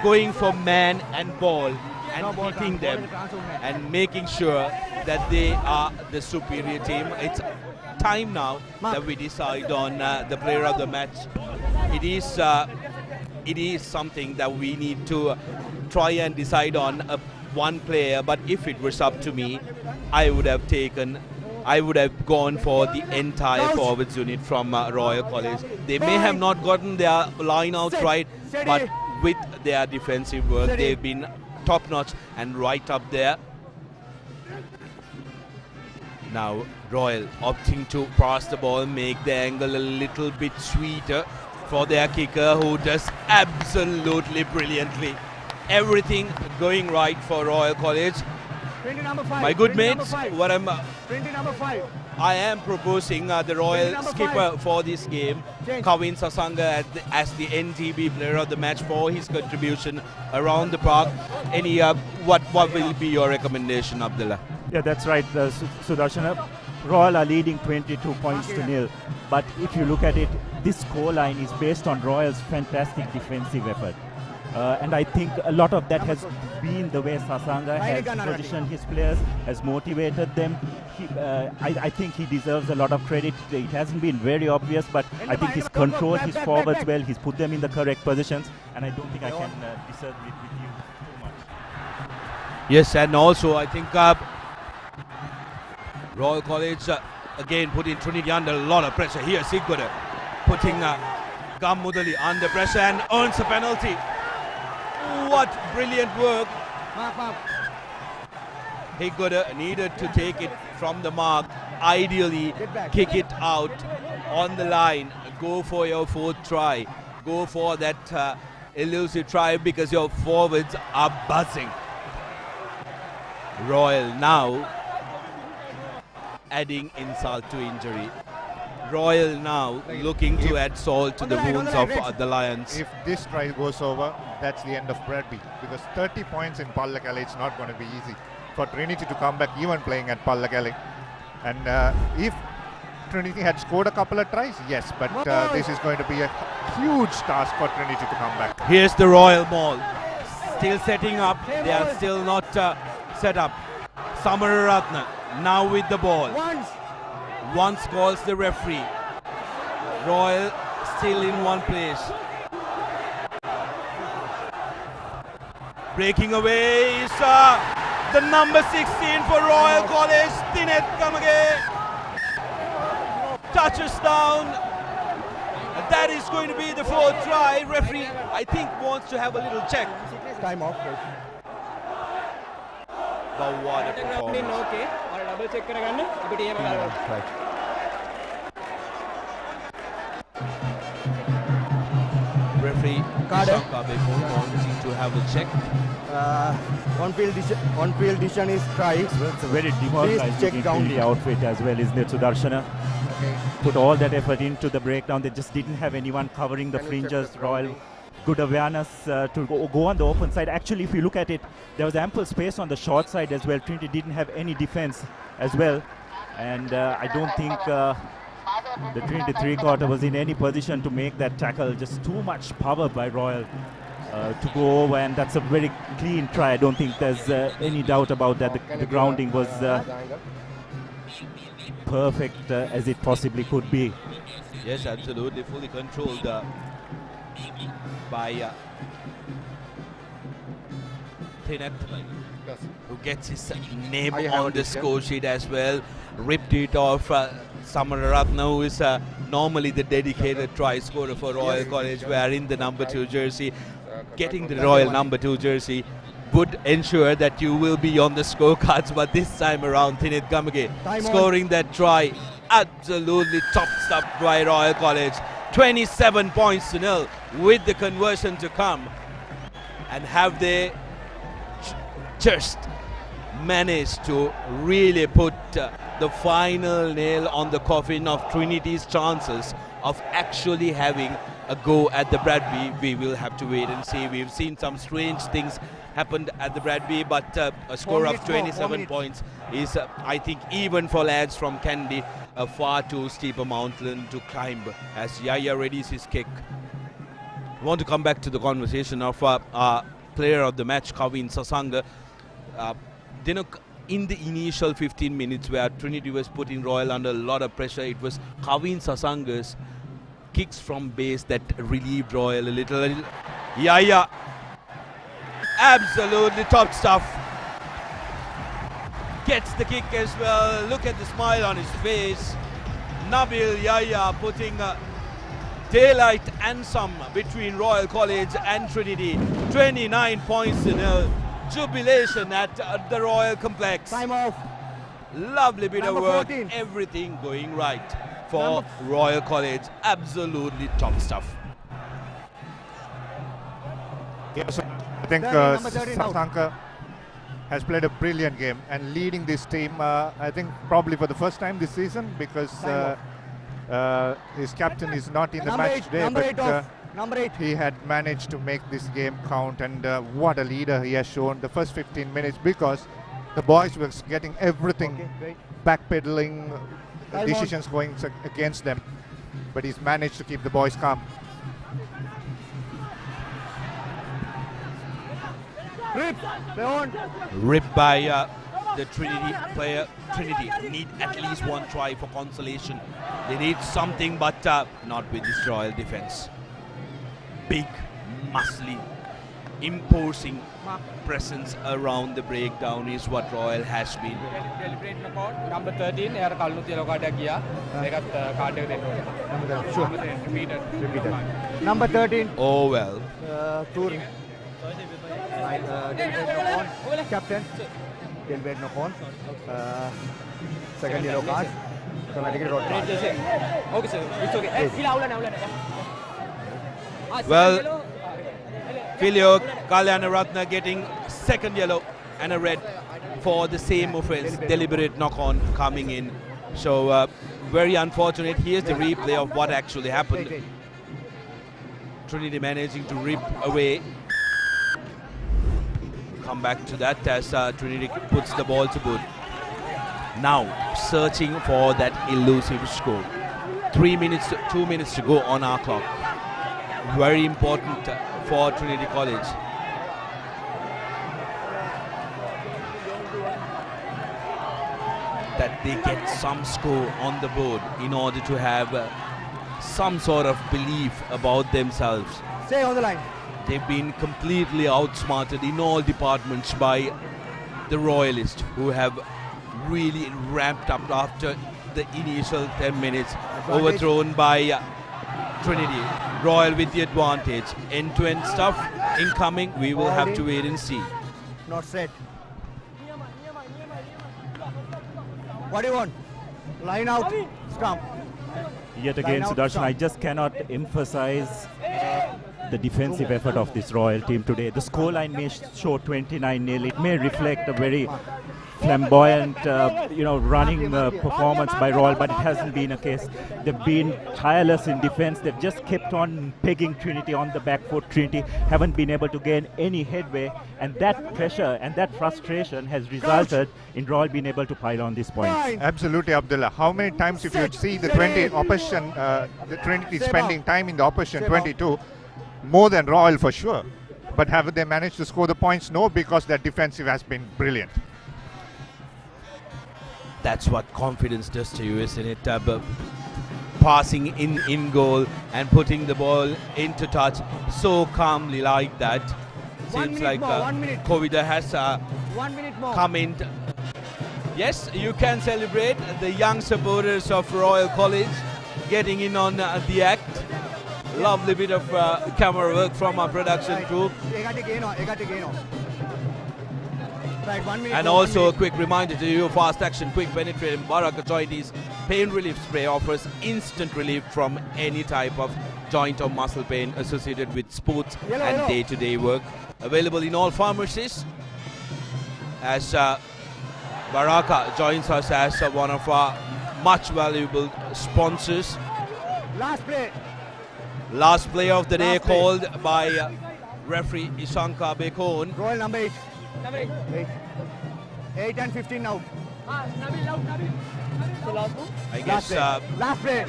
going for man and ball and hitting them and making sure that they are the superior team. It's time now that we decide on the player of the match. It is something that we need to try and decide on one player, but if it was up to me, I would have gone for the entire forwards unit from Royal College. They may have not gotten their line out right, but with their defensive work, they've been top notch and right up there. Now Royal opting to pass the ball, make the angle a little bit sweeter for their kicker, who does absolutely brilliantly. Everything going right for Royal College. My good mates, what I am proposing the Royal skipper for this game, Kawin Sasanga, as the NTB player of the match for his contribution around the park. What will be your recommendation, Abdullah? Yeah, that's right, Sudarshan. Royal are leading 22-0. But if you look at it, this scoreline is based on Royal's fantastic defensive effort. And I think a lot of that has been the way Sasanga has positioned his players, has motivated them. I think he deserves a lot of credit. It hasn't been very obvious, but I think he's controlled his forwards well. He's put them in the correct positions, and I don't think I can disagree with you too much. Yes, and also I think Royal College again putting Trinity under a lot of pressure. Here Sigurd putting Gammudali under pressure and earns a penalty. What brilliant work. Higuda needed to take it from the mark. Ideally, kick it out on the line. Go for your fourth try. Go for that elusive try because your forwards are buzzing. Royal now adding insult to injury. Royal now looking to add salt to the wounds of the Lions. If this try goes over, that's the end of Bradby, because 30 points in Papare is not going to be easy for Trinity to come back, even playing at Papare. And if Trinity had scored a couple of tries, yes, but this is going to be a huge task for Trinity to come back. Here's the Royal Mall, still setting up. They are still not set up. Samararatne now with the ball. Once calls the referee. Royal still in one place. Breaking away is the number 16 for Royal College, Trinity Kamage. Touches down. That is going to be the fourth try. Referee, I think, wants to have a little check. Time off. But what a performance. Okay. Double check right. Referee Shankabe wanting to have a check. On-field decision is try. It's a very demoralizing field outfit as well, isn't it, Sudarshana? Put all that effort into the breakdown. They just didn't have anyone covering the fringes. Royal, good awareness to go on the open side. Actually, if you look at it, there was ample space on the short side as well. Trinity didn't have any defense as well. And I don't think the Trinity three-quarter was in any position to make that tackle. Just too much power by Royal to go over, and that's a very clean try. I don't think there's any doubt about that. The grounding was perfect as it possibly could be. Yes, absolutely, fully controlled by Trinity, who gets his name on the score sheet as well. Ripped it off. Samararatne, who is normally the dedicated try scorer for Royal College, wearing the number 2 jersey. Getting the Royal number 2 jersey would ensure that you will be on the scorecards, but this time around, Trinity Kamage scoring that try. Absolutely topped up by Royal College. 27 points to nil with the conversion to come. And have they just managed to really put the final nail on the coffin of Trinity's chances of actually having a go at the Bradby? We will have to wait and see. We've seen some strange things happened at the Bradby, but a score of 27 points is, I think, even for lads from Kandy, a far too steep a mountain to climb as Yaya readies his kick. I want to come back to the conversation of player of the match, Kavin Sasanga. In the initial 15 minutes where Trinity was putting Royal under a lot of pressure, it was Kavin Sasanga's kicks from base that relieved Royal a little. Yaya, absolutely top stuff. Gets the kick as well. Look at the smile on his face. Nabil Yaya putting daylight and some between Royal College and Trinity. 29 points to nil. Jubilation at the Royal Complex. Time off. Lovely bit of work. 14. Everything going right for Royal College. Absolutely top stuff. Yes, I think Sasanka has played a brilliant game and leading this team, I think probably for the first time this season, because his captain is not in the match today, but he had managed to make this game count, and what a leader he has shown the first 15 minutes, because the boys were getting everything backpedaling, decisions going against them, but he's managed to keep the boys calm. Rip by the Trinity player. Trinity need at least one try for consolation. They need something, but not with this Royal defense. Big, muscly, imposing presence around the breakdown is what Royal has been. Deliberate knockout. Number 13, එයාට කල්ුණු තියලා කාඩයක් ගියා. ඒකත් card එක දෙන්න ඕනේ. Sure. Repeated. Number 13. Oh well. Tour. Deliberate knock-on. Captain. Deliberate knock-on. Second yellow card. Automatically road card. Okay, sir. It's okay. Well, Filio Kalyanaratne getting second yellow and a red for the same offense, deliberate knock-on coming in. So very unfortunate. Here's the replay of what actually happened. Trinity managing to rip away. Come back to that as Trinity puts the ball to good. Now searching for that elusive score. 2 minutes to go on our clock. Very important for Trinity College. That they get some score on the board in order to have some sort of belief about themselves. Stay on the line. They've been completely outsmarted in all departments by the Royalists, who have really ramped up after the initial 10 minutes. Overthrown by Trinity. Royal with the advantage. End-to-end stuff incoming. We will have to wait and see. Not set. What do you want? Line out, scrum. Yet again, Sudarshan, I just cannot emphasize the defensive effort of this Royal team today. The scoreline may show 29-0. It may reflect a very flamboyant, running performance by Royal, but it hasn't been a case. They've been tireless in defense. They've just kept on pegging Trinity on the back foot. Trinity haven't been able to gain any headway, and that pressure and that frustration has resulted in Royal being able to pile on this point. Absolutely, Abdullah. How many times, if you see the the Trinity spending time in the opposition 22, more than Royal for sure. But have they managed to score the points? No, because their defensive has been brilliant. That's what confidence does to you, isn't it? Passing in goal and putting the ball into touch so calmly like that. Seems like Kovida has come in. Yes, you can celebrate the young supporters of Royal College getting in on the act. Lovely bit of camera work from our production crew. Right, 1 minute And more, also a quick reminder to you, fast action, quick penetrating Baraka Jointies pain relief spray offers instant relief from any type of joint or muscle pain associated with sports and day-to-day work. Available in all pharmacies. As Baraka joins us as one of our much valuable sponsors. Last play of the day called by referee Ishanka Bekon. Royal number 8. 8 and 15 now. I guess last play.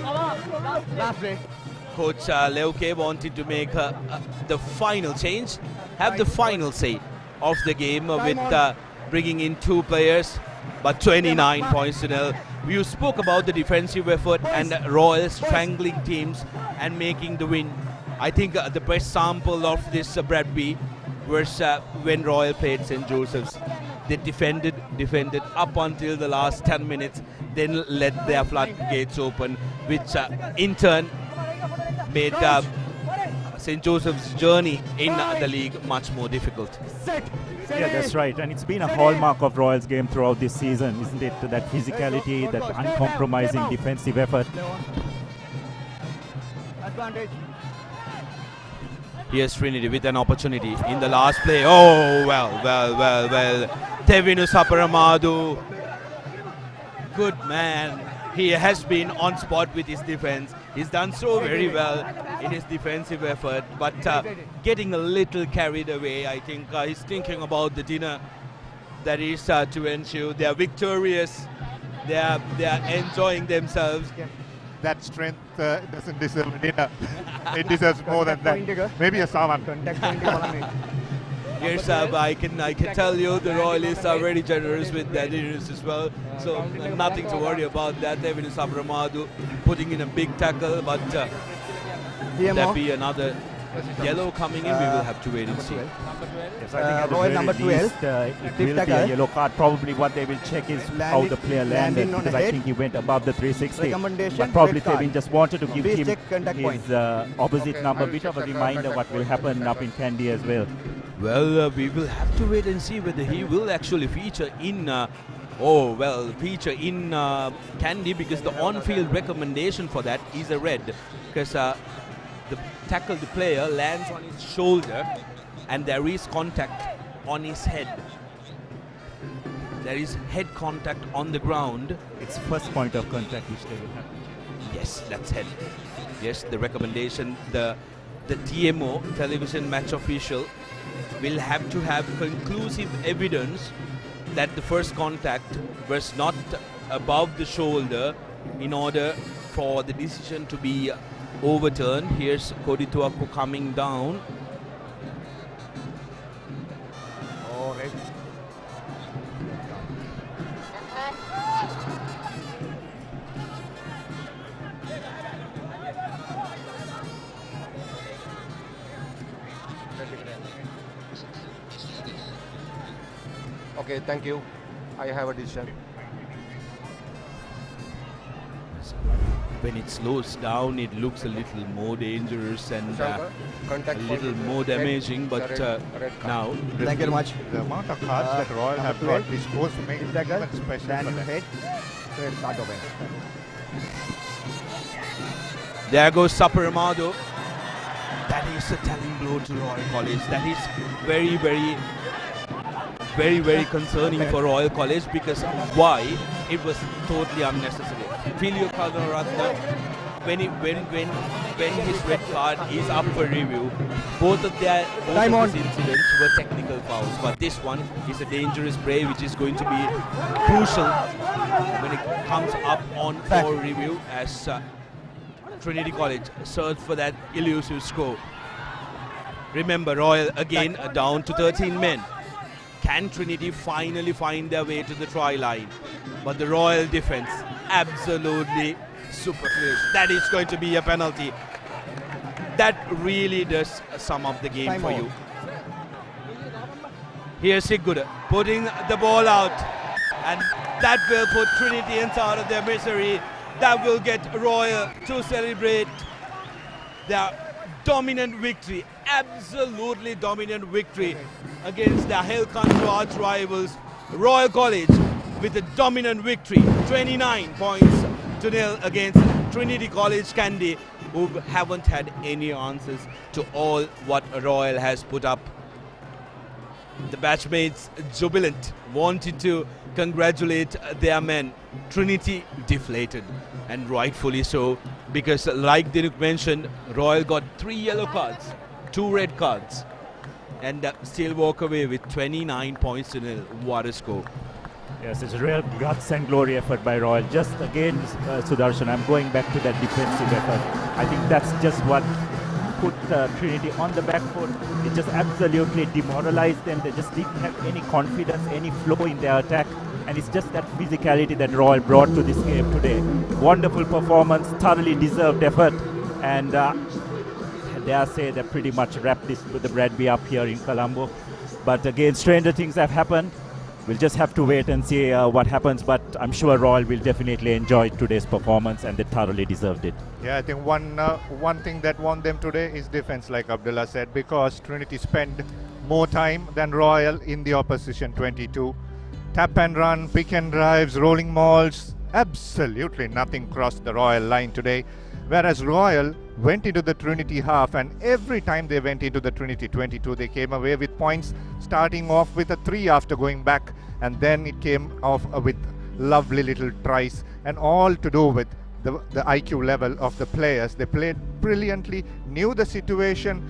Coach Leuke wanted to make the final change, have the final say of the game with bringing in 2 players, but 29 points to 0. You spoke about the defensive effort and Royal strangling teams and making the win. I think the best sample of this Bradby was when Royal played St. Joseph's. They defended up until the last 10 minutes, then let their floodgates open, which in turn made St. Joseph's journey in the league much more difficult. Yeah, that's right. And it's been a hallmark of Royals' game throughout this season, isn't it? That physicality, that uncompromising defensive effort. Advantage. Here's Trinity with an opportunity in the last play. Oh, well. Tevinu Saparamadu. Good man. He has been on spot with his defense. He's done so very well in his defensive effort, but getting a little carried away. I think he's thinking about the dinner that is to ensure. They are victorious. They are enjoying themselves. That strength doesn't deserve dinner. It deserves more than that. Maybe a saman. Yes, I can tell you the Royalists are very generous with their dinners as well. So nothing to worry about that. Tevinu Saparamadu putting in a big tackle, but there'll be another yellow coming in. We will have to wait and see. Yes, I think at the very number 12, least, it will be a yellow card. Probably what they will check is how the player landed, because I think he went above the 360. But probably they just wanted to give him his opposite number. Bit of a reminder what will happen up in Kandy as well. Well, we will have to wait and see whether he will actually feature in Kandy, because the on-field recommendation for that is a red, because the player lands on his shoulder and there is contact on his head. There is head contact on the ground. It's first point of contact which they will have. Yes, that's head. Yes, the recommendation, the TMO, television match official, will have to have conclusive evidence that the first contact was not above the shoulder in order for the decision to be overturned. Here's Kodituaku coming down. Oh, right. Okay, thank you. I have a decision. When it slows down, it looks a little more dangerous and a little more damaging, but now... Thank you very much. The amount of cards that Royal have brought this course to make it even special. Stand in the head. So it's not open. There goes Saparamado. That is a telling blow to Royal College. That is very, very concerning for Royal College, because why? It was totally unnecessary. Filio Kalnaratna, when his red card is up for review, both of these incidents were technical fouls, but this one is a dangerous play which is going to be crucial when it comes up on for review as Trinity College search for that elusive score. Remember, Royal again down to 13 men. Can Trinity finally find their way to the try line? But the Royal defense absolutely superfluous. That is going to be a penalty. That really does sum up the game for you. Here's Sigurd putting the ball out, and that will put Trinitians out of their misery. That will get Royal to celebrate their dominant victory, absolutely dominant victory against their Hell Country arch rivals, Royal College, with a dominant victory, 29 points to nil against Trinity College Kandy, who haven't had any answers to all what Royal has put up. The batchmates jubilant, wanting to congratulate their men. Trinity deflated, and rightfully so, because like Dinuk mentioned, Royal got 3 yellow cards, 2 red cards, and still walk away with 29 points to nil. What a score. Yes, it's a real guts and glory effort by Royal. Just again, Sudarshan, I'm going back to that defensive effort. I think that's just what put Trinity on the back foot. It just absolutely demoralized them. They just didn't have any confidence, any flow in their attack. And it's just that physicality that Royal brought to this game today. Wonderful performance, thoroughly deserved effort. And I dare say they pretty much wrapped this with the Bradby up here in Colombo. But again, stranger things have happened. We'll just have to wait and see what happens, but I'm sure Royal will definitely enjoy today's performance, and they thoroughly deserved it. Yeah, I think one thing that won them today is defense, like Abdullah said, because Trinity spent more time than Royal in the opposition 22. Tap and run, pick and drives, rolling mauls, absolutely nothing crossed the Royal line today. Whereas Royal went into the Trinity half, and every time they went into the Trinity 22, they came away with points, starting off with a 3 after going back, and then it came off with lovely little tries, and all to do with the IQ level of the players. They played brilliantly, knew the situation,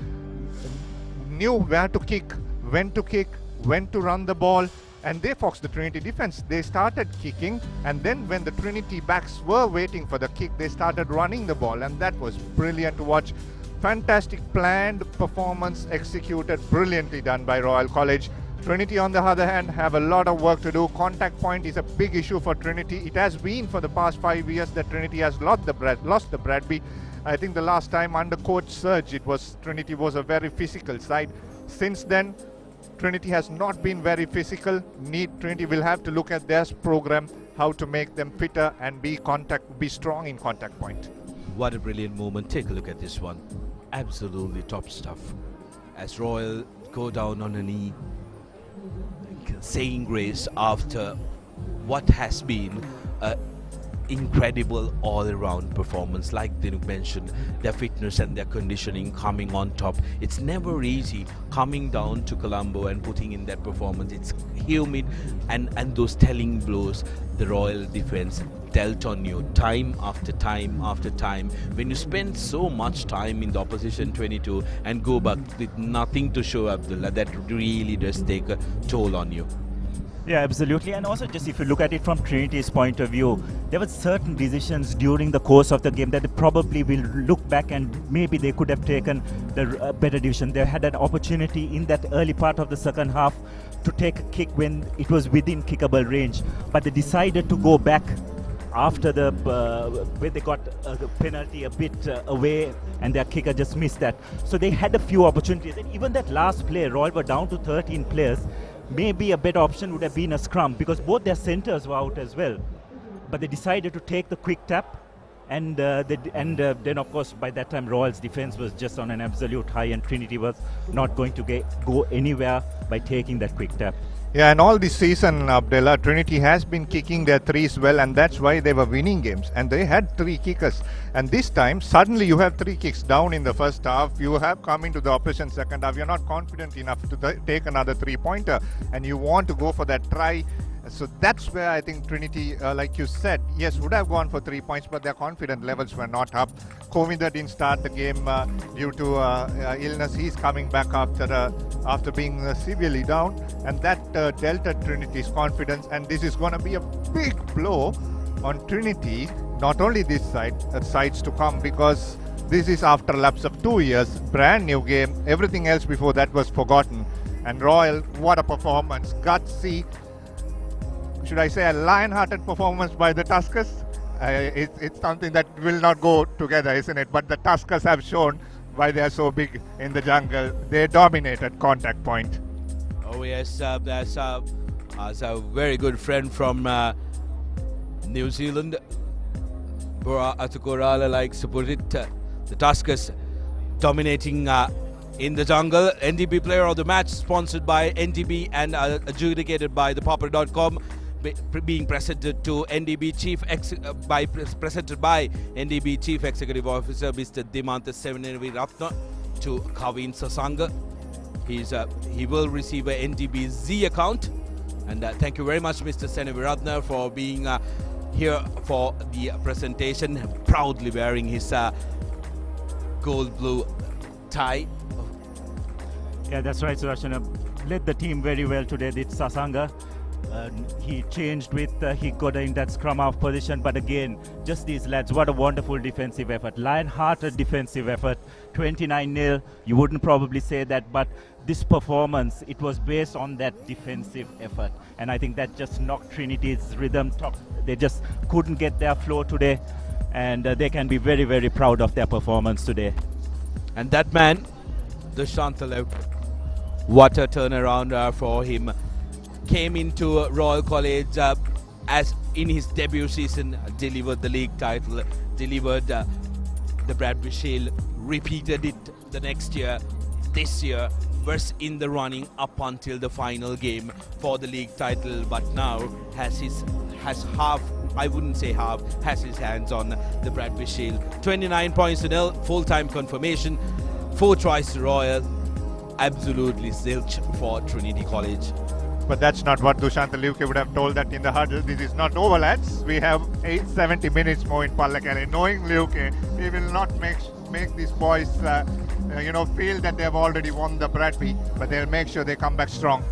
knew where to kick, when to run the ball, and they foxed the Trinity defense. They started kicking, and then when the Trinity backs were waiting for the kick, they started running the ball, and that was brilliant to watch. Fantastic planned performance, executed brilliantly done by Royal College. Trinity, on the other hand, have a lot of work to do. Contact point is a big issue for Trinity. It has been for the past 5 years that Trinity has lost the Bradby. I think the last time under Coach Surge, Trinity was a very physical side. Since then, Trinity has not been very physical. Trinity will have to look at their program, how to make them fitter and be strong in contact point. What a brilliant moment. Take a look at this one. Absolutely top stuff. As Royal go down on a knee, saying grace after what has been a incredible all-around performance. Like Dinuk mentioned, their fitness and their conditioning coming on top. It's never easy coming down to Colombo and putting in that performance. It's humid, and those telling blows the Royal defense dealt on you time after time after time. When you spend so much time in the opposition 22 and go back with nothing to show, Abdullah, that really does take a toll on you. Yeah, absolutely. And also, just if you look at it from Trinity's point of view, there were certain decisions during the course of the game that they probably will look back and maybe they could have taken the better decision. They had an opportunity in that early part of the second half to take a kick when it was within kickable range, but they decided to go back after the when they got a penalty a bit away, and their kicker just missed that. So they had a few opportunities, and even that last play, Royal were down to 13 players. Maybe a better option would have been a scrum, because both their centres were out as well. But they decided to take the quick tap, and then of course by that time Royal's defence was just on an absolute high, and Trinity was not going to go anywhere by taking that quick tap. Yeah, and all this season, Abdullah, Trinity has been kicking their threes well, and that's why they were winning games. And they had 3 kickers. And this time, suddenly you have 3 kicks down in the first half. You have come into the opposition second half. You're not confident enough to take another 3-pointer, and you want to go for that try. So that's where I think Trinity, like you said, yes, would have gone for 3 points, but their confidence levels were not up. Kovinder didn't start the game due to illness. He's coming back after being severely down, and that delta Trinity's confidence. And this is going to be a big blow on Trinity, not only this side, sides to come, because this is after a lapse of 2 years, brand new game. Everything else before that was forgotten. And Royal, what a performance, gutsy. Should I say a lion-hearted performance by the Tuskers? It's something that will not go together, isn't it? But the Tuskers have shown why they are so big in the jungle. They dominated contact point. Oh yes, that's a very good friend from New Zealand, Atukorala likes to put it. The Tuskers dominating in the jungle. NDB Player of the Match, sponsored by NDB and adjudicated by thepapare.com. Being presented to NDB presented by NDB Chief Executive Officer Mr. Dimanta Sevenviratna to Kavin Sasanga. He will receive a NDB Z account, and thank you very much, Mr. Sevenviratna, for being here for the presentation, proudly wearing his gold blue tie. Yeah, that's right, Sudarshan. Led the team very well today, did Sasanga. He changed with, he got in that scrum half position, but again, just these lads, what a wonderful defensive effort. Lion-hearted defensive effort, 29-0. You wouldn't probably say that, but this performance, it was based on that defensive effort. And I think that just knocked Trinity's rhythm top. They just couldn't get their flow today, and they can be very, very proud of their performance today. And that man, Dushant Leuke, what a turnaround for him. Came into Royal College as in his debut season, delivered the league title, delivered the Bradby Shield, repeated it the next year. This year was in the running up until the final game for the league title, but now has his hands on the Bradby Shield. 29 points to nil, full-time confirmation, 4 tries to Royal. Absolutely zilch for Trinity College. But that's not what Dushant Leuke would have told that in the huddle. This is not over, lads. We have 70 minutes more in Pallekele. Knowing Leuke, he will not make these boys feel that they have already won the Bradby, but they'll make sure they come back strong.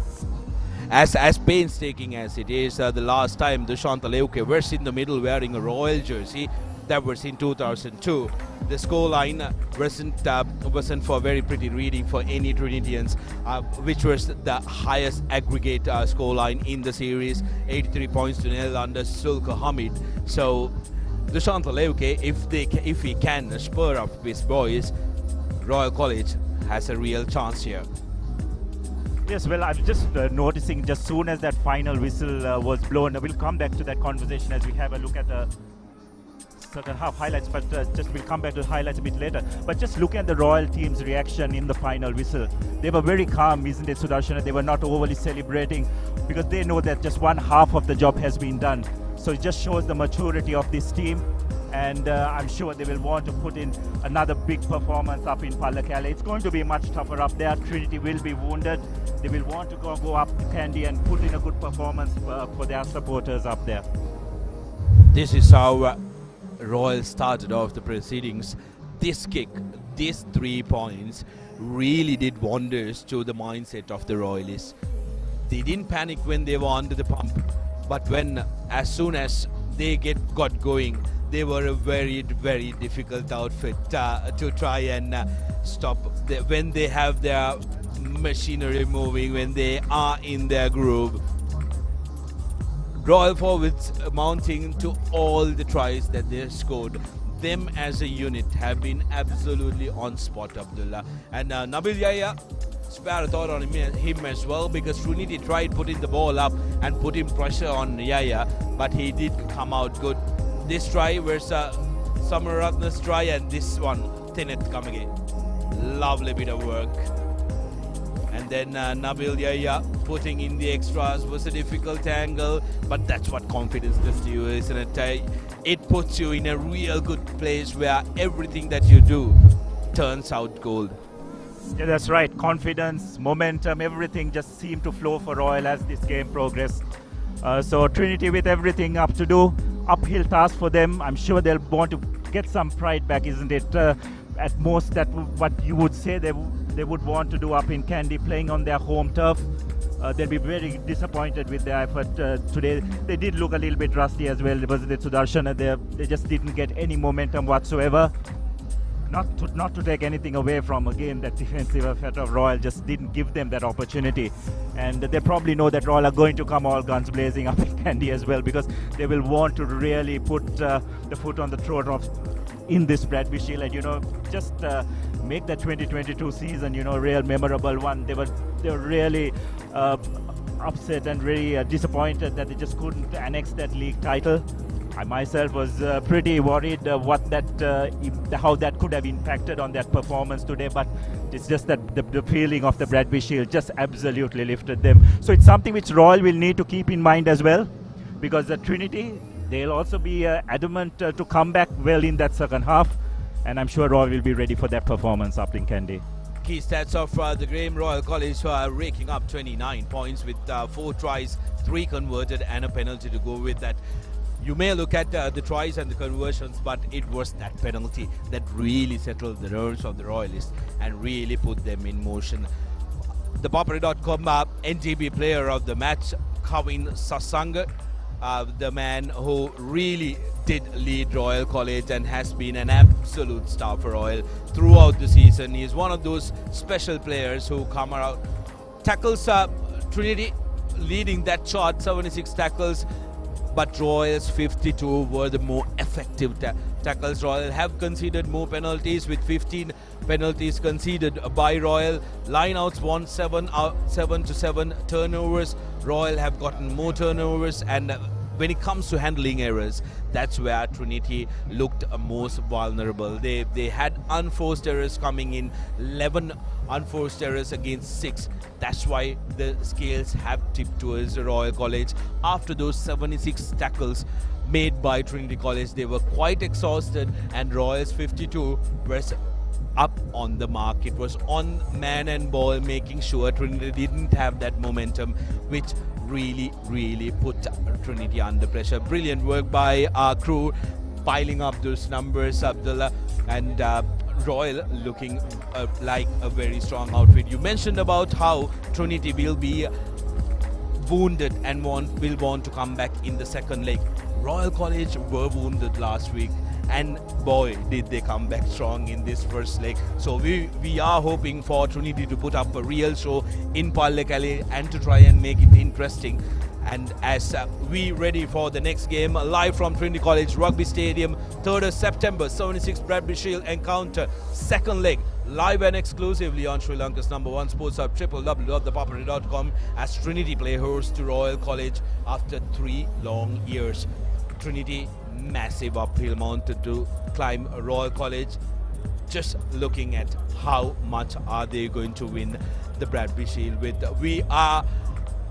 As painstaking as it is, the last time Dushant Leuke was in the middle wearing a Royal jersey, that was in 2002. The scoreline wasn't for very pretty reading for any Trinitians, which was the highest aggregate scoreline in the series, 83 points to nil under Sulka Hamid. So Dushant Leuke, if he can spur up his boys, Royal College has a real chance here. Yes, well, I'm just noticing just soon as that final whistle was blown, we'll come back to that conversation as we have a look at the second half highlights, but we'll come back to the highlights a bit later. But just look at the Royal team's reaction in the final whistle. They were very calm, isn't it, Sudarshan? They were not overly celebrating because they know that just one half of the job has been done. So it just shows the maturity of this team. And I'm sure they will want to put in another big performance up in Pallekele. It's going to be much tougher up there. Trinity will be wounded. They will want to go up to Kandy and put in a good performance for their supporters up there. This is how Royal started off the proceedings. This kick, these 3 points really did wonders to the mindset of the Royalists. They didn't panic when they were under the pump, but as soon as they got going, they were a very, very difficult outfit to try and stop. When they have their machinery moving, when they are in their groove, Royal forwards amounting to all the tries that they scored. Them as a unit have been absolutely on spot, Abdullah. And Nabil Yahya, spare a thought on him as well, because Trinity tried putting the ball up and putting pressure on Yahya, but he did come out good. This try was Samaratna's try, and this one, Tineth coming in. Lovely bit of work. And then Nabil Yahya putting in the extras was a difficult angle, but that's what confidence does to you, isn't it? It puts you in a real good place where everything that you do turns out gold. Yeah, that's right. Confidence, momentum, everything just seemed to flow for Royal as this game progressed. So Trinity with everything up to do, uphill task for them. I'm sure they'll want to get some pride back, isn't it? At most, that what you would say they would want to do up in Kandy, playing on their home turf. They'll be very disappointed with their effort today. They did look a little bit rusty as well, wasn't it, Sudarshan? They just didn't get any momentum whatsoever. Not to take anything away from, again, that defensive effort of Royal just didn't give them that opportunity. And they probably know that Royal are going to come all guns blazing up in Kandy as well, because they will want to really put the foot on the throat of in this Bradby Shield, and just make the 2022 season real memorable one. They were really upset and very disappointed that they just couldn't annex that league title. I myself was pretty worried how that could have impacted on that performance today, but it's just that the feeling of the Bradby Shield just absolutely lifted them. So it's something which Royal will need to keep in mind as well, because the Trinity, they'll also be adamant to come back well in that second half, and I'm sure Royal will be ready for that performance up in Kandy. Key stats of the Graham Royal College raking up 29 points with 4 tries, 3 converted and a penalty to go with that. You may look at the tries and the conversions, but it was that penalty that really settled the nerves of the Royalists and really put them in motion. The Papare.com NTB player of the match, Kavin Sasanga, the man who really did lead Royal College and has been an absolute star for Royal throughout the season. He is one of those special players who come out, tackles Trinity, leading that chart, 76 tackles, but Royal's 52 were the more effective tackles. Royal have conceded more penalties, with 15 penalties conceded by Royal. Lineouts won 7-7 turnovers. Royal have gotten more turnovers, and when it comes to handling errors, that's where Trinity looked most vulnerable. They had unforced errors coming in, 11 unforced errors against 6. That's why the scales have tipped towards Royal College. After those 76 tackles made by Trinity College, they were quite exhausted, and Royal's 52 was up on the mark. It was on man and ball, making sure Trinity didn't have that momentum, which really put Trinity under pressure. Brilliant work by our crew, piling up those numbers, Abdullah, and Royal looking like a very strong outfit. You mentioned about how Trinity will be wounded and will want to come back in the second leg. Royal College were wounded last week, and boy did they come back strong in this first leg. So we are hoping for Trinity to put up a real show in Pallekele and to try and make it interesting. And as we ready for the next game, live from Trinity College Rugby Stadium, 3rd of September, 76th Bradby Shield encounter, second leg, live and exclusively on Sri Lanka's #1 sports hub, www.thepapare.com, as Trinity play host to Royal College after 3 long years. Trinity, massive uphill mountain to climb Royal College. Just looking at how much are they going to win the Bradby Shield with. We are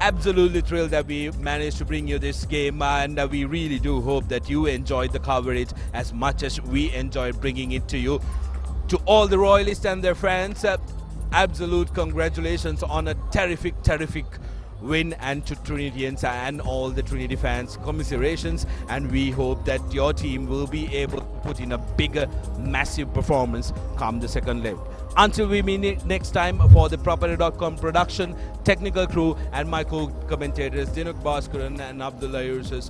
absolutely thrilled that we managed to bring you this game, and we really do hope that you enjoyed the coverage as much as we enjoyed bringing it to you. To all the Royalists and their fans, absolute congratulations on a terrific win, and to Trinitians and all the Trinity fans, commiserations, and we hope that your team will be able to put in a bigger, massive performance come the second leg. Until we meet next time, for the Papare.com production, technical crew, and my co-commentators Dinuk Bhaskaran and Abdullah Yusuf,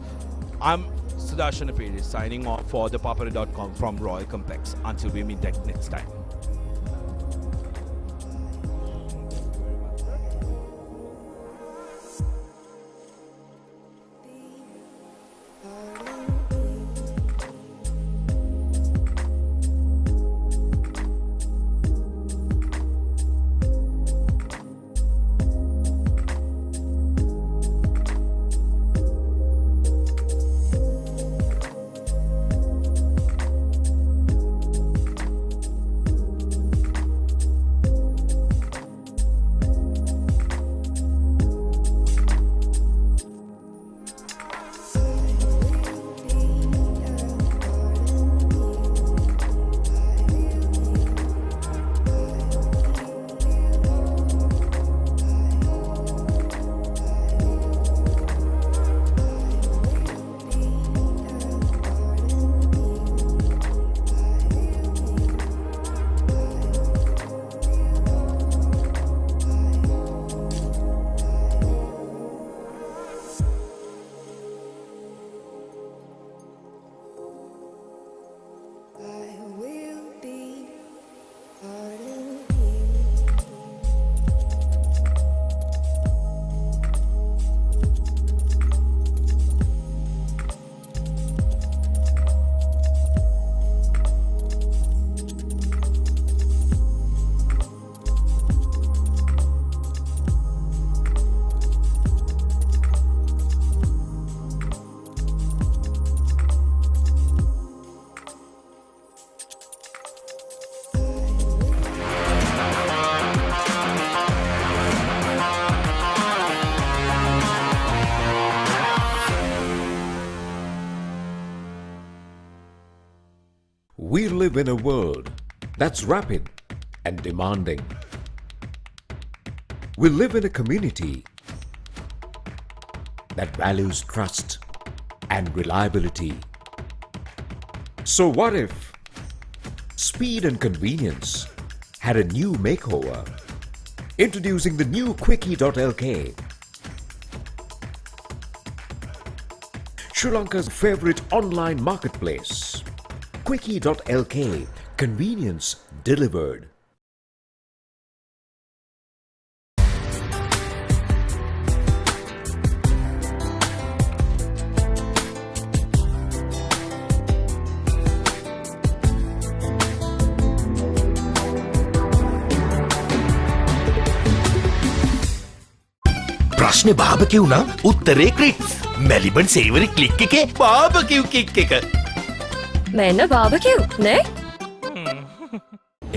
I'm Sudarshan Apiri signing off for the Papare.com from Royal Complex. Until we meet next time. We live in a world that's rapid and demanding. We live in a community that values trust and reliability. So what if speed and convenience had a new makeover? Introducing the new Quickie.lk, Sri Lanka's favorite online marketplace. Quickie.lk, convenience delivered. ප්‍රශ්නේ බාබකිව් නම් උත්තරේ ක්‍රිට්ස්. Maliban සේවරි click එකේ බාබකිව් kick එක. මෙන්න බාබකිව් නේ?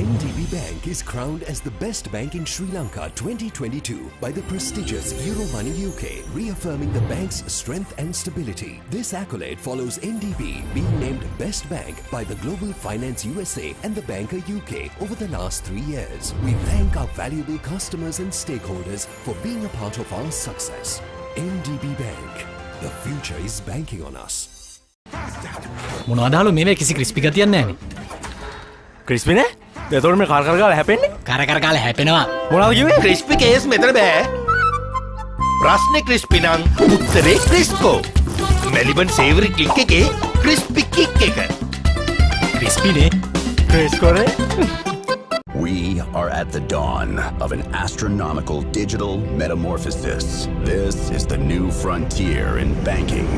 NDB Bank is crowned as the best bank in Sri Lanka 2022 by the prestigious Euromoney UK, reaffirming the bank's strength and stability. This accolade follows NDB being named Best Bank by the Global Finance USA and the Banker UK over the last 3 years. We thank our valuable customers and stakeholders for being a part of our success. NDB Bank. The future is banking on us. මොනවදාලු මේවේ කිසි crispy ගතියක් නැහැනේ. Crispy නේ? එතකොට මේ කර කර ගාලා හැපෙන්නේ? කර කර ගාලා හැපෙනවා. මොනවද කිව්වේ? ක්‍රිස්පි කේස් මෙතන බෑ. ප්‍රශ්නේ ක්‍රිස්පි නම් උත්තරේ ක්‍රිස්කෝ. මෙලිබන් සේවරි ක්ලික් එකේ ක්‍රිස්පි කික් එක. ක්‍රිස්පි නේ? ක්‍රිස්කෝනේ? We are at the dawn of an astronomical digital metamorphosis. This is the new frontier in banking,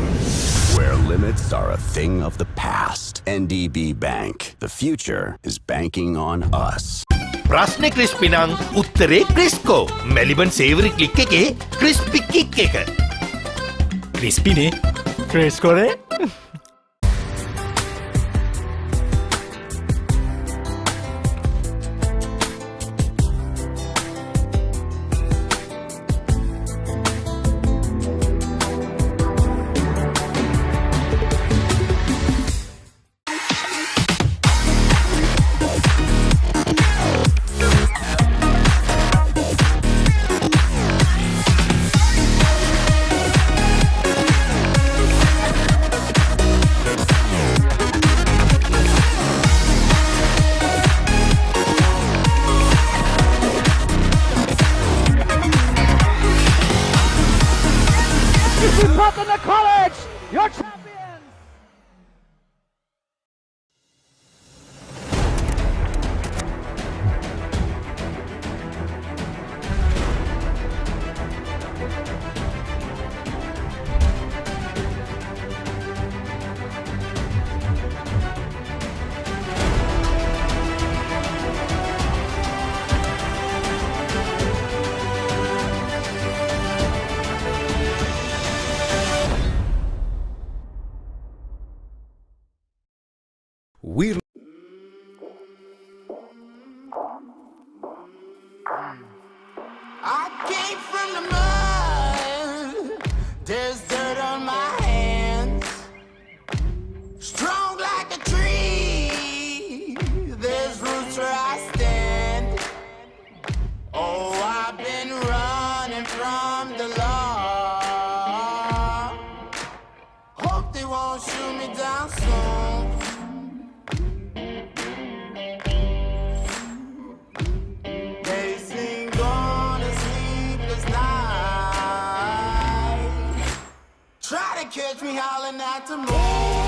where limits are a thing of the past. NDB Bank. The future is banking on us. ප්‍රශ්නේ crispy නම් උත්තරේ ක්‍රිස්කෝ. Maliban සේවරි click එකේ crispy kick එක. Crispy නේ? ක්‍රිස්කෝනේ? Came from the mud. There's dirt on my hands. Strong like a tree. There's roots where I stand. Oh, I've been running from the law. Hope they won't shoot me down soon. They sing on a sleepless night. Try to catch me howling at the moon.